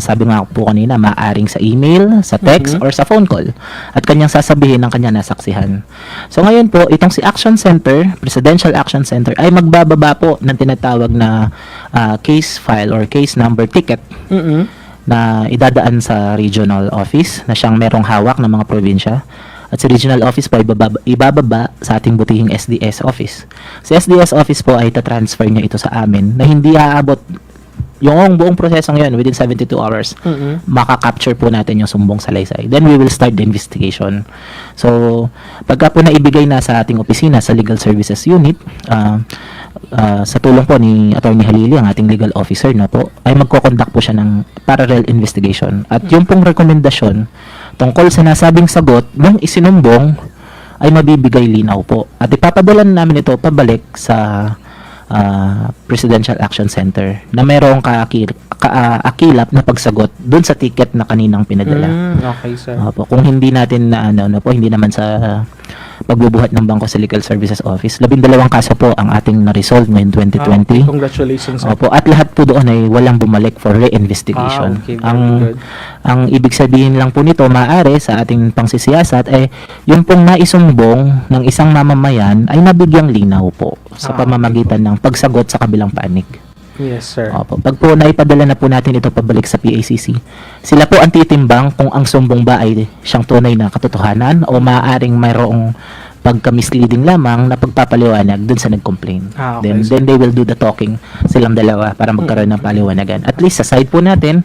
sabi nga po kanina, maaring sa email, sa text, or sa phone call, at kanyang sasabihin ng kanya nasaksihan. So ngayon po, itong si Action Center, Presidential Action Center, ay magbababa po ng tinatawag na case file or case number ticket na idadaan sa regional office na siyang merong hawak ng mga probinsya. At sa regional office po, ibababa sa ating butihing SDS office. Sa SDS office po ay tatransfer niya ito sa amin na hindi aabot yung buong prosesong yun within 72 hours. Maka-capture po natin yung sumbong salaysay. Then we will start the investigation. So, pagka po naibigay na sa ating opisina sa Legal Services Unit, sa tulong po ni Attorney Halili, ang ating legal officer na po, ay magko-conduct po siya ng parallel investigation. At yung pong rekomendasyon tungkol sa nasabing sagot ng isinumbong ay mabibigay linaw po. At ipapadala namin ito pabalik sa Presidential Action Center na merong kaakilap na pagsagot dun sa ticket na kaninang pinadala. Okay, sir. Kung hindi natin hindi naman sa pagbubuhat ng bangko sa Legal Services Office, 12 kaso po ang ating na-resolve ngayong 2020. Congratulations, sir. At lahat po doon ay walang bumalik for re-investigation. Okay, very good. Ang ibig sabihin lang po nito, maaari sa ating pangsisiyasat ay yung pong naisumbong ng isang mamamayan ay nabigyang linaw po sa pamamagitan ng pagsagot sa kabilang panig. Yes, sir. Pag po naipadala na po natin ito pabalik sa PACC, sila po ang titimbang kung ang sumbong ba ay siyang tunay na katotohanan o maaaring mayroong pagka-misleading lamang na pagpapaliwanag dun sa nag-complain. Okay, Then they will do the talking silang dalawa para magkaroon ng paliwanagan. At least sa side po natin,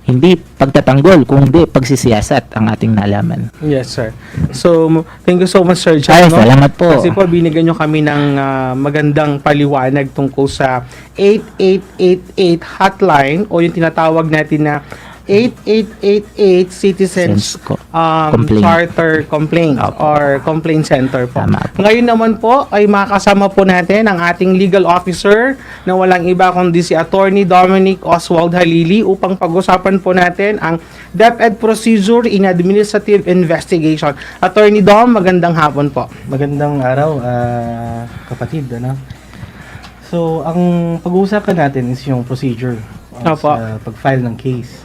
hindi pagtatanggol, kundi pagsisiyasat ang ating nalaman. Yes, sir. So, thank you so much, Sir John. Ay, salamat po. Kasi po, binigyan nyo kami ng magandang paliwanag tungkol sa 8888 hotline o yung tinatawag natin na 8888 Citizens Charter Complaint or Complaint Center po. Ngayon naman po ay makakasama po natin ang ating legal officer na walang iba kundi si Attorney Dominic Oswald Halili upang pag-usapan po natin ang DepEd Procedure in Administrative Investigation. Attorney Dom, magandang hapon po. Magandang araw, kapatid. So, ang pag-uusapan natin is yung procedure sa pag-file ng case.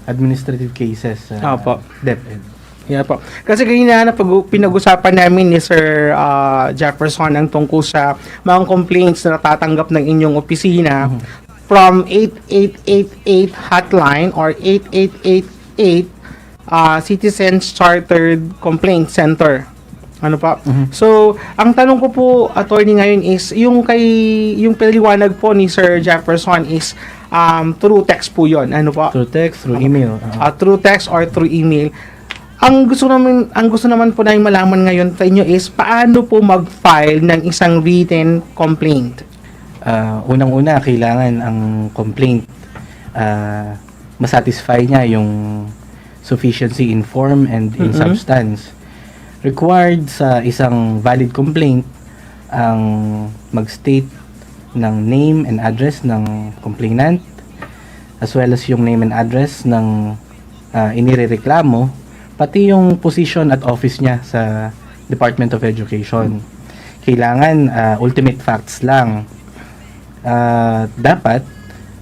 Administrative cases sa DepEd. Yeah po. Kasi kanina na pinag-usapan namin ni Sir Jefferson ang tungkol sa mga complaints na natatanggap ng inyong opisina from 8888 hotline or 8888 Citizens Chartered Complaint Center. Ano pa? So, ang tanong ko po, attorney, ngayon is, yung paliwanag po ni Sir Jefferson is through text po yun. Ano po? Through text, through email. Through text or through email. Ang gusto naman po namin malaman ngayon sa inyo is, paano po mag-file ng isang written complaint? Unang-una, kailangan ang complaint masatisfy niya yung sufficiency in form and in substance. Required sa isang valid complaint ang mag-state ng name and address ng complainant, as well as yung name and address ng inirereklamo, pati yung position at office niya sa Department of Education. Kailangan ultimate facts lang. Dapat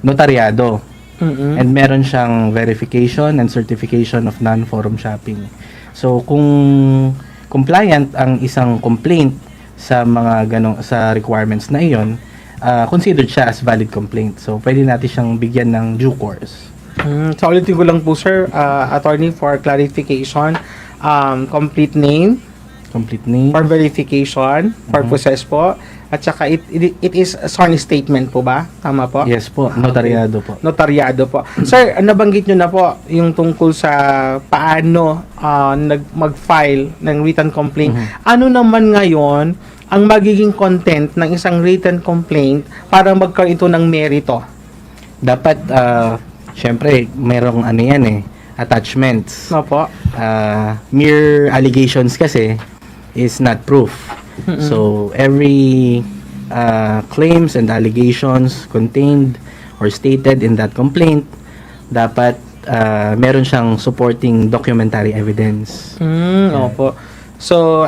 notaryado. And meron siyang verification and certification of non-forum shopping. So kung compliant ang isang complaint sa mga sa requirements na iyon, considered siya as valid complaint. So pwede natin siyang bigyan ng due course. So ulitin ko lang po sir, attorney, for clarification, complete name for verification purposes po, at saka it is a sworn statement po ba? Tama po? Yes po, notaryado po. Notaryado po. Sir, nabanggit nyo na po yung tungkol sa paano mag-file ng written complaint. Ano naman ngayon ang magiging content ng isang written complaint para magkaroon ito ng merito? Dapat, syempre, merong attachments. Opo. Mere allegations kasi is not proof. So, every claims and allegations contained or stated in that complaint, dapat meron siyang supporting documentary evidence. Opo. So,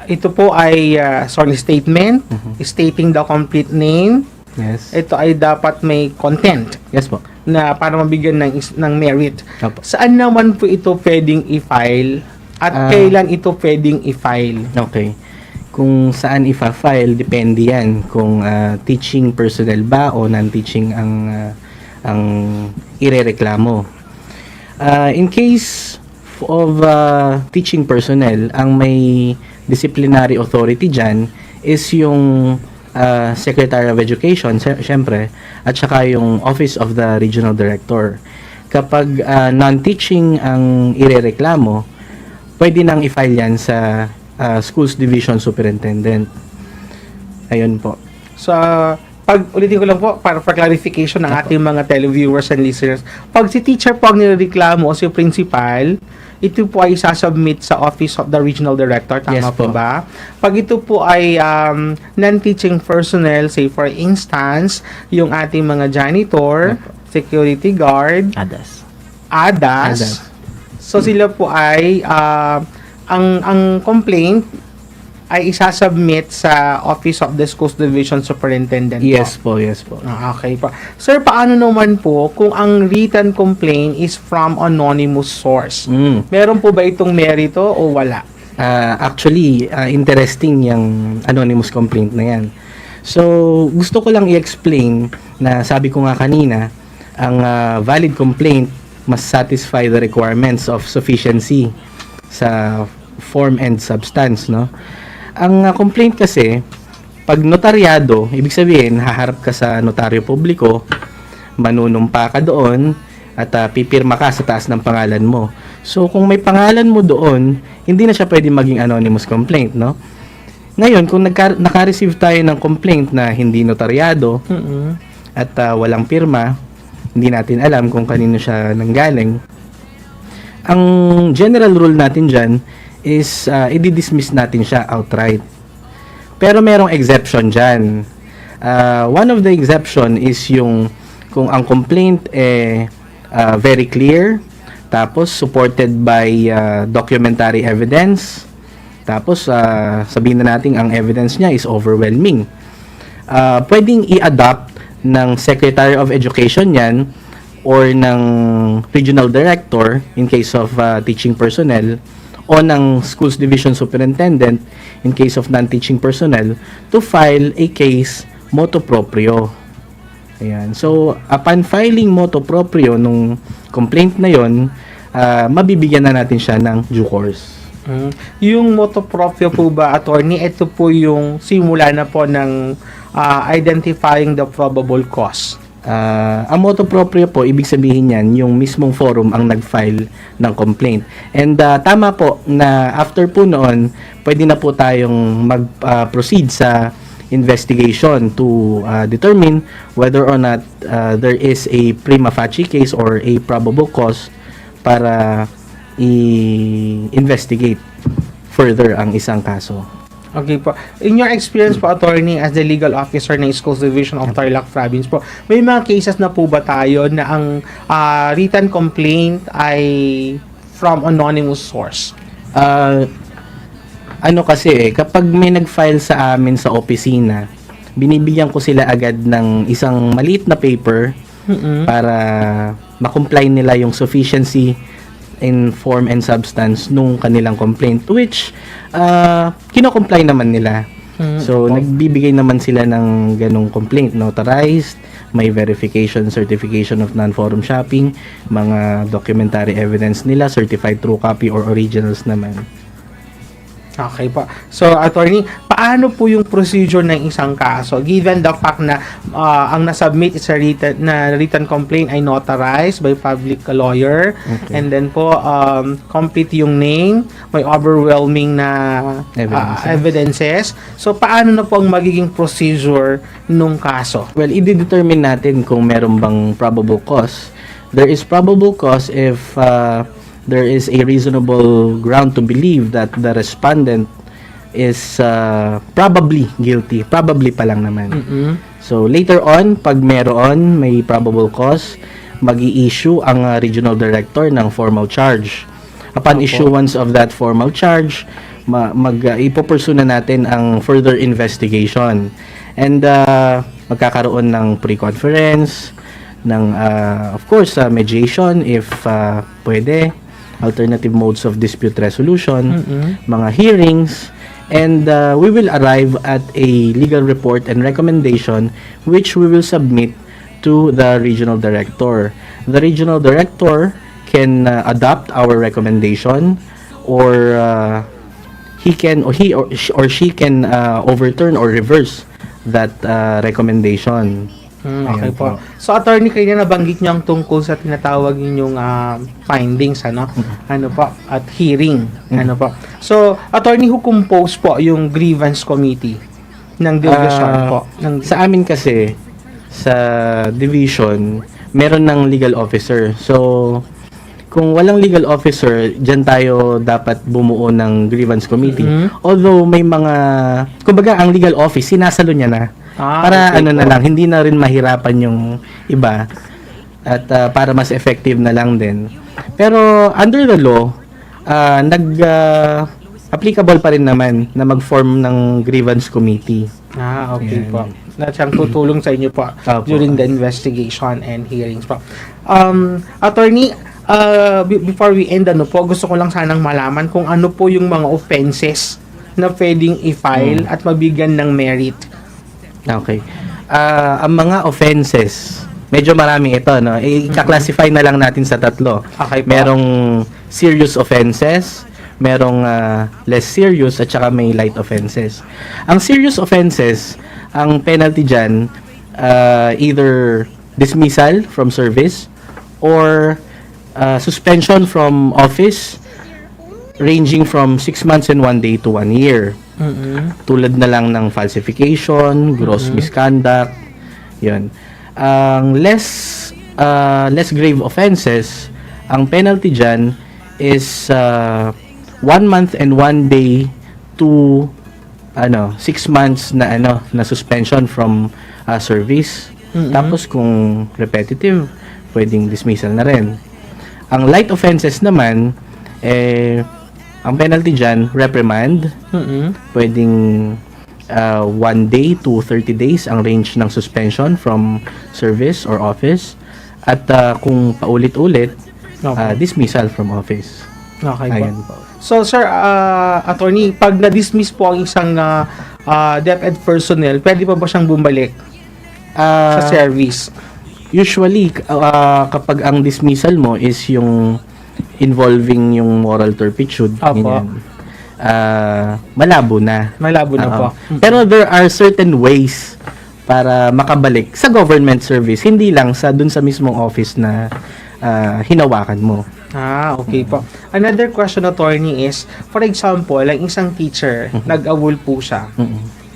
ito po ay sworn statement stating the complete name. Yes. Ito ay dapat may content. Yes po. Na para mabigyan ng merit. Opo. Saan naman po ito pwedeng i-file at kailan ito pwedeng i-file? Okay. Kung saan i-file, depende yan. Kung teaching personnel ba o non-teaching ang irereklamo. In case of teaching personnel, ang may disciplinary authority dyan is yung Secretary of Education, syempre, at saka yung Office of the Regional Director. Kapag non-teaching ang irereklamo, pwede nang i-file yan sa Schools Division Superintendent. Ayun po. So, ulitin ko lang po para for clarification ng ating mga televiewers and listeners. Pag si teacher po ang nirereklamo o si principal, ito po ay sasubmit sa Office of the Regional Director. Tama Yes po po. ba? Pag ito po ay non-teaching personnel, say for instance, yung ating mga janitor, security guard, ADAS. So sila po ay ang complaint ay isasubmit sa Office of the Schools Division Superintendent Yes po, yes po. Okay po. Sir, paano naman po kung ang written complaint is from anonymous source? Meron po ba itong merito o wala? Actually, interesting yung anonymous complaint na yan. So, gusto ko lang i-explain na sabi ko nga kanina, ang valid complaint must satisfy the requirements of sufficiency sa form and substance, no? Ang complaint kasi, pag notaryado, ibig sabihin, haharap ka sa notaryo publiko, manunumpa ka doon, at pipirma ka sa taas ng pangalan mo. So, kung may pangalan mo doon, hindi na siya pwede maging anonymous complaint, no? Ngayon, kung naka-receive tayo ng complaint na hindi notaryado, at walang pirma, hindi natin alam kung kanino siya nanggaling, ang general rule natin dyan is i-dismiss natin siya outright. Pero merong exception dyan. One of the exception is yung kung ang complaint very clear, tapos supported by documentary evidence, tapos sabihin na natin ang evidence niya is overwhelming. Pwedeng i-adopt ng Secretary of Education yan or ng Regional Director in case of teaching personnel o ng Schools Division Superintendent in case of non-teaching personnel to file a case motu proprio. Ayan. So, upon filing motu proprio nung complaint na yon, mabibigyan na natin siya ng due course. Yung motu proprio po ba, attorney, ito po yung simula na po ng identifying the probable cause? Ang motu proprio po, ibig sabihin yan, yung mismong forum ang nag-file ng complaint. And tama po na after po noon, pwede na po tayong mag-proceed sa investigation to determine whether or not there is a prima facie case or a probable cause para i-investigate further ang isang kaso. Okay po. In your experience po, attorney, as the legal officer ng Schools Division of Tarlac Province po, may mga cases na po ba tayo na ang written complaint ay from anonymous source? Ano kasi, kapag may nag-file sa amin sa opisina, binibigyan ko sila agad ng isang maliit na paper para ma-comply nila yung sufficiency in form and substance nung kanilang complaint, which kino-comply naman nila. So, nagbibigay naman sila ng ganong complaint, notarized, may verification, certification of non-forum shopping, mga documentary evidence nila, certified true copy or originals naman. Okay po. So, attorney, paano po yung procedure ng isang kaso? Given the fact na ang nasubmit is a written complaint ay notarized by public lawyer, and then po, complete yung name, may overwhelming na evidences. So, paano na po ang magiging procedure nung kaso? Well, i-determine natin kung meron bang probable cause. There is probable cause if there is a reasonable ground to believe that the respondent is probably guilty. Probably pa lang naman. So, later on, pag meron, may probable cause, mag-i-issue ang regional director ng formal charge. Upon issuance of that formal charge, ipopursue na natin ang further investigation. And magkakaroon ng pre-conference, ng, of course, mediation if pwede, alternative modes of dispute resolution, mga hearings, and we will arrive at a legal report and recommendation which we will submit to the regional director. The regional director can adopt our recommendation, or he or she can overturn or reverse that recommendation. Okay po. So, attorney, kayo na nabanggit niyo ang tungkol sa tinatawag ninyong findings, ano po, at hearing, ano po. So, attorney, who compose po yung grievance committee ng division po? Sa amin kasi, sa division, meron ng legal officer. So, kung walang legal officer, dyan tayo dapat bumuo ng grievance committee. Although, may mga, kumbaga, ang legal office, sinasalo niya na. Para okay na lang, hindi na rin mahirapan yung iba, at para mas effective na lang din. Pero under the law, applicable pa rin naman na mag-form ng grievance committee. Okay po. Na siyang tutulong sa inyo po during the investigation and hearings po. Attorney, before we end, gusto ko lang sanang malaman kung ano po yung mga offenses na pwedeng i-file at mabigyan ng merit. Okay. Ang mga offenses, medyo marami ito, no? I-classify na lang natin sa tatlo. Okay po. Merong serious offenses, merong less serious, at saka may light offenses. Ang serious offenses, ang penalty dyan, either dismissal from service or suspension from office ranging from 6 months and 1 day to 1 year. Tulad na lang ng falsification, gross misconduct, yun. Ang less grave offenses, ang penalty dyan is 1 month and 1 day to 6 months na suspension from service. Tapos kung repetitive, pwedeng dismissal na rin. Ang light offenses naman, ang penalty dyan, reprimand. Pwedeng 1 day to 30 days ang range ng suspension from service or office. At kung paulit-ulit, dismissal from office. Okay po. So, sir, attorney, pag na-dismiss po ang isang DEPED personnel, pwede pa ba siyang bumalik sa service? Usually, kapag ang dismissal mo is yung involving yung moral turpitude, malabo na. Malabo na po. Pero there are certain ways para makabalik sa government service, hindi lang dun sa mismong office na hinawakan mo. Okay po. Another question, attorney, is, for example, ang isang teacher, nag-awol po siya.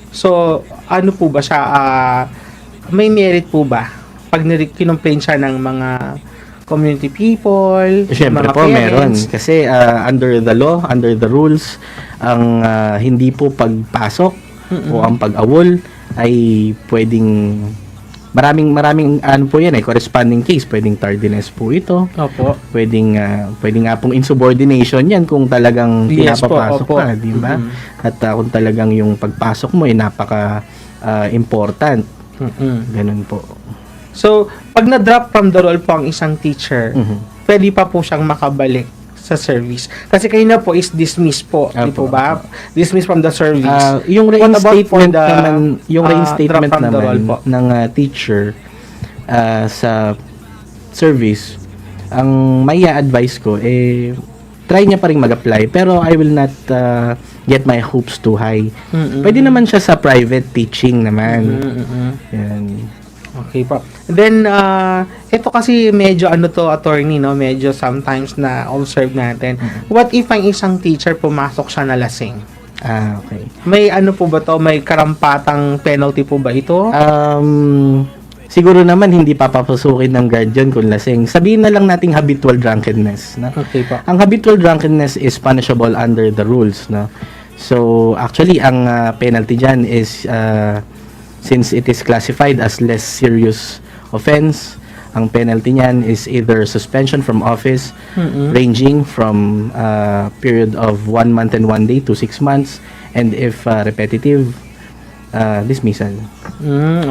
So, ano po ba siya? May merit po ba? Pag kinomplain siya ng mga community people, Siyempre mga po, meron. parents? Kasi under the law, under the rules, ang hindi po pagpasok o ang pag-awol ay pwedeng maraming ano po yan corresponding case. Pwedeng tardiness po ito. Opo. Pwedeng nga pong insubordination yan kung talagang Yes po, pinapapasok opo. ka, di ba? At kung talagang yung pagpasok mo ay napaka important. Ganun po. So, pag na-drop from the role po ang isang teacher, pwede pa po siyang makabalik sa service. Kasi kayo na po is dismissed po, di po ba? Dismissed from the service. Yung What about for reinstatement the, naman, yung reinstatement drop from the role naman po? ng teacher sa service, ang may advice ko try niya pa rin mag-apply, pero I will not get my hopes too high. Pwede naman siya sa private teaching naman. Yan. Okay po. Then, ito kasi medyo attorney, no? Medyo sometimes na observe natin. What if ang isang teacher pumasok siya na lasing? Okay. May po ba to? May karampatang penalty po ba ito? Siguro naman hindi papapasukin ng guardian kung lasing. Sabihin na lang nating habitual drunkenness. No? Okay po. Ang habitual drunkenness is punishable under the rules. No? So, actually, ang penalty dyan is since it is classified as less serious offense, ang penalty niyan is either suspension from office ranging from period of 1 month and 1 day to 6 months, and if repetitive, dismissal.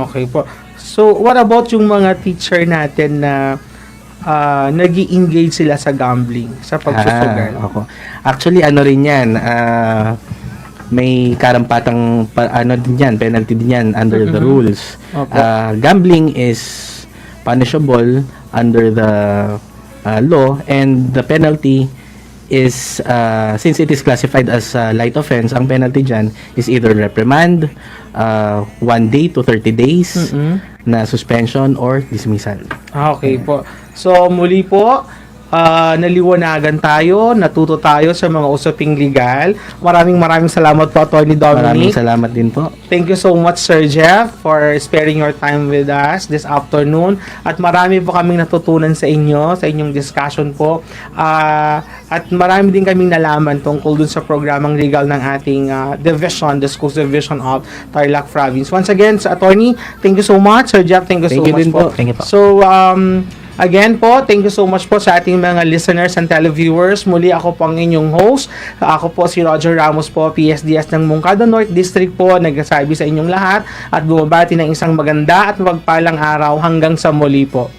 Okay po. So, what about yung mga teacher natin na nag-i-engage sila sa gambling, sa pagsusugal? Actually, rin yan, may karampatang din yan, penalty din yan under the rules. Gambling is punishable under the law, and the penalty is since it is classified as light offense, ang penalty dyan is either reprimand, 1 day to 30 days na suspension or dismissal. Okay po. So, muli po, naliwanagan tayo, natuto tayo sa mga usaping legal. Maraming salamat po, Attorney Dominic. Maraming salamat din po. Thank you so much, Sir Jeff, for sparing your time with us this afternoon. At marami po kaming natutunan sa inyo, sa inyong discussion po. At marami din kaming nalaman tungkol dun sa programang legal ng ating division, the Schools Division of Tarlac Province. Once again, sa Attorney, thank you so much. Sir Jeff, thank you so much po. Thank you po. So, again po, thank you so much po sa ating mga listeners and televiewers. Muli ako po ang inyong host. Ako po si Roger Ramos po, PSDS ng Moncada North District po. Nagsasabi sa inyong lahat at bumabati ng isang maganda at mapagpalang araw hanggang sa muli po.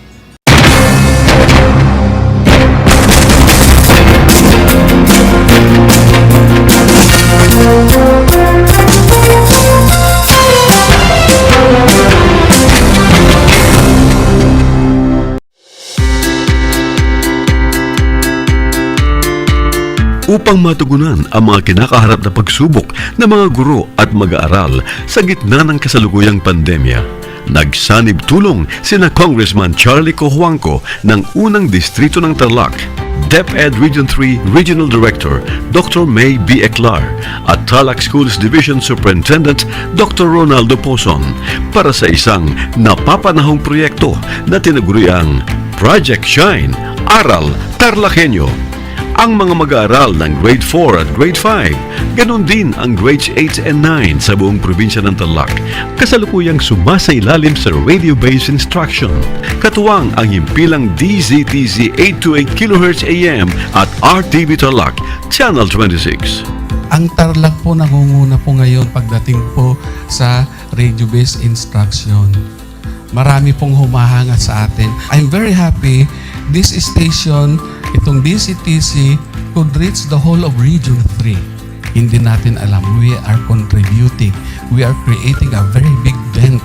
Upang matugunan ang mga kinakaharap na pagsubok ng mga guro at mag-aaral sa gitna ng kasalukuyang pandemya, nagsanib tulong sina Congressman Charlie Cojuangco ng unang distrito ng Tarlac, DEPED Region 3 Regional Director Dr. May B. Eclar at Tarlac Schools Division Superintendent Dr. Ronaldo Pozon para sa isang napapanahong proyekto na tinaguriang Project Shine, Aral TarlakHenyo. Ang mga mag-aaral ng Grade 4 at Grade 5, ganun din ang Grades 8 and 9 sa buong probinsya ng Tarlac, kasalukuyang sumasailalim sa radio-based instruction. Katuwang ang himpilang DZTZ 828 kHz AM at RTV Tarlac, Channel 26. Ang Tarlac po nangunguna po ngayon pagdating po sa radio-based instruction. Marami pong humahanga sa atin. I'm very happy this station, itong DCTC, could reach the whole of Region 3. Hindi natin alam, we are contributing. We are creating a very big dent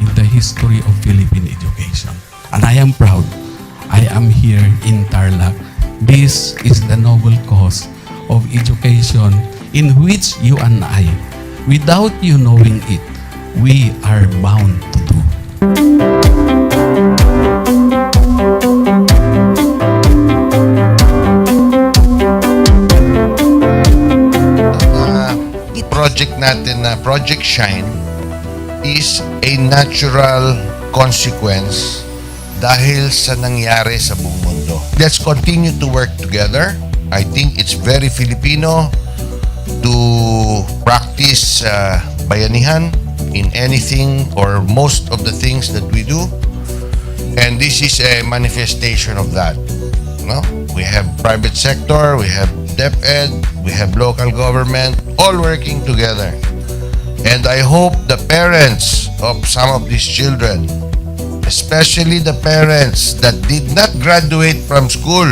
in the history of Philippine education. And I am proud. I am here in Tarlac. This is the noble cause of education in which you and I, without you knowing it, we are bound to do. Project natin na Project Shine is a natural consequence dahil sa nangyari sa buong mundo. Let's continue to work together. I think it's very Filipino to practice bayanihan in anything or most of the things that we do. And this is a manifestation of that. No? We have private sector, we have DEPED, we have local government, all working together. And I hope the parents of some of these children, especially the parents that did not graduate from school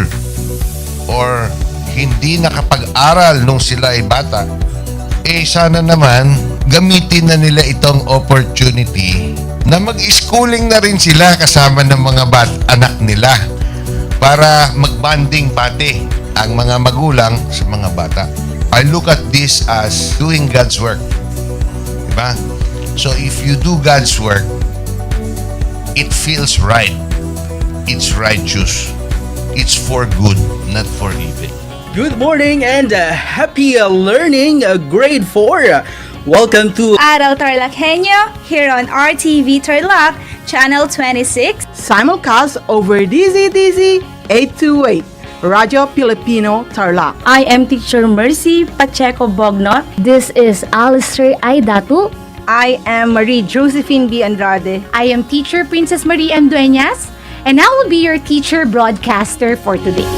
or hindi nakapag-aral nung sila ay bata, sana naman gamitin na nila itong opportunity na mag-schooling na rin sila kasama ng mga anak nila para mag-bonding pati ang mga magulang sa mga bata. I look at this as doing God's work. Diba? So if you do God's work, it feels right. It's righteous. It's for good, not for evil. Good morning and happy learning, grade 4. Welcome to Aral TarlakHenyo here on RTV Tarlac, Channel 26. Simulcast over DZTZ 828, Radio Filipino Tarlac. I am Teacher Mercy Pacheco Bognot. This is Alistair Aidatu. I am Marie Josephine B. Andrade. I am Teacher Princess Marie M. Dueñas, and I will be your teacher broadcaster for today.